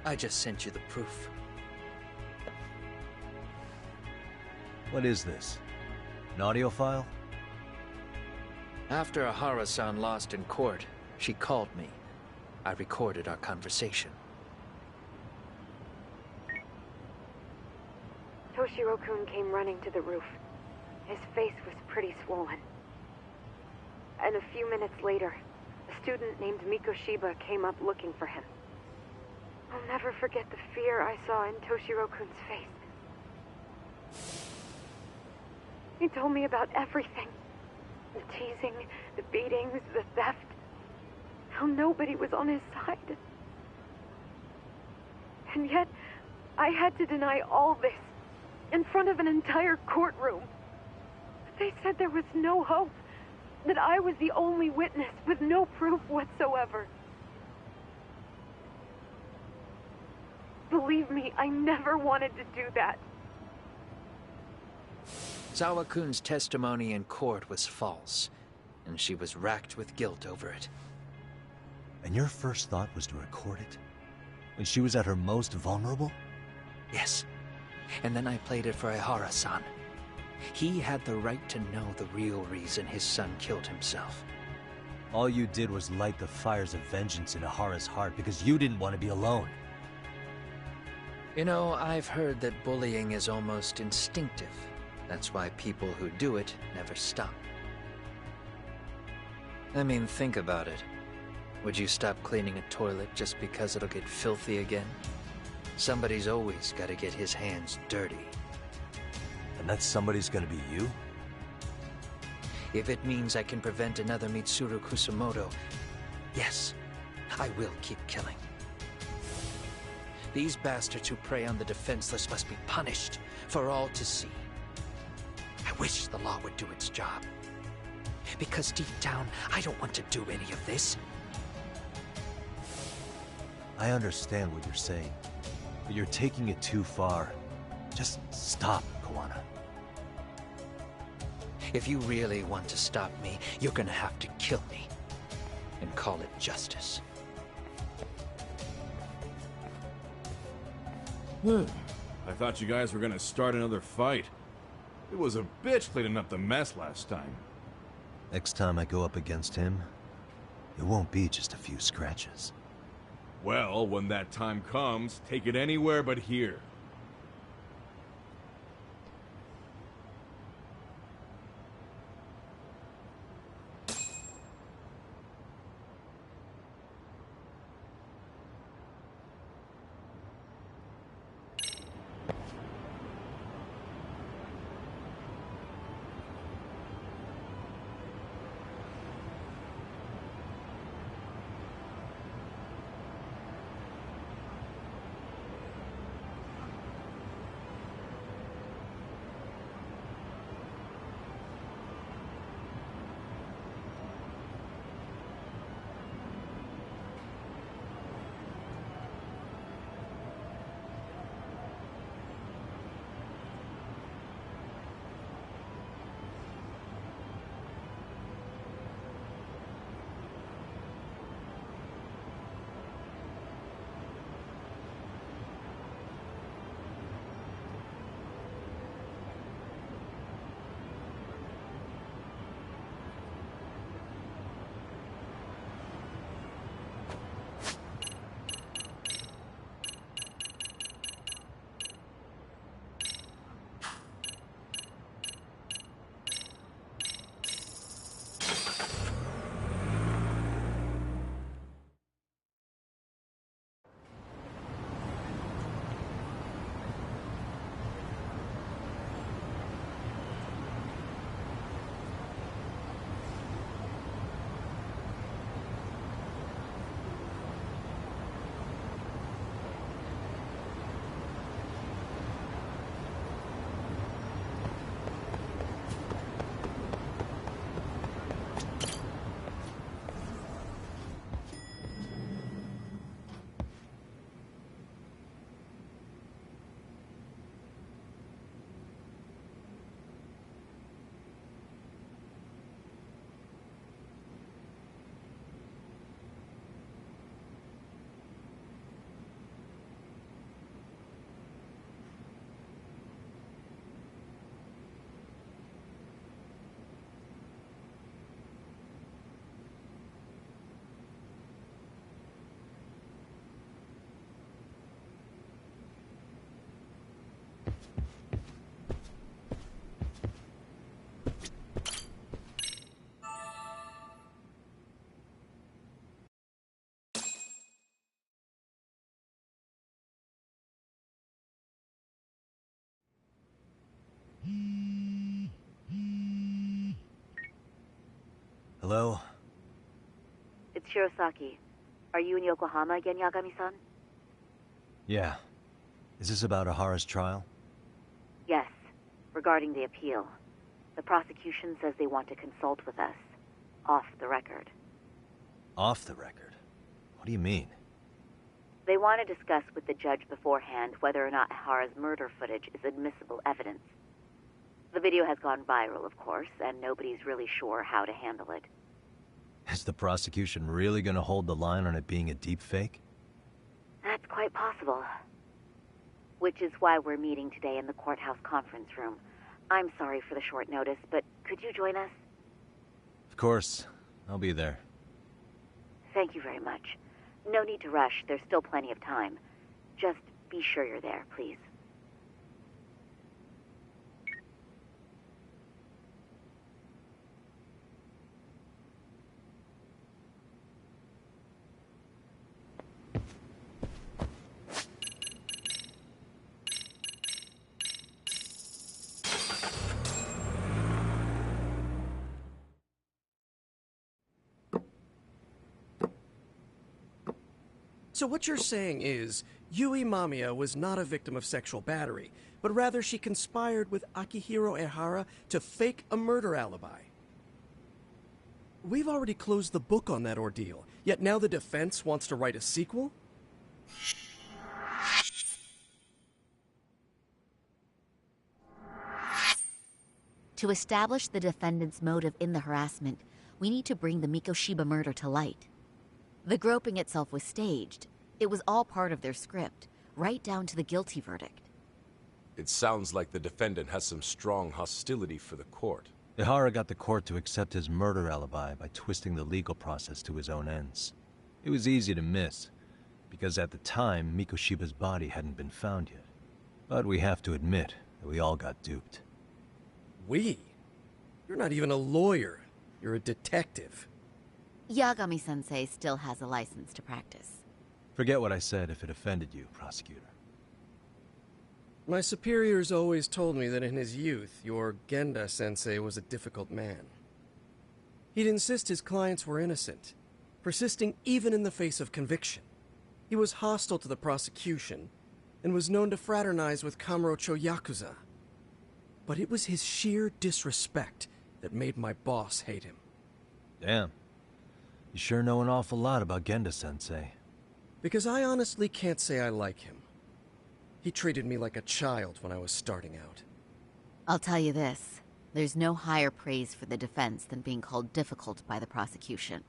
I just sent you the proof. What is this? An audio file? After Ahara-san lost in court, she called me. I recorded our conversation. Toshiro-kun came running to the roof. His face was pretty swollen. And a few minutes later, a student named Mikoshiba came up looking for him. I'll never forget the fear I saw in Toshiro-kun's face. He told me about everything. The teasing, the beatings, the theft. How nobody was on his side. And yet, I had to deny all this in front of an entire courtroom. They said there was no hope, that I was the only witness with no proof whatsoever. Believe me, I never wanted to do that. Sawa-kun's testimony in court was false, and she was racked with guilt over it. And your first thought was to record it? When she was at her most vulnerable? Yes. And then I played it for Ihara-san. He had the right to know the real reason his son killed himself. All you did was light the fires of vengeance in Ahara's heart because you didn't want to be alone. You know, I've heard that bullying is almost instinctive. That's why people who do it never stop. I mean, think about it. Would you stop cleaning a toilet just because it'll get filthy again? Somebody's always got to get his hands dirty. And that somebody's gonna be you? If it means I can prevent another Mitsuru Kusamoto, yes, I will keep killing. These bastards who prey on the defenseless must be punished for all to see. I wish the law would do its job. Because deep down, I don't want to do any of this. I understand what you're saying, but you're taking it too far. Just stop, Kawana. If you really want to stop me, you're gonna have to kill me. And call it justice. I thought you guys were gonna start another fight. It was a bitch cleaning up the mess last time. Next time I go up against him, it won't be just a few scratches. Well, when that time comes, take it anywhere but here. Hello? It's Shirosaki. Are you in Yokohama again, Yagami-san? Yeah. Is this about Ahara's trial? Yes. Regarding the appeal. The prosecution says they want to consult with us. Off the record. Off the record? What do you mean? They want to discuss with the judge beforehand whether or not Ahara's murder footage is admissible evidence. The video has gone viral, of course, and nobody's really sure how to handle it. Is the prosecution really gonna hold the line on it being a deepfake? That's quite possible. Which is why we're meeting today in the courthouse conference room. I'm sorry for the short notice, but could you join us? Of course. I'll be there. Thank you very much. No need to rush. There's still plenty of time. Just be Be sure you're there, please. So what you're saying is, Yui Mamiya was not a victim of sexual battery, but rather she conspired with Akihiro Ehara to fake a murder alibi. We've already closed the book on that ordeal, yet now the defense wants to write a sequel? To establish the defendant's motive in the harassment, we need to bring the Mikoshiba murder to light. The groping itself was staged. It was all part of their script, right down to the guilty verdict. It sounds like the defendant has some strong hostility for the court. Ehara got the court to accept his murder alibi by twisting the legal process to his own ends. It was easy to miss, because at the time, Mikoshiba's body hadn't been found yet. But we have to admit that we all got duped. We? You're not even a lawyer. You're a detective. Yagami-sensei still has a license to practice. Forget what I said if it offended you, prosecutor. My superiors always told me that in his youth, your Genda-sensei was a difficult man. He'd insist his clients were innocent, persisting even in the face of conviction. He was hostile to the prosecution, and was known to fraternize with Kamurocho Yakuza. But it was his sheer disrespect that made my boss hate him. Damn. You sure know an awful lot about Genda-sensei. Because I honestly can't say I like him. He treated me like a child when I was starting out. I'll tell you this. There's no higher praise for the defense than being called difficult by the prosecution.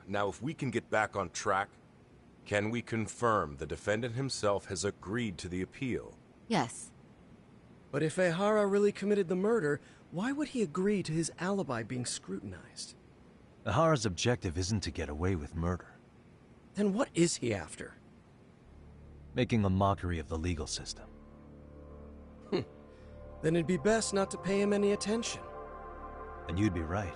Now, if we can get back on track, can we confirm the defendant himself has agreed to the appeal? Yes. But if Ehara really committed the murder, why would he agree to his alibi being scrutinized? Ehara's objective isn't to get away with murder. Then what is he after? Making a mockery of the legal system. Then it'd be best not to pay him any attention. And you'd be right.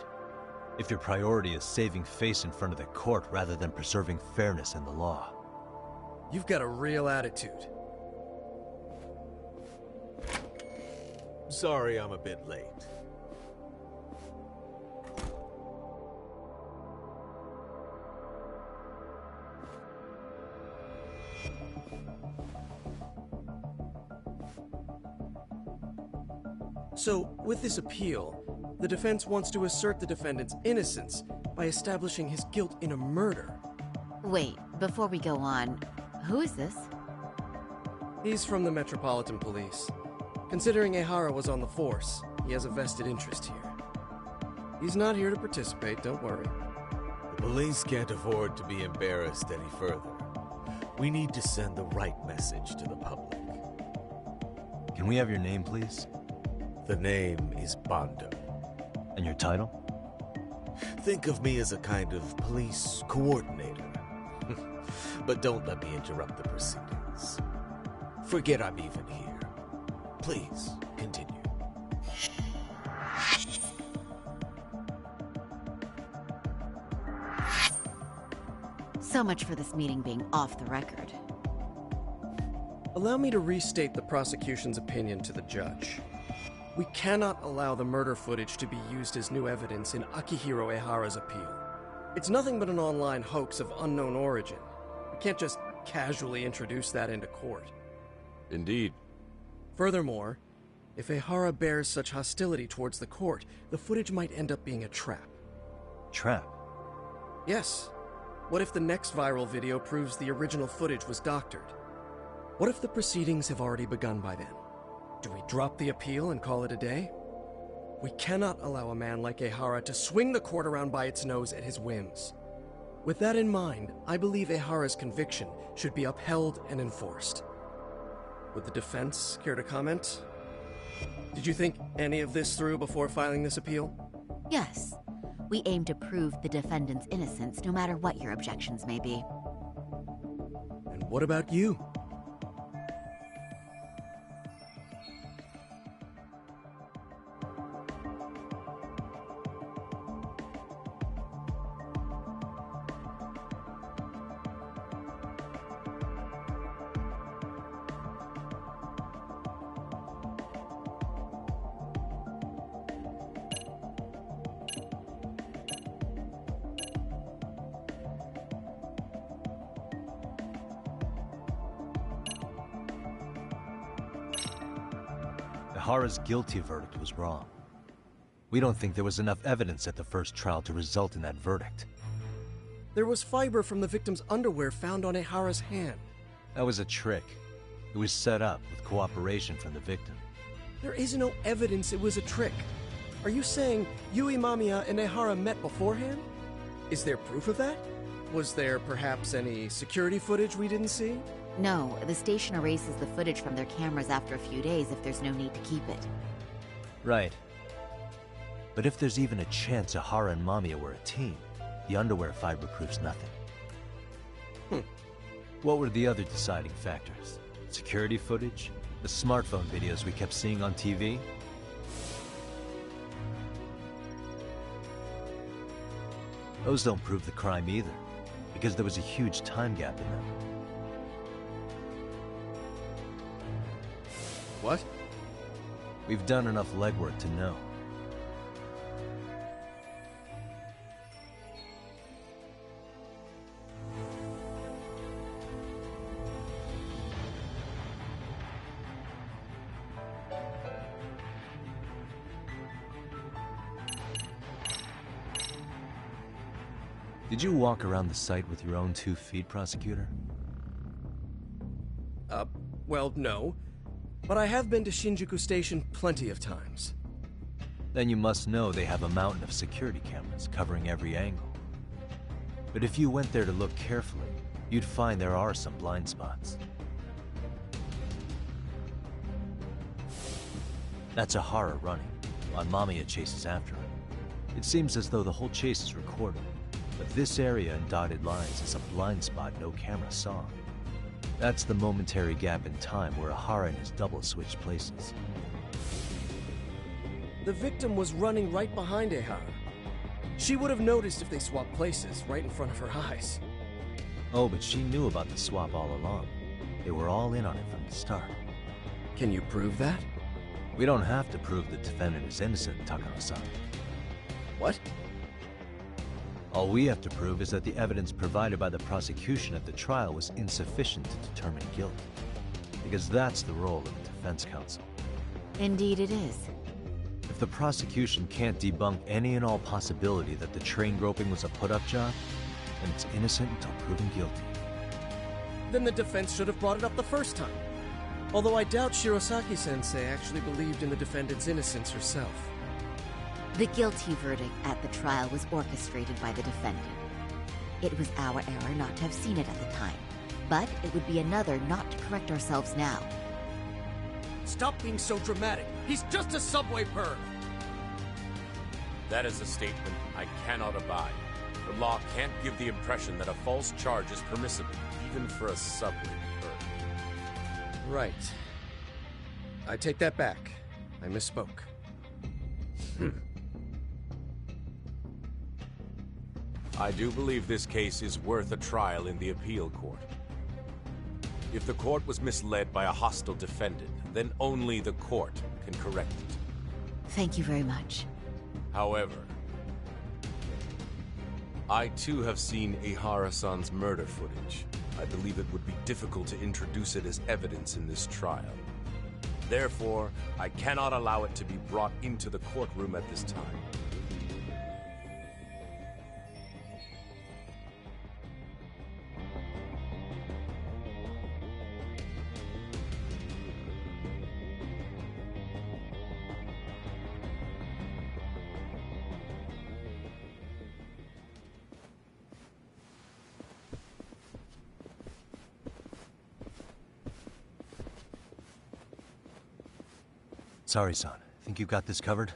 If your priority is saving face in front of the court rather than preserving fairness in the law. You've got a real attitude. Sorry I'm a bit late. So, with this appeal, the defense wants to assert the defendant's innocence by establishing his guilt in a murder. Wait, before we go on, who is this? He's from the Metropolitan Police. Considering Ehara was on the force, he has a vested interest here. He's not here to participate, don't worry. The police can't afford to be embarrassed any further. We need to send the right message to the public. Can we have your name, please? The name is Bando. And your title? Think of me as a kind of police coordinator. But don't let me interrupt the proceedings. Forget I'm even here. Please, continue. So much for this meeting being off the record. Allow me to restate the prosecution's opinion to the judge. We cannot allow the murder footage to be used as new evidence in Akihiro Ehara's appeal. It's nothing but an online hoax of unknown origin. We can't just casually introduce that into court. Indeed. Furthermore, if Ehara bears such hostility towards the court, the footage might end up being a trap. Trap? Yes. What if the next viral video proves the original footage was doctored? What if the proceedings have already begun by then? Do we drop the appeal and call it a day? We cannot allow a man like Ehara to swing the court around by its nose at his whims. With that in mind, I believe Ehara's conviction should be upheld and enforced. Would the defense care to comment? Did you think any of this through before filing this appeal? Yes. We aim to prove the defendant's innocence, no matter what your objections may be. And what about you? Ehara's guilty verdict was wrong. We don't think there was enough evidence at the first trial to result in that verdict. There was fiber from the victim's underwear found on Ehara's hand. That was a trick. It was set up with cooperation from the victim. There is no evidence it was a trick. Are you saying Yui Mamiya and Ehara met beforehand? Is there proof of that? Was there perhaps any security footage we didn't see? No, the station erases the footage from their cameras after a few days if there's no need to keep it. Right. But if there's even a chance Ehara and Mamiya were a team, the underwear fiber proves nothing. What were the other deciding factors? Security footage? The smartphone videos we kept seeing on TV? Those don't prove the crime either, because there was a huge time gap in them. What? We've done enough legwork to know. Did you walk around the site with your own 2 feet, Prosecutor? Well, no. But I have been to Shinjuku Station plenty of times. Then you must know they have a mountain of security cameras covering every angle. But if you went there to look carefully, you'd find there are some blind spots. That's Ehara running, while Mamiya chases after him. It seems as though the whole chase is recorded, but this area in dotted lines is a blind spot no camera saw. That's the momentary gap in time where Ehara and his double switched places. The victim was running right behind Ehara. She would have noticed if they swapped places right in front of her eyes. Oh, but she knew about the swap all along. They were all in on it from the start. Can you prove that? We don't have to prove the defendant is innocent, Takano-san. What? All we have to prove is that the evidence provided by the prosecution at the trial was insufficient to determine guilt. Because that's the role of the defense counsel. Indeed it is. If the prosecution can't debunk any and all possibility that the train groping was a put-up job, then it's innocent until proven guilty. Then the defense should have brought it up the first time. Although I doubt Shirosaki-sensei actually believed in the defendant's innocence herself. The guilty verdict at the trial was orchestrated by the defendant. It was our error not to have seen it at the time, but it would be another not to correct ourselves now. Stop being so dramatic. He's just a subway perv. That is a statement I cannot abide. The law can't give the impression that a false charge is permissible, even for a subway perv. Right. I take that back. I misspoke. I do believe this case is worth a trial in the appeal court. If the court was misled by a hostile defendant, then only the court can correct it. Thank you very much. However, I too have seen Ehara-san's murder footage. I believe it would be difficult to introduce it as evidence in this trial. Therefore, I cannot allow it to be brought into the courtroom at this time. Matsari-san, think you got this covered?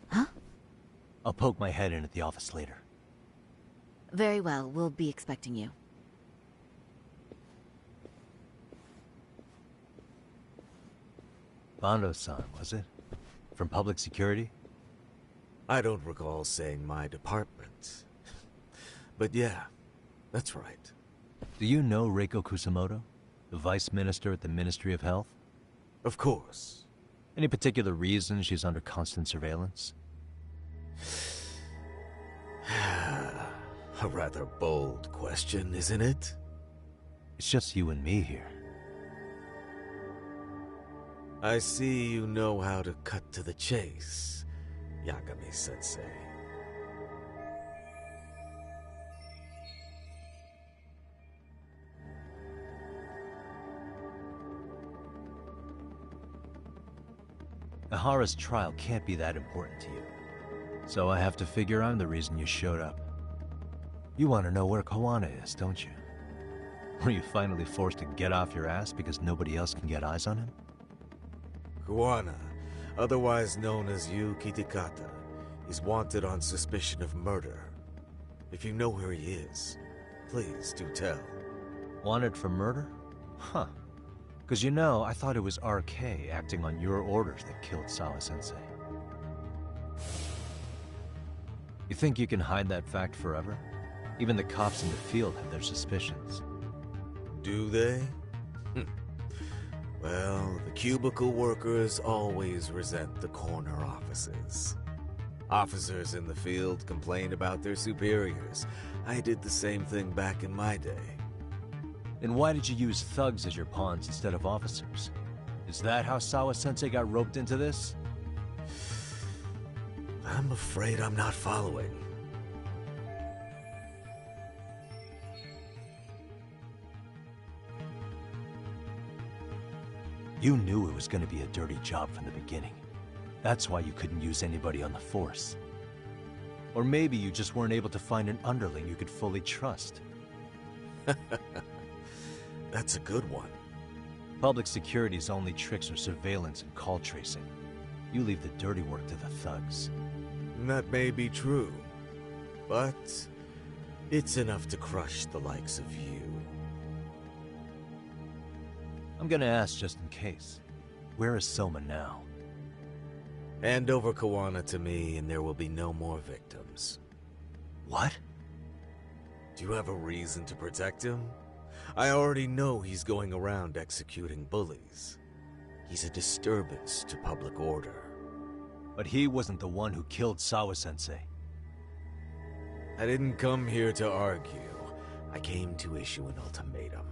Huh? I'll poke my head in at the office later. Very well, we'll be expecting you. Bando-san, was it? From public security? I don't recall saying my department. But yeah, that's right. Do you know Reiko Kusamoto? The Vice Minister at the Ministry of Health? Of course. Any particular reason she's under constant surveillance? A rather bold question, isn't it? It's just you and me here. I see you know how to cut to the chase, Yagami-sensei. Ihara's trial can't be that important to you. So I have to figure I'm the reason you showed up. You want to know where Kawana is, don't you? Were you finally forced to get off your ass because nobody else can get eyes on him? Kawana, otherwise known as Yu Kitakata, is wanted on suspicion of murder. If you know where he is, please do tell. Wanted for murder? Huh. Because you know, I thought it was RK acting on your orders that killed Sawa-sensei. You think you can hide that fact forever? Even the cops in the field have their suspicions. Do they? Well, the cubicle workers always resent the corner offices. Officers in the field complain about their superiors. I did the same thing back in my day. Then why did you use thugs as your pawns instead of officers? Is that how Sawa-sensei got roped into this? I'm afraid I'm not following. You knew it was going to be a dirty job from the beginning. That's why you couldn't use anybody on the force. Or maybe you just weren't able to find an underling you could fully trust. That's a good one. Public security's only tricks are surveillance and call tracing. You leave the dirty work to the thugs. That may be true, but it's enough to crush the likes of you. I'm gonna ask just in case. Where is Soma now? Hand over Kawana to me and there will be no more victims. What? Do you have a reason to protect him? I already know he's going around executing bullies. He's a disturbance to public order. But he wasn't the one who killed Sawa-sensei. I didn't come here to argue. I came to issue an ultimatum.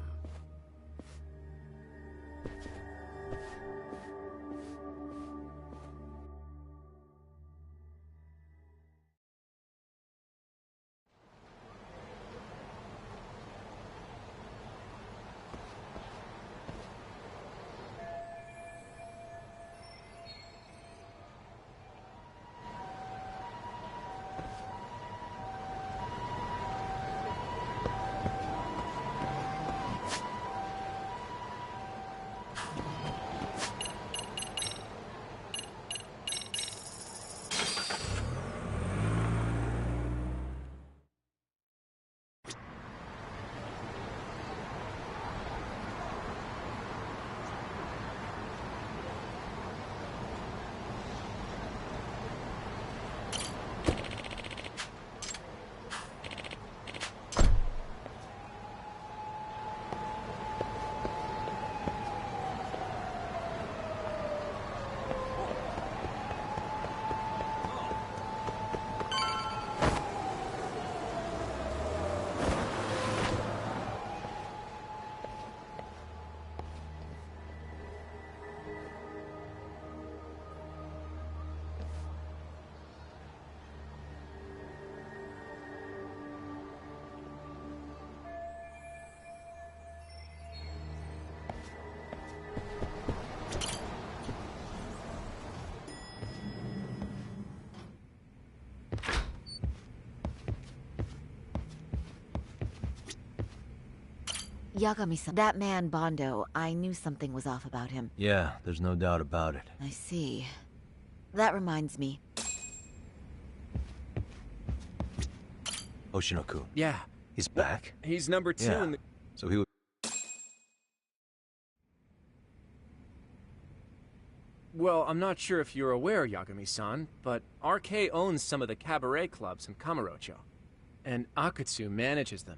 Yagami-san, that man Bondo, I knew something was off about him. Yeah, there's no doubt about it. I see. That reminds me. Hoshino-kun. Yeah. He's back? He's number 2 Yeah. in the... So he would... Well, I'm not sure if you're aware, Yagami-san, but RK owns some of the cabaret clubs in Kamurocho, and Akutsu manages them.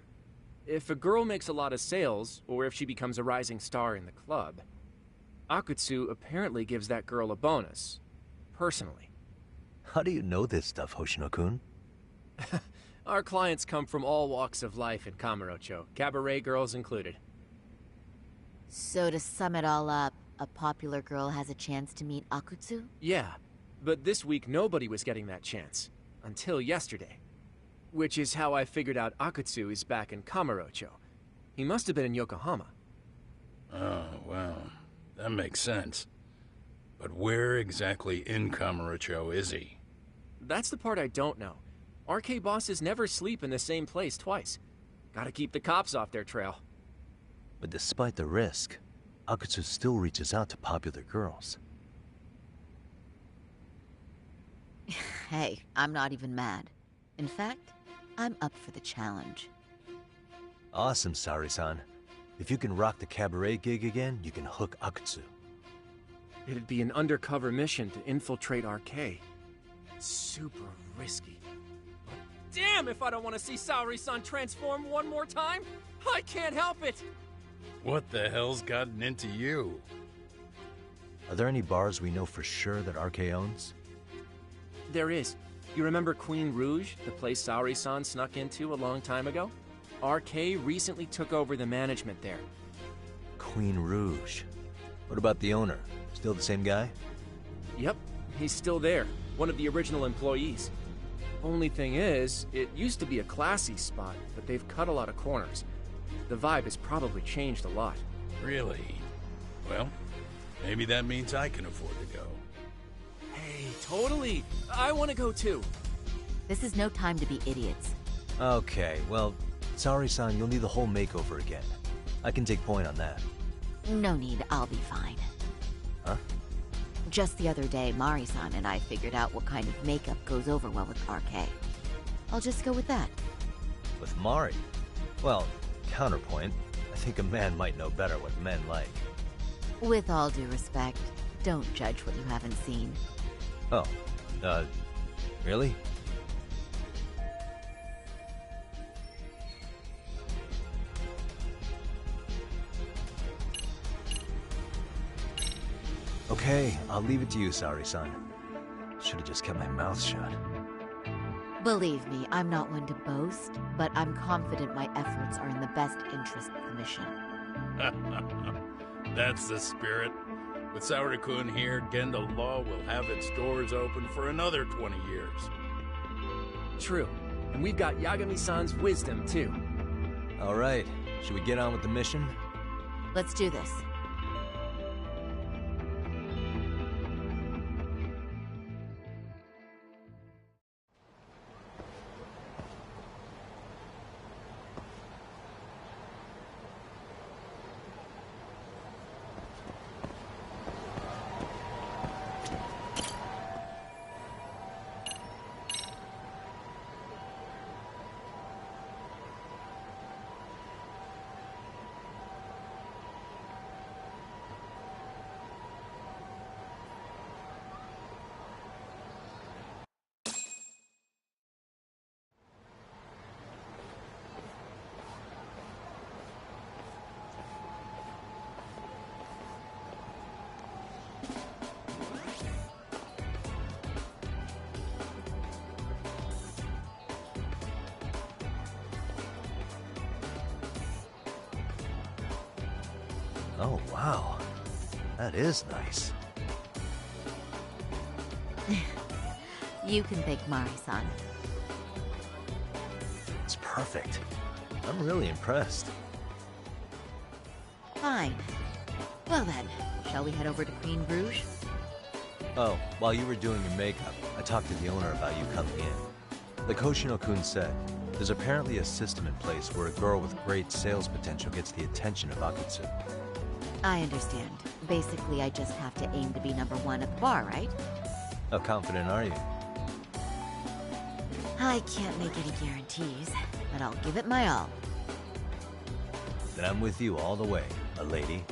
If a girl makes a lot of sales, or if she becomes a rising star in the club, Akutsu apparently gives that girl a bonus, personally. How do you know this stuff, Hoshino-kun? Our clients come from all walks of life in Kamurocho, cabaret girls included. So to sum it all up, a popular girl has a chance to meet Akutsu? Yeah, but this week nobody was getting that chance. Until yesterday. Which is how I figured out Akutsu is back in Kamurocho. He must have been in Yokohama. Oh, well, that makes sense. But where exactly in Kamurocho is he? That's the part I don't know. RK bosses never sleep in the same place twice. Gotta keep the cops off their trail. But despite the risk, Akutsu still reaches out to popular girls. Hey, I'm not even mad. In fact, I'm up for the challenge. Awesome, Sari-san. If you can rock the cabaret gig again, you can hook Akutsu. It'd be an undercover mission to infiltrate RK. Super risky. But damn if I don't want to see Saori-san transform one more time! I can't help it! What the hell's gotten into you? Are there any bars we know for sure that RK owns? There is. You remember Queen Rouge, the place Saori-san snuck into a long time ago? RK recently took over the management there. Queen Rouge. What about the owner? Still the same guy? Yep, he's still there. One of the original employees. Only thing is, it used to be a classy spot, but they've cut a lot of corners. The vibe has probably changed a lot. Really? Well, maybe that means I can afford to go. Hey, totally! I want to go too! This is no time to be idiots. Okay, well, Saori-san, you'll need the whole makeover again. I can take point on that. No need, I'll be fine. Huh? Just the other day, Mari-san and I figured out what kind of makeup goes over well with RK. I'll just go with that. With Mari? Well, counterpoint, I think a man might know better what men like. With all due respect, don't judge what you haven't seen. Oh, really? Okay, I'll leave it to you, Saori-san. Should have just kept my mouth shut. Believe me, I'm not one to boast, but I'm confident my efforts are in the best interest of the mission. That's the spirit. With Saori-kun here, Genda Law will have its doors open for another 20 years. True. And we've got Yagami-san's wisdom, too. All right, should we get on with the mission? Let's do this. Oh, wow. That is nice. You can thank Mari-san. It's perfect. I'm really impressed. Fine. Well then, shall we head over to Queen Rouge? Oh, while you were doing your makeup, I talked to the owner about you coming in. Like Hoshino-kun said, There's apparently a system in place where a girl with great sales potential gets the attention of Akutsu. I understand. Basically, I just have to aim to be #1 at the bar, right? How confident are you? I can't make any guarantees, but I'll give it my all. Then I'm with you all the way, a lady.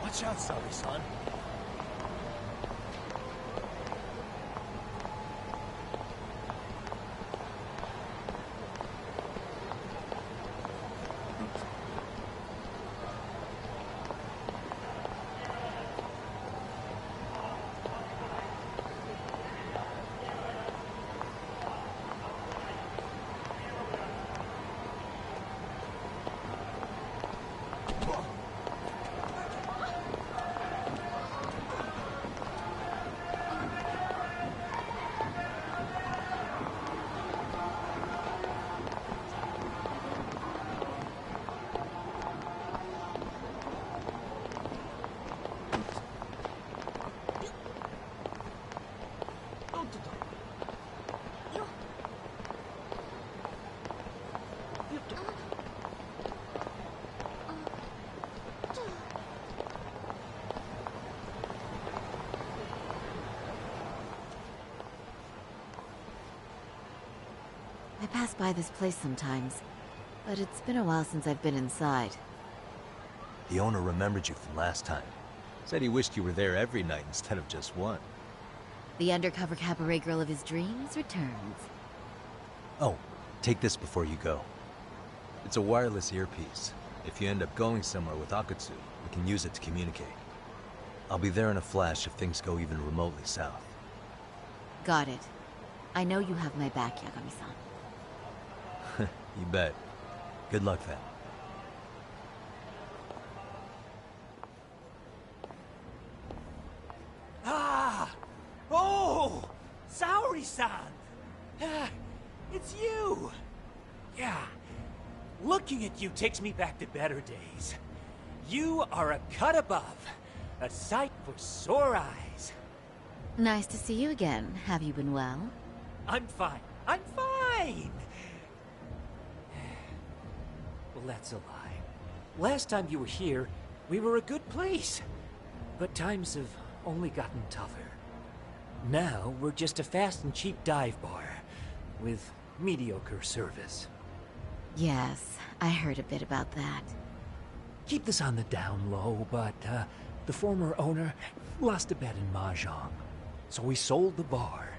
Watch out, Saori-san. I pass by this place sometimes, but it's been a while since I've been inside. The owner remembered you from last time. Said he wished you were there every night instead of just one. The undercover cabaret girl of his dreams returns. Oh, take this before you go. It's a wireless earpiece. If you end up going somewhere with Akutsu, we can use it to communicate. I'll be there in a flash if things go even remotely south. Got it. I know you have my back, Yagami-san. You bet. Good luck then. Ah! Oh! Saori-san! Ah, it's you! Yeah. Looking at you takes me back to better days. You are a cut above. A sight for sore eyes. Nice to see you again. Have you been well? I'm fine. I'm fine! Well, that's a lie. Last time you were here, we were a good place. But times have only gotten tougher. Now, we're just a fast and cheap dive bar with mediocre service. Yes, I heard a bit about that. Keep this on the down low, but the former owner lost a bet in Mahjong. So we sold the bar.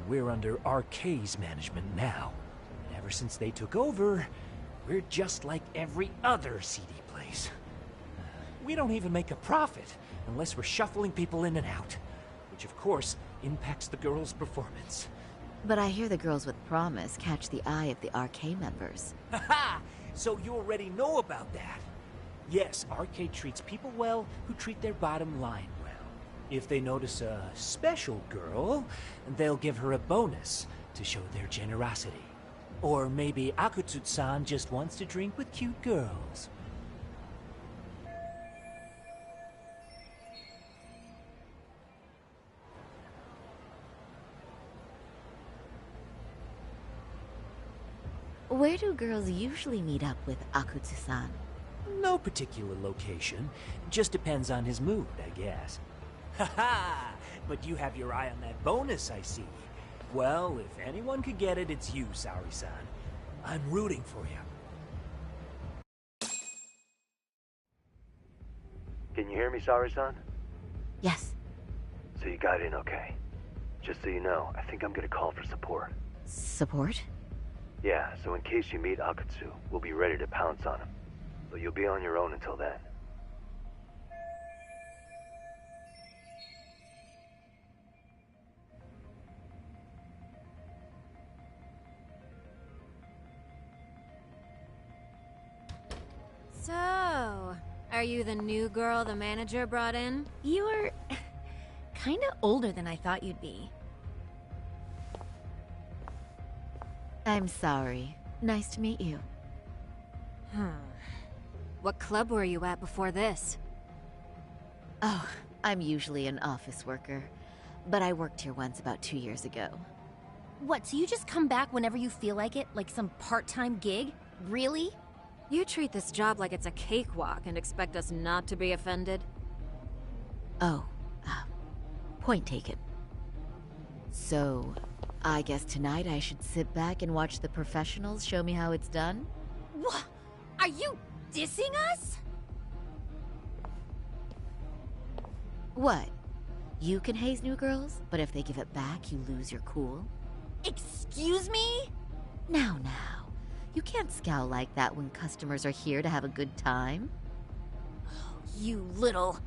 We're under RK's management now. And ever since they took over, we're just like every other seedy place. We don't even make a profit unless we're shuffling people in and out, which of course impacts the girls' performance. But I hear the girls with promise catch the eye of the RK members. Haha! So you already know about that. Yes, RK treats people well who treat their bottom line well. If they notice a special girl, they'll give her a bonus to show their generosity. Or maybe Akutsu-san just wants to drink with cute girls. Where do girls usually meet up with Akutsu-san? No particular location. Just depends on his mood, I guess. Haha! But you have your eye on that bonus, I see. Well, if anyone could get it, it's you, Saori-san. I'm rooting for you. Can you hear me, Saori-san? Yes. So you got in okay. Just so you know, I think I'm gonna call for support. Support? Yeah, so in case you meet Akutsu, we'll be ready to pounce on him. But you'll be on your own until then. Are you the new girl the manager brought in? You're kinda older than I thought you'd be. I'm sorry. Nice to meet you. What club were you at before this? Oh, I'm usually an office worker, but I worked here once about 2 years ago. What, so you just come back whenever you feel like it? Like some part-time gig? Really? You treat this job like it's a cakewalk and expect us not to be offended? Oh, point taken. So, I guess tonight I should sit back and watch the professionals show me how it's done? What? Are you dissing us? What? You can haze new girls, but if they give it back, you lose your cool? Excuse me? Now. You can't scowl like that when customers are here to have a good time. You little...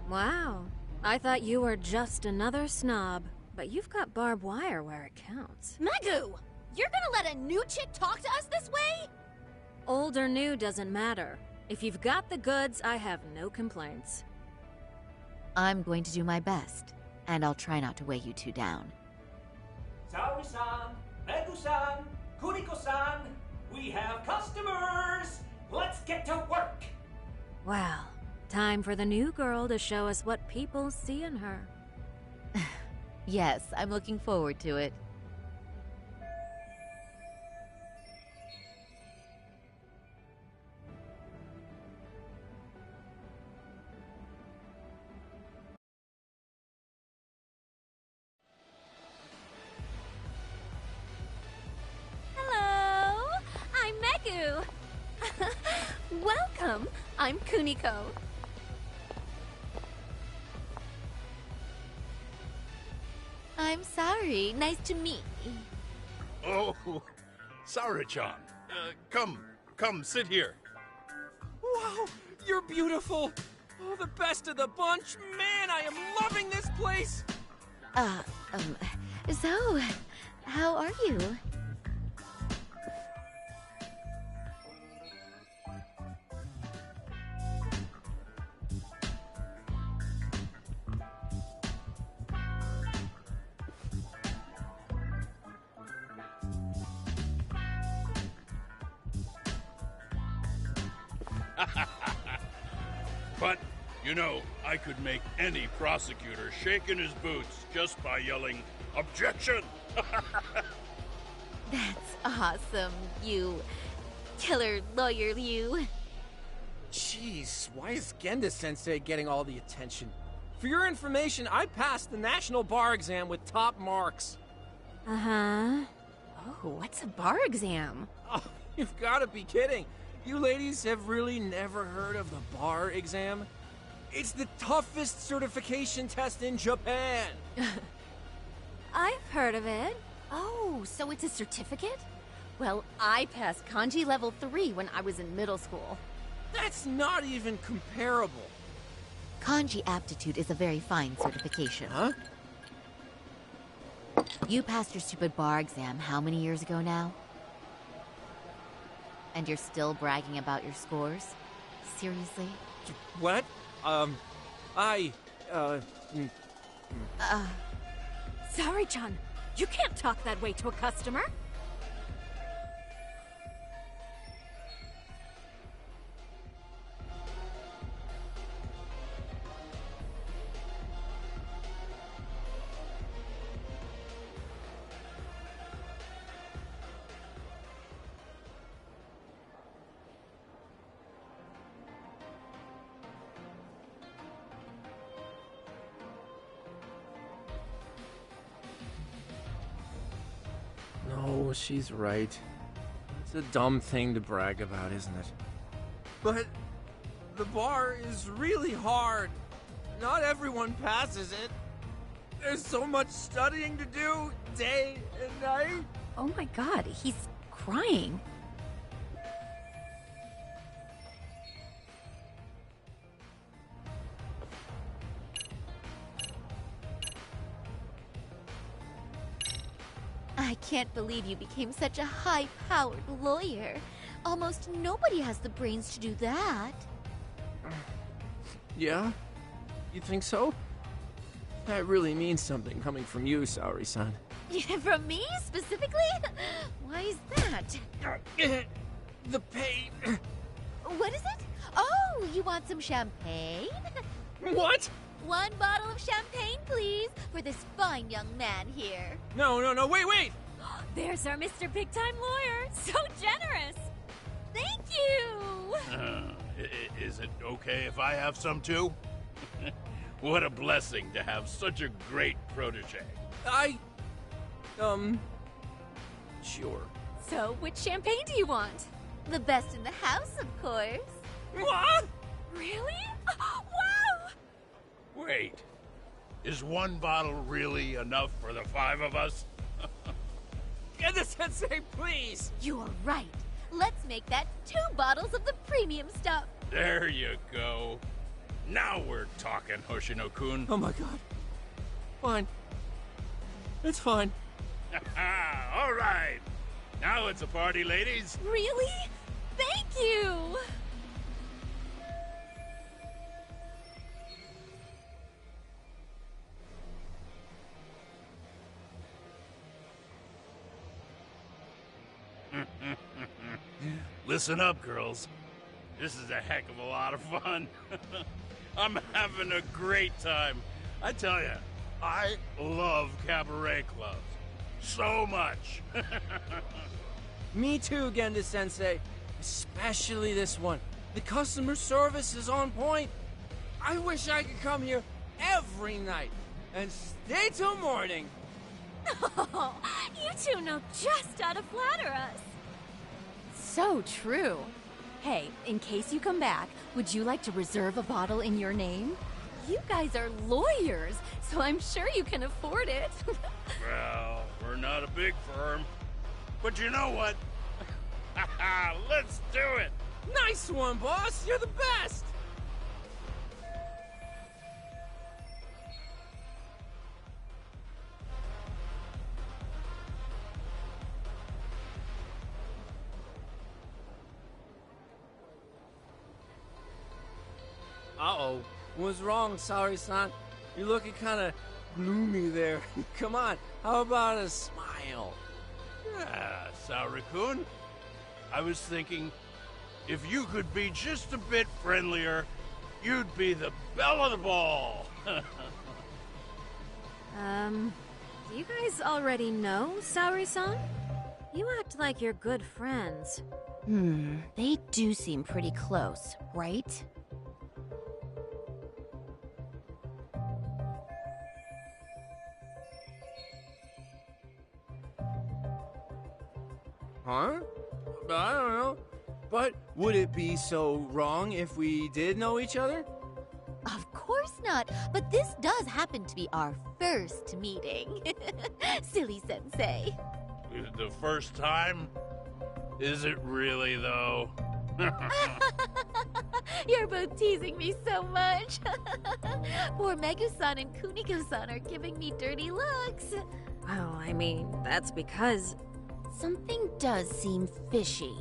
Wow. I thought you were just another snob, but you've got barbed wire where it counts. Megu! You're gonna let a new chick talk to us this way? Old or new doesn't matter. If you've got the goods, I have no complaints. I'm going to do my best, and I'll try not to weigh you two down. Saori-san, Megu-san, Kuniko-san, we have customers! Let's get to work! Well, time for the new girl to show us what people see in her. Yes, I'm looking forward to it. Welcome! I'm Kuniko. I'm sorry. Nice to meet you. Oh, Sarah-chan. Come, sit here. Wow, you're beautiful. Oh, the best of the bunch. Man, I am loving this place. So, how are you? But, you know, I could make any prosecutor shake in his boots just by yelling, "Objection!" That's awesome, you killer lawyer, you. Jeez, why is Genda-sensei getting all the attention? For your information, I passed the national bar exam with top marks. Uh-huh. Oh, what's a bar exam? Oh, you've got to be kidding. You ladies have really never heard of the bar exam? It's the toughest certification test in Japan. I've heard of it. Oh, so it's a certificate? Well, I passed kanji level 3 when I was in middle school. That's not even comparable. Kanji aptitude is a very fine certification. Huh? You passed your stupid bar exam how many years ago now? And you're still bragging about your scores? Seriously? What? Sorry-chan, you can't talk that way to a customer. No, she's right. It's a dumb thing to brag about, isn't it? But the bar is really hard. Not everyone passes it. There's so much studying to do, day and night. Oh my god, he's crying. I can't believe you became such a high-powered lawyer. Almost nobody has the brains to do that. Yeah? You think so? That really means something coming from you, Saori-san. From me, specifically? Why is that? The pain. What is it? Oh, you want some champagne? What? 1 bottle of champagne, please, for this fine young man here. No, wait! There's our Mr. Big Time Lawyer. So generous. Thank you. Is it okay if I have some too? What a blessing to have such a great protege. Sure. So, which champagne do you want? The best in the house, of course. What? Really? Wow! Wait, is 1 bottle really enough for the 5 of us? Genda-sensei, please! You are right. Let's make that 2 bottles of the premium stuff. There you go. Now we're talking, Hoshino-kun. Oh my god. Fine. It's fine. All right. Now it's a party, ladies. Really? Thank you! Listen up, girls. This is a heck of a lot of fun. I'm having a great time. I tell you, I love cabaret clubs. So much. Me too, Genda-sensei. Especially this one. The customer service is on point. I wish I could come here every night and stay till morning. Oh, you two know just how to flatter us. So true. Hey, in case you come back, would you like to reserve a bottle in your name? You guys are lawyers, so I'm sure you can afford it. Well, we're not a big firm. But you know what? Let's do it! Nice one, boss! You're the best! Uh-oh. What's wrong, Saori-san? You're looking kind of gloomy there. Come on, how about a smile? Yeah, Saori-kun. I was thinking, if you could be just a bit friendlier, you'd be the belle of the ball. Do you guys already know Saori-san? You act like you're good friends. They do seem pretty close, right? Huh? I don't know. But would it be so wrong if we did know each other? Of course not, but this does happen to be our first meeting. Silly sensei. The first time? Is it really, though? You're both teasing me so much. Poor Megu-san and Kuniko-san are giving me dirty looks. Well, I mean, that's because... Something does seem fishy.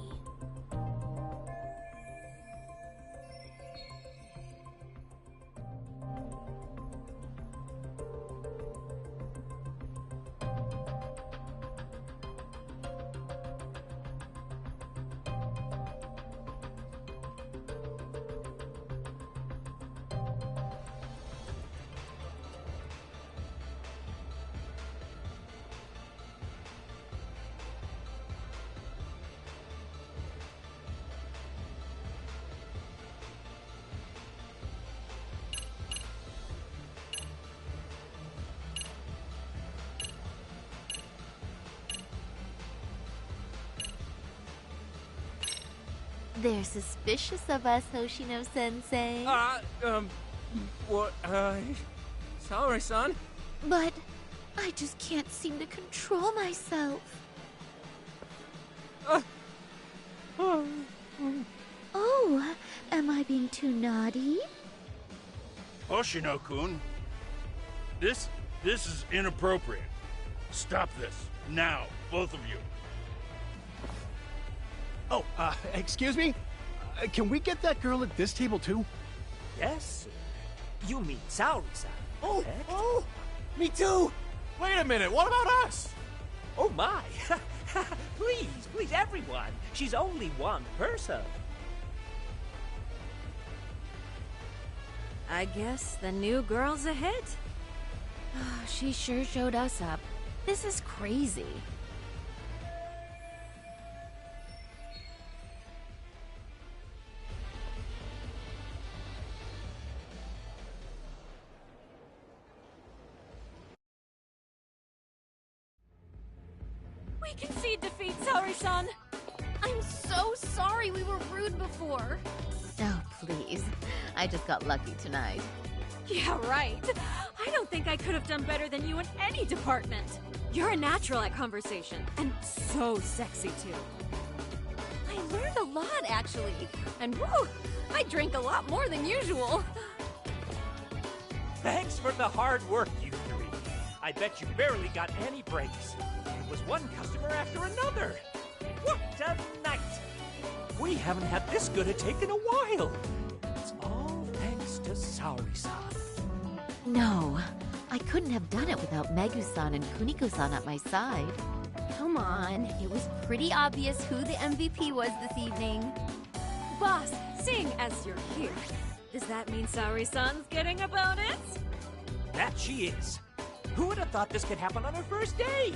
They're suspicious of us, Hoshino-sensei. What, Saori-san? But I just can't seem to control myself. Oh, am I being too naughty? Hoshino-kun, this is inappropriate. Stop this, now, both of you. Oh, excuse me? Can we get that girl at this table too? Yes? You mean Saori-san? Oh, oh! Me too! Wait a minute, what about us? Oh my! Please, everyone! She's only one person. I guess the new girl's a hit. She sure showed us up. This is crazy. We concede defeat, Saori-san! I'm so sorry we were rude before. Oh, please. I just got lucky tonight. Yeah, right. I don't think I could have done better than you in any department. You're a natural at conversation, and so sexy too. I learned a lot, actually. And woo, I drank a lot more than usual. Thanks for the hard work, you three. I bet you barely got any breaks. It was one customer after another. What a night! We haven't had this good a take in a while. It's all thanks to Saori-san. No, I couldn't have done it without Megu-san and Kuniko-san at my side. Come on, it was pretty obvious who the MVP was this evening. Boss, seeing as you're here, does that mean Saori-san's getting a bonus? That she is. Who would have thought this could happen on her first day?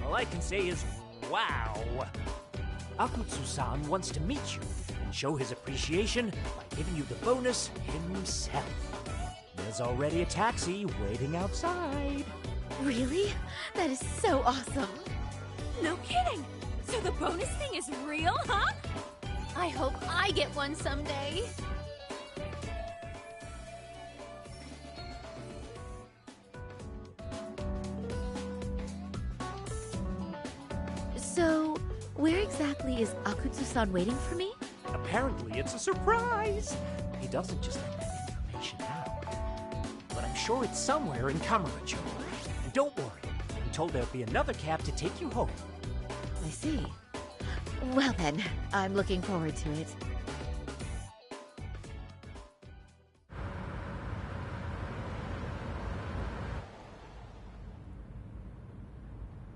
All I can say is, wow. Akutsu-san wants to meet you and show his appreciation by giving you the bonus himself. There's already a taxi waiting outside. Really? That is so awesome. No kidding! So the bonus thing is real, huh? I hope I get one someday. So, where exactly is Akutsu-san waiting for me? Apparently it's a surprise. He doesn't just let that information out. But I'm sure it's somewhere in Kamurocho. And don't worry, I'm told there'll be another cab to take you home. I see. Well then, I'm looking forward to it.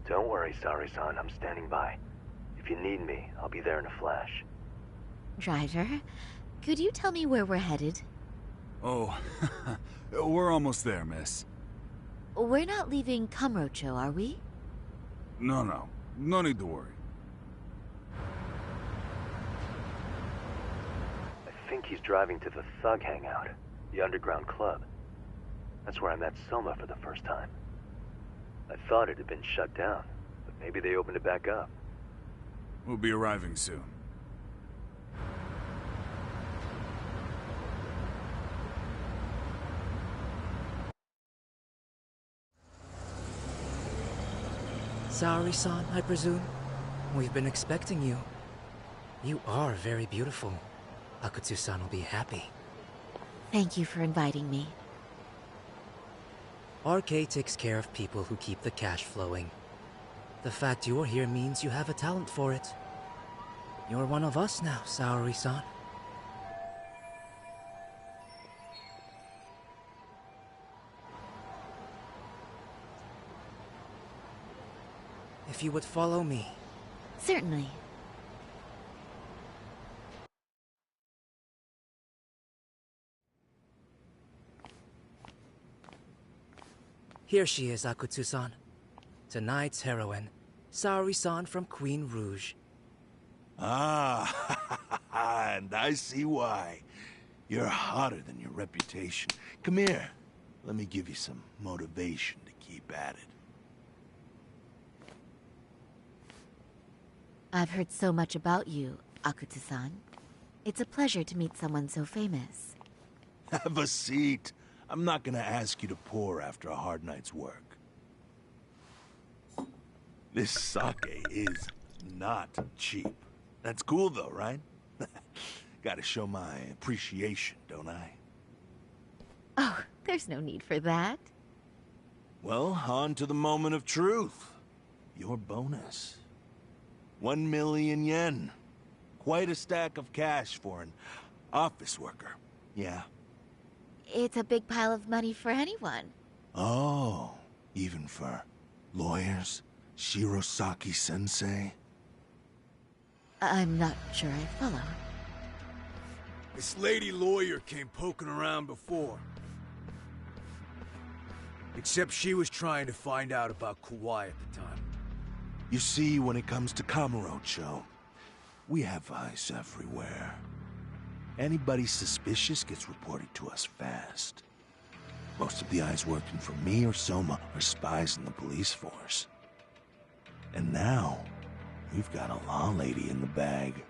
Don't worry, Saori-san. I'm standing by. If you need me, I'll be there in a flash. Driver, could you tell me where we're headed? Oh, we're almost there, miss. We're not leaving Kamurocho, are we? No. No need to worry. I think he's driving to the Thug Hangout, the underground club. That's where I met Soma for the first time. I thought it had been shut down, but maybe they opened it back up. We'll be arriving soon. Saori-san, I presume? We've been expecting you. You are very beautiful. Akutsu-san will be happy. Thank you for inviting me. RK takes care of people who keep the cash flowing. The fact you're here means you have a talent for it. You're one of us now, Saori-san. If you would follow me. Certainly. Here she is, Akutsu-san. Tonight's heroine, Saori-san from Queen Rouge. Ah, and I see why. You're hotter than your reputation. Come here. Let me give you some motivation to keep at it. I've heard so much about you, Akutsu-san. It's a pleasure to meet someone so famous. Have a seat. I'm not gonna ask you to pour after a hard night's work. This sake is not cheap. That's cool though, right? Gotta show my appreciation, don't I? Oh, there's no need for that. Well, on to the moment of truth. Your bonus. 1 million yen. Quite a stack of cash for an office worker. Yeah. It's a big pile of money for anyone. Oh, even for lawyers? Shirosaki-sensei? I'm not sure I follow. This lady lawyer came poking around before. Except she was trying to find out about Kauai at the time. You see, when it comes to Kamurocho, we have eyes everywhere. Anybody suspicious gets reported to us fast. Most of the eyes working for me or Soma are spies in the police force. And now, we've got a law lady in the bag.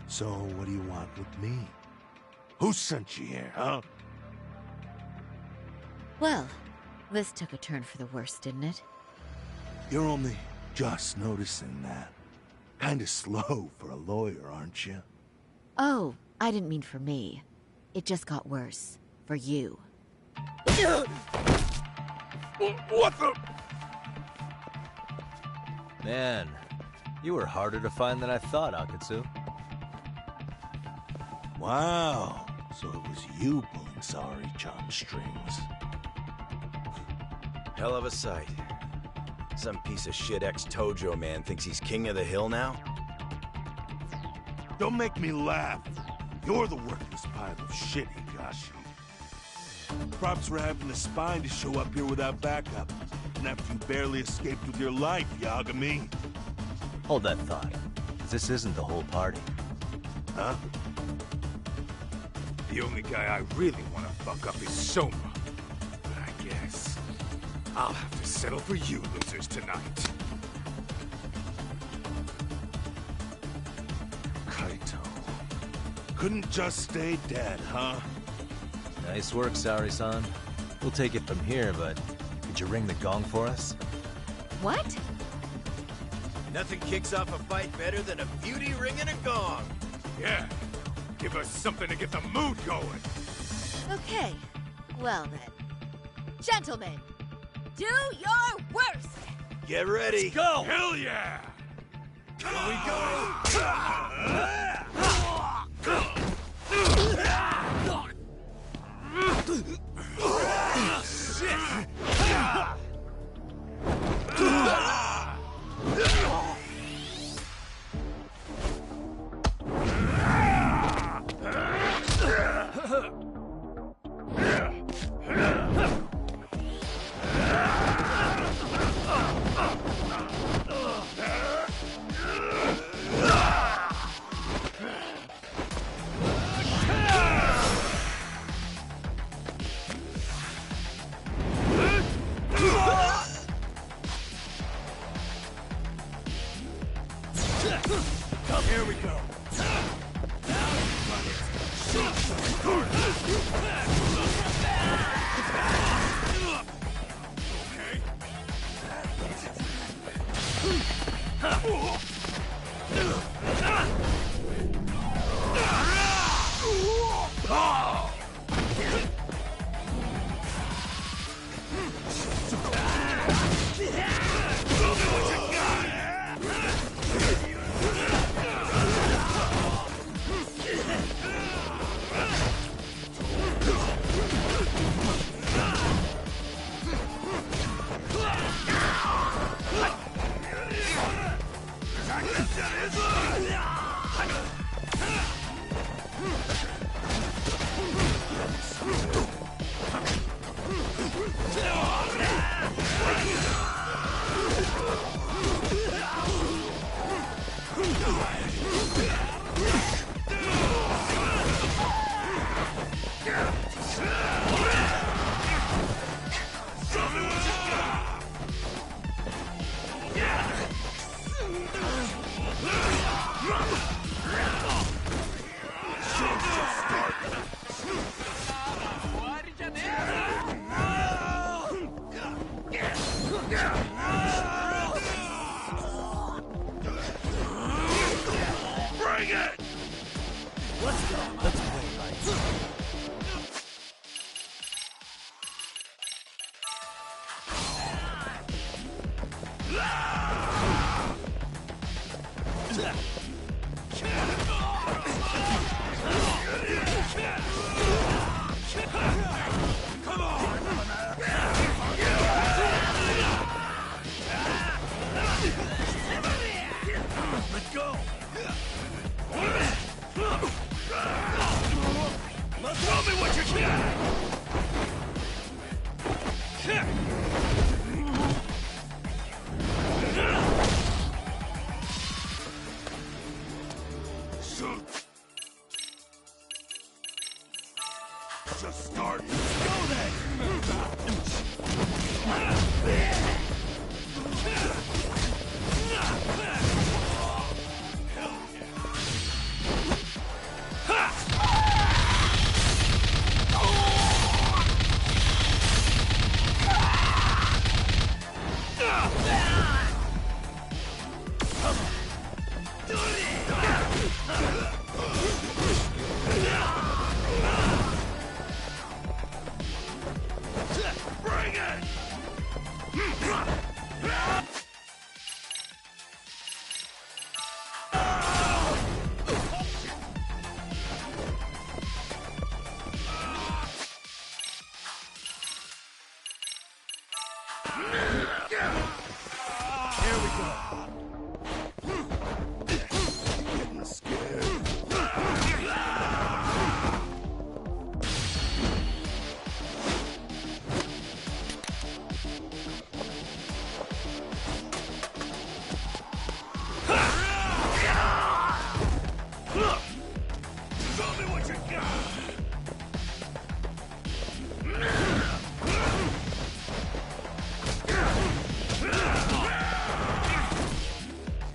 So, what do you want with me? Who sent you here, huh? Well, this took a turn for the worse, didn't it? You're only just noticing that. Kinda slow for a lawyer, aren't you? Oh, I didn't mean for me. It just got worse. For you. What the? Man, you were harder to find than I thought, Akatsu. Wow, so it was you pulling Saori-chan's strings. Hell of a sight. Some piece of shit ex-Tojo man thinks he's king of the hill now? Don't make me laugh. You're the worthless pile of shit, Higashi. Props for having the spine to show up here without backup. And after you barely escaped with your life, Yagami. Hold that thought. This isn't the whole party. Huh? The only guy I really want to fuck up is Soma. But I guess I'll have to settle for you losers tonight. Kaito. Couldn't just stay dead, huh? Nice work, Saori-san. We'll take it from here, but could you ring the gong for us? What? Nothing kicks off a fight better than a beauty ringing a gong. Yeah. Give us something to get the mood going. Okay. Well then. Gentlemen, do your worst! Get ready. Let's go! Hell yeah! Here we go! Shit! Here we go. show's just starting. Go then! Bring it! Here we go. Getting scared. Show me what you got!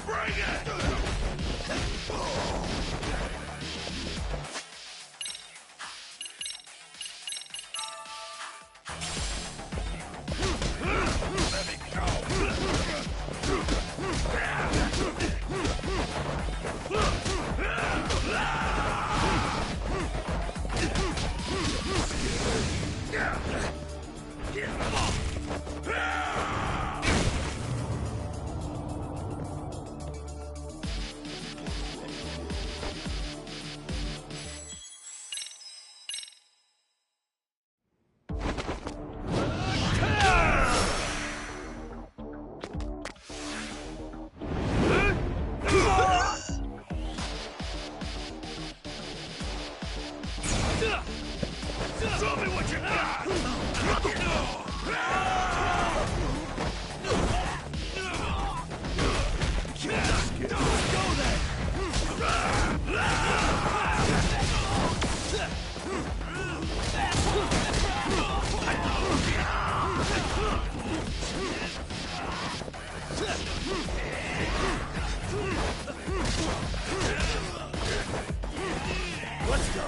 Bring Show me what you got! Let's go.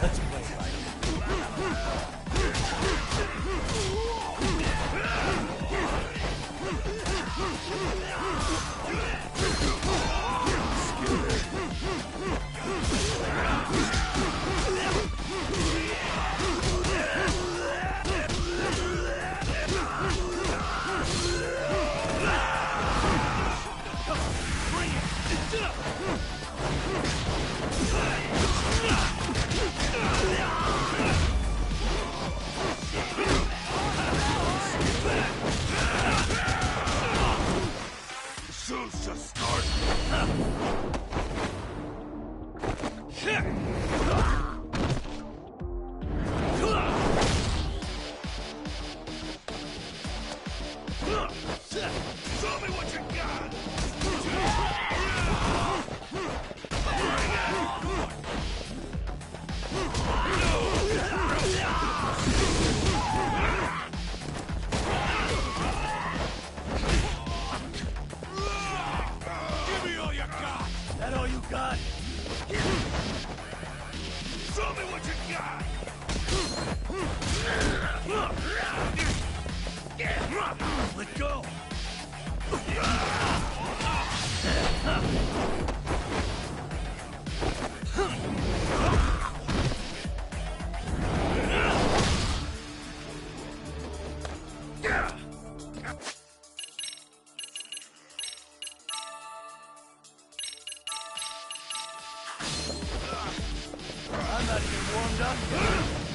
Let's play The show's just starting. Show me what you got! Give me all you got! That all you got? Show me what you got! Let go. I'm not even warmed up.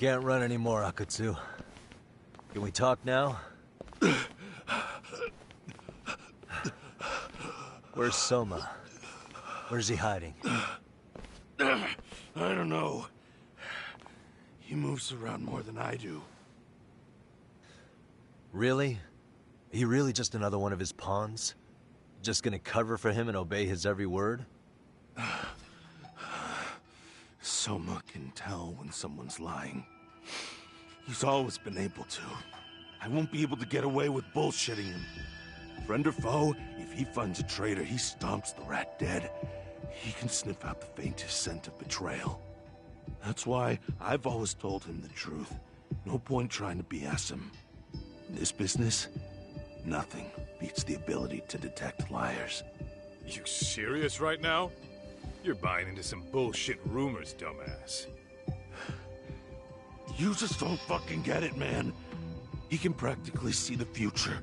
You can't run anymore, Akutsu. Can we talk now? Where's Soma? Where's he hiding? I don't know. He moves around more than I do. Really? Are you really just another one of his pawns? Just gonna cover for him and obey his every word? Soma can tell when someone's lying. He's always been able to. I won't be able to get away with bullshitting him. Friend or foe, if he finds a traitor, he stomps the rat dead. He can sniff out the faintest scent of betrayal. That's why I've always told him the truth. No point trying to BS him. In this business, nothing beats the ability to detect liars. You serious right now? You're buying into some bullshit rumors, dumbass. You just don't fucking get it, man. He can practically see the future.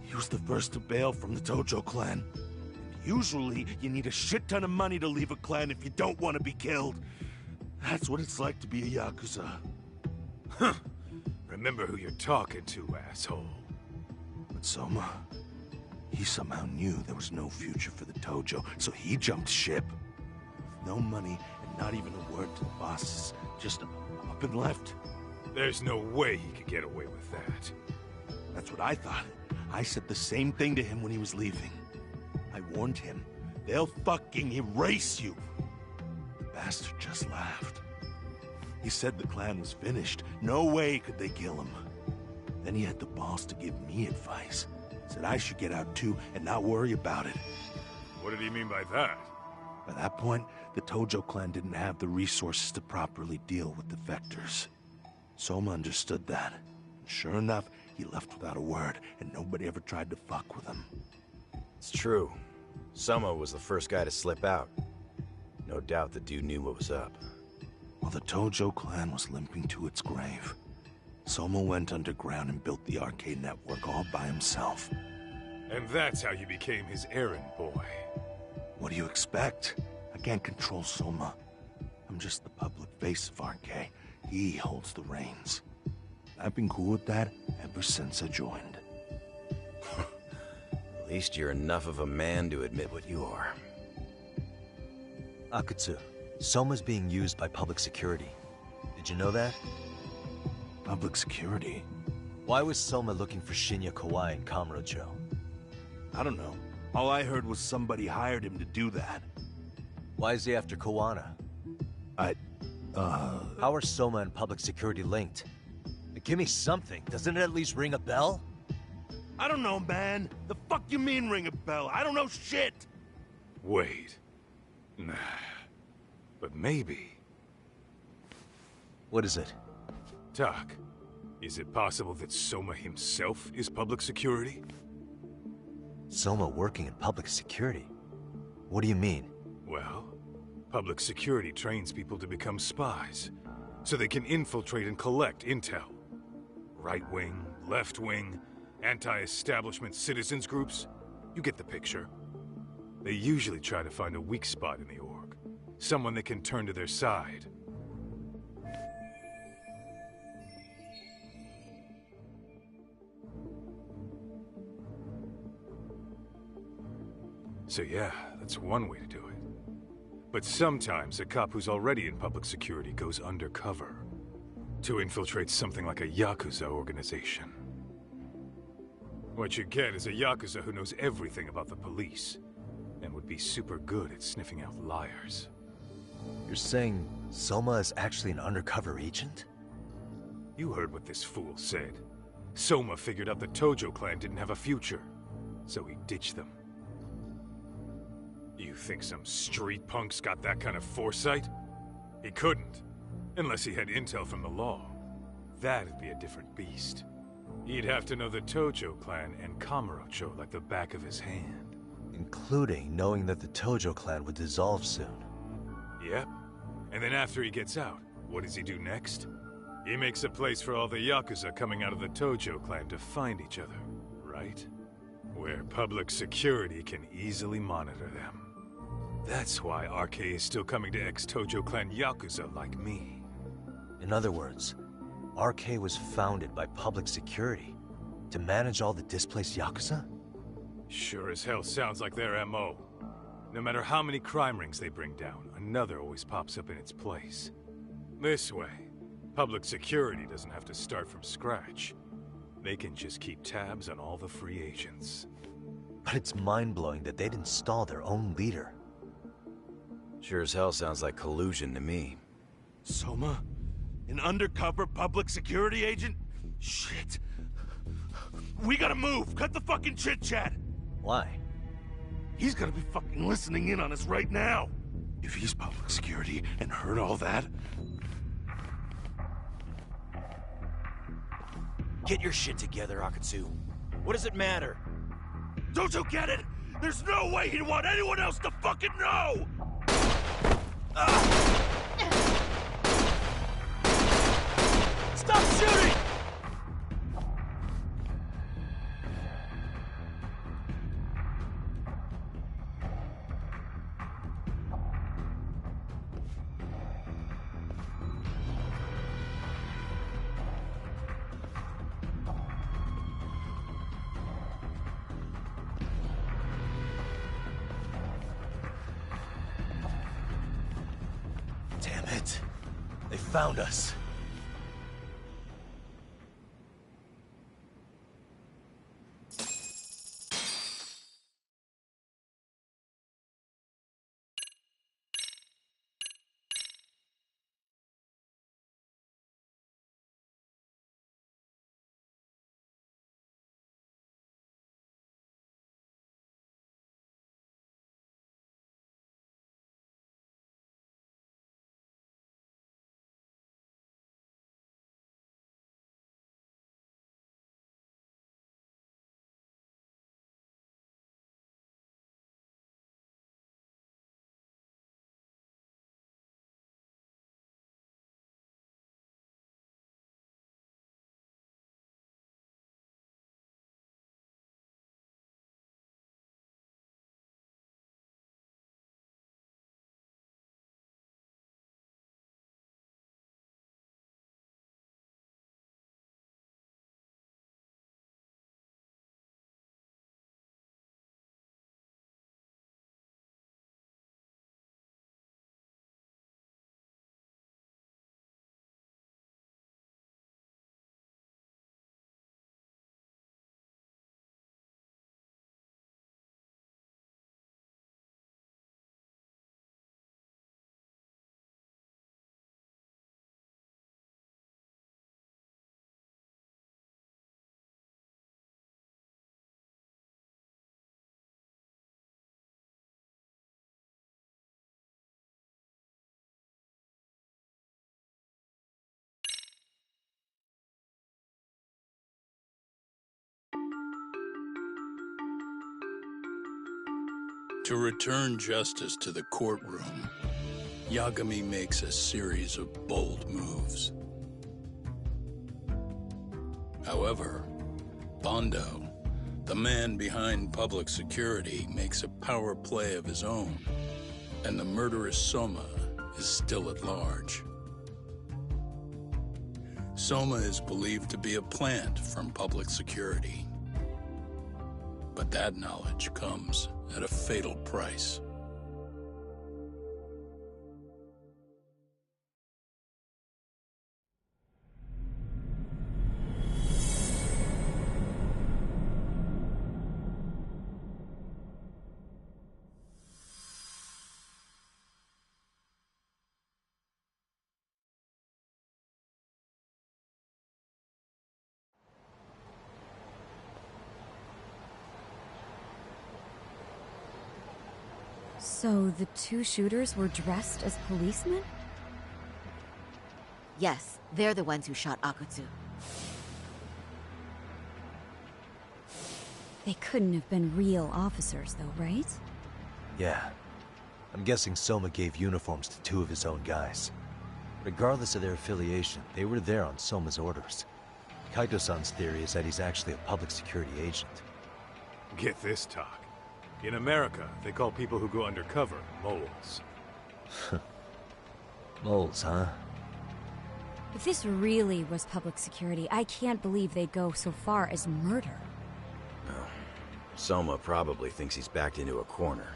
He was the first to bail from the Tojo clan. And usually, you need a shit ton of money to leave a clan if you don't want to be killed. That's what it's like to be a Yakuza. Huh. Remember who you're talking to, asshole. But Soma, he somehow knew there was no future for the Tojo, so he jumped ship. With no money and not even a word to the bosses, just up and left. There's no way he could get away with that. That's what I thought. I said the same thing to him when he was leaving. I warned him, they'll fucking erase you. The bastard just laughed. He said the clan was finished. No way could they kill him. Then he had the balls to give me advice. Said I should get out too and not worry about it. What did he mean by that? By that point, the Tojo clan didn't have the resources to properly deal with defectors. Soma understood that. And sure enough, he left without a word, and nobody ever tried to fuck with him. It's true. Soma was the first guy to slip out. No doubt the dude knew what was up. While the Tojo clan was limping to its grave, Soma went underground and built the arcade network all by himself. And that's how you became his errand boy. What do you expect? I can't control Soma. I'm just the public face of RK. He holds the reins. I've been cool with that ever since I joined. At least you're enough of a man to admit what you are. Akutsu, Soma's being used by public security. Did you know that? Public security? Why was Soma looking for Shinya Kawai and Kamurocho? I don't know. All I heard was somebody hired him to do that. Why is he after Kawana? How are Soma and public security linked? Give me something. Doesn't it at least ring a bell? I don't know, man. The fuck you mean ring a bell? I don't know shit! Wait. Nah. But maybe. What is it? Doc, is it possible that Soma himself is public security? Soma working in public security? What do you mean? Well, public security trains people to become spies, so they can infiltrate and collect intel. Right-wing, left-wing, anti-establishment citizens groups. You get the picture. They usually try to find a weak spot in the org. Someone they can turn to their side. So yeah, that's one way to do it. But sometimes a cop who's already in public security goes undercover to infiltrate something like a Yakuza organization. What you get is a Yakuza who knows everything about the police, and would be super good at sniffing out liars. You're saying Soma is actually an undercover agent? You heard what this fool said. Soma figured out the Tojo clan didn't have a future, so he ditched them. You think some street punk's got that kind of foresight? He couldn't, unless he had intel from the law. That'd be a different beast. He'd have to know the Tojo clan and Kamurocho like the back of his hand. Including knowing that the Tojo clan would dissolve soon. Yep. And then after he gets out, what does he do next? He makes a place for all the Yakuza coming out of the Tojo clan to find each other, right? Where public security can easily monitor them. That's why RK is still coming to ex-Tojo clan Yakuza like me. In other words, RK was founded by public security to manage all the displaced Yakuza? Sure as hell sounds like their MO. No matter how many crime rings they bring down, another always pops up in its place. This way, public security doesn't have to start from scratch. They can just keep tabs on all the free agents. But it's mind-blowing that they'd install their own leader. Sure as hell sounds like collusion to me. Soma? An undercover public security agent? Shit. We gotta move! Cut the fucking chit-chat! Why? He's gonna be fucking listening in on us right now! If he's public security and heard all that... Get your shit together, Akatsu. What does it matter? Don't you get it? There's no way he'd want anyone else to fucking know! Stop shooting! Damn it. They found us. To return justice to the courtroom, Yagami makes a series of bold moves. However, Bondo, the man behind public security, makes a power play of his own, and the murderous Soma is still at large. Soma is believed to be a plant from public security, but that knowledge comes at a fatal price. So the two shooters were dressed as policemen? Yes, they're the ones who shot Akutsu. They couldn't have been real officers, though, right? Yeah. I'm guessing Soma gave uniforms to two of his own guys. Regardless of their affiliation, they were there on Soma's orders. Kaito-san's theory is that he's actually a public security agent. Get this, talk. In America, they call people who go undercover moles. Moles, huh? If this really was public security, I can't believe they'd go so far as murder. Oh. Soma probably thinks he's backed into a corner.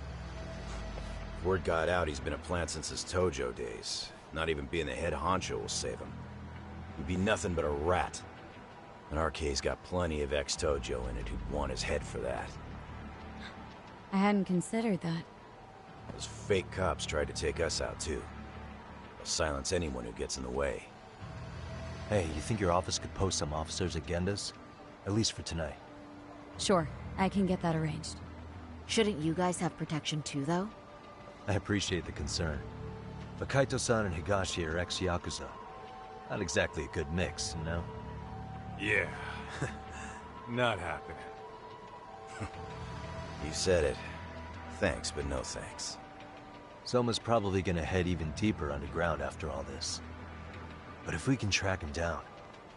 Word got out he's been a plant since his Tojo days. Not even being the head honcho will save him. He'd be nothing but a rat. And RK's got plenty of ex-Tojo in it who'd want his head for that. I hadn't considered that. Those fake cops tried to take us out too. They'll silence anyone who gets in the way. Hey, you think your office could post some officers at Genda's? At least for tonight. Sure, I can get that arranged. Shouldn't you guys have protection too, though? I appreciate the concern. But Kaito-san and Higashi are ex-Yakuza. Not exactly a good mix, you know? Yeah. Not happening. You said it. Thanks, but no thanks. Soma's probably gonna head even deeper underground after all this. But if we can track him down,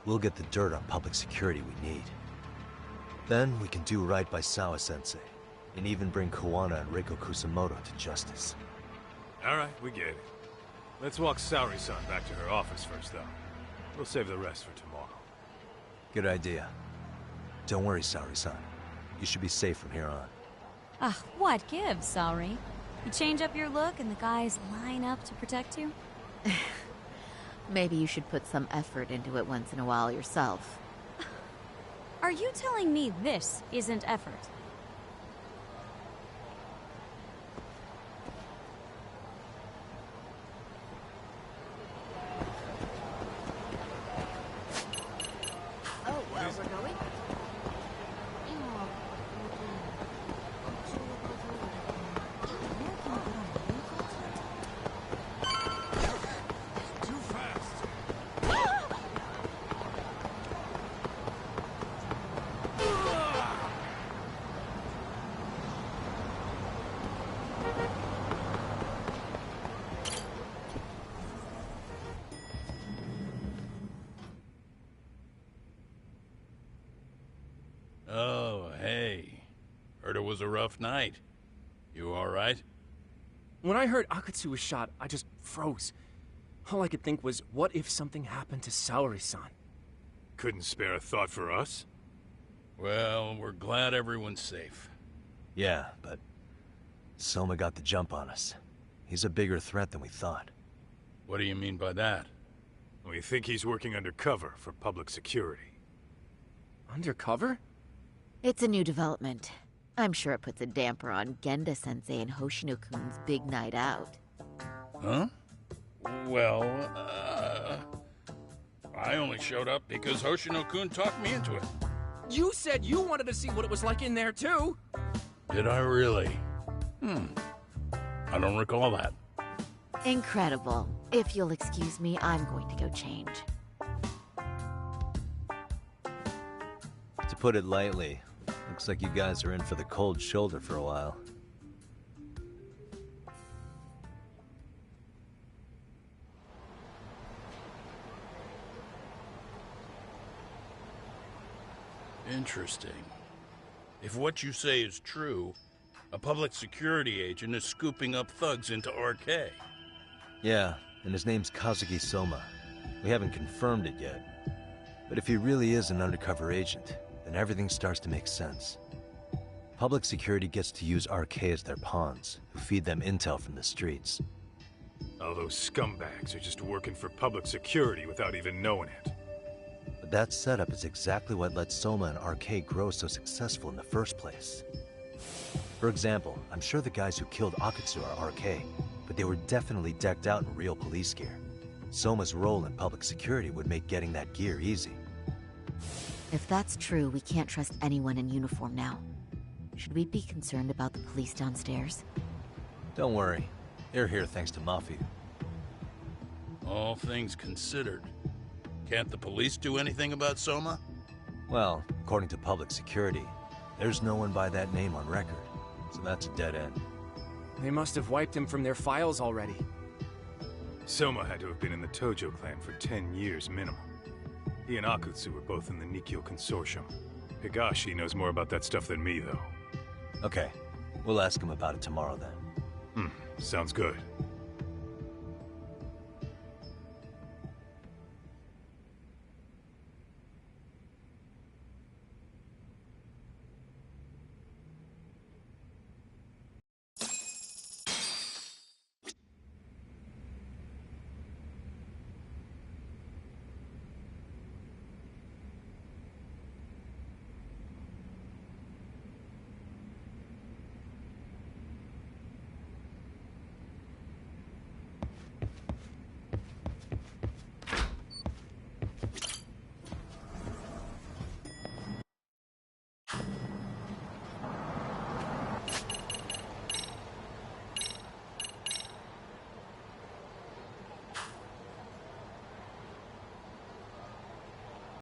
we'll get the dirt on public security we need. Then we can do right by Sawa-sensei, and even bring Kawana and Reiko Kusamoto to justice. Alright, we get it. Let's walk Saori-san back to her office first, though. We'll save the rest for tomorrow. Good idea. Don't worry, Saori-san. You should be safe from here on. Ah, what gives, Saori? You change up your look and the guys line up to protect you? Maybe you should put some effort into it once in a while yourself. Are you telling me this isn't effort? Oh, well, we're going? Oh, hey. Heard it was a rough night. You all right? When I heard Akutsu was shot, I just froze. All I could think was, what if something happened to Saori-san? Couldn't spare a thought for us? Well, we're glad everyone's safe. Yeah, but Soma got the jump on us. He's a bigger threat than we thought. What do you mean by that? We think he's working undercover for public security. Undercover? It's a new development. I'm sure it puts a damper on Genda-sensei and Hoshino-kun's big night out. Huh? Well, I only showed up because Hoshino-kun talked me into it. You said you wanted to see what it was like in there, too! Did I really? I don't recall that. Incredible. If you'll excuse me, I'm going to go change. To put it lightly, looks like you guys are in for the cold shoulder for a while. Interesting. If what you say is true, a public security agent is scooping up thugs into RK. Yeah, and his name's Kazuki Soma. We haven't confirmed it yet. But if he really is an undercover agent, then everything starts to make sense. Public security gets to use RK as their pawns, who feed them intel from the streets. All those scumbags are just working for public security without even knowing it. But that setup is exactly what let Soma and RK grow so successful in the first place. For example, I'm sure the guys who killed Akutsu are RK, but they were definitely decked out in real police gear. Soma's role in public security would make getting that gear easy. If that's true, we can't trust anyone in uniform now. Should we be concerned about the police downstairs? Don't worry. They're here thanks to Mafia. All things considered, can't the police do anything about Soma? Well, according to public security, there's no one by that name on record, so that's a dead end. They must have wiped him from their files already. Soma had to have been in the Tojo clan for 10 years minimum. He and Akutsu were both in the Nikkyo Consortium. Higashi knows more about that stuff than me, though. Okay, we'll ask him about it tomorrow then. Sounds good.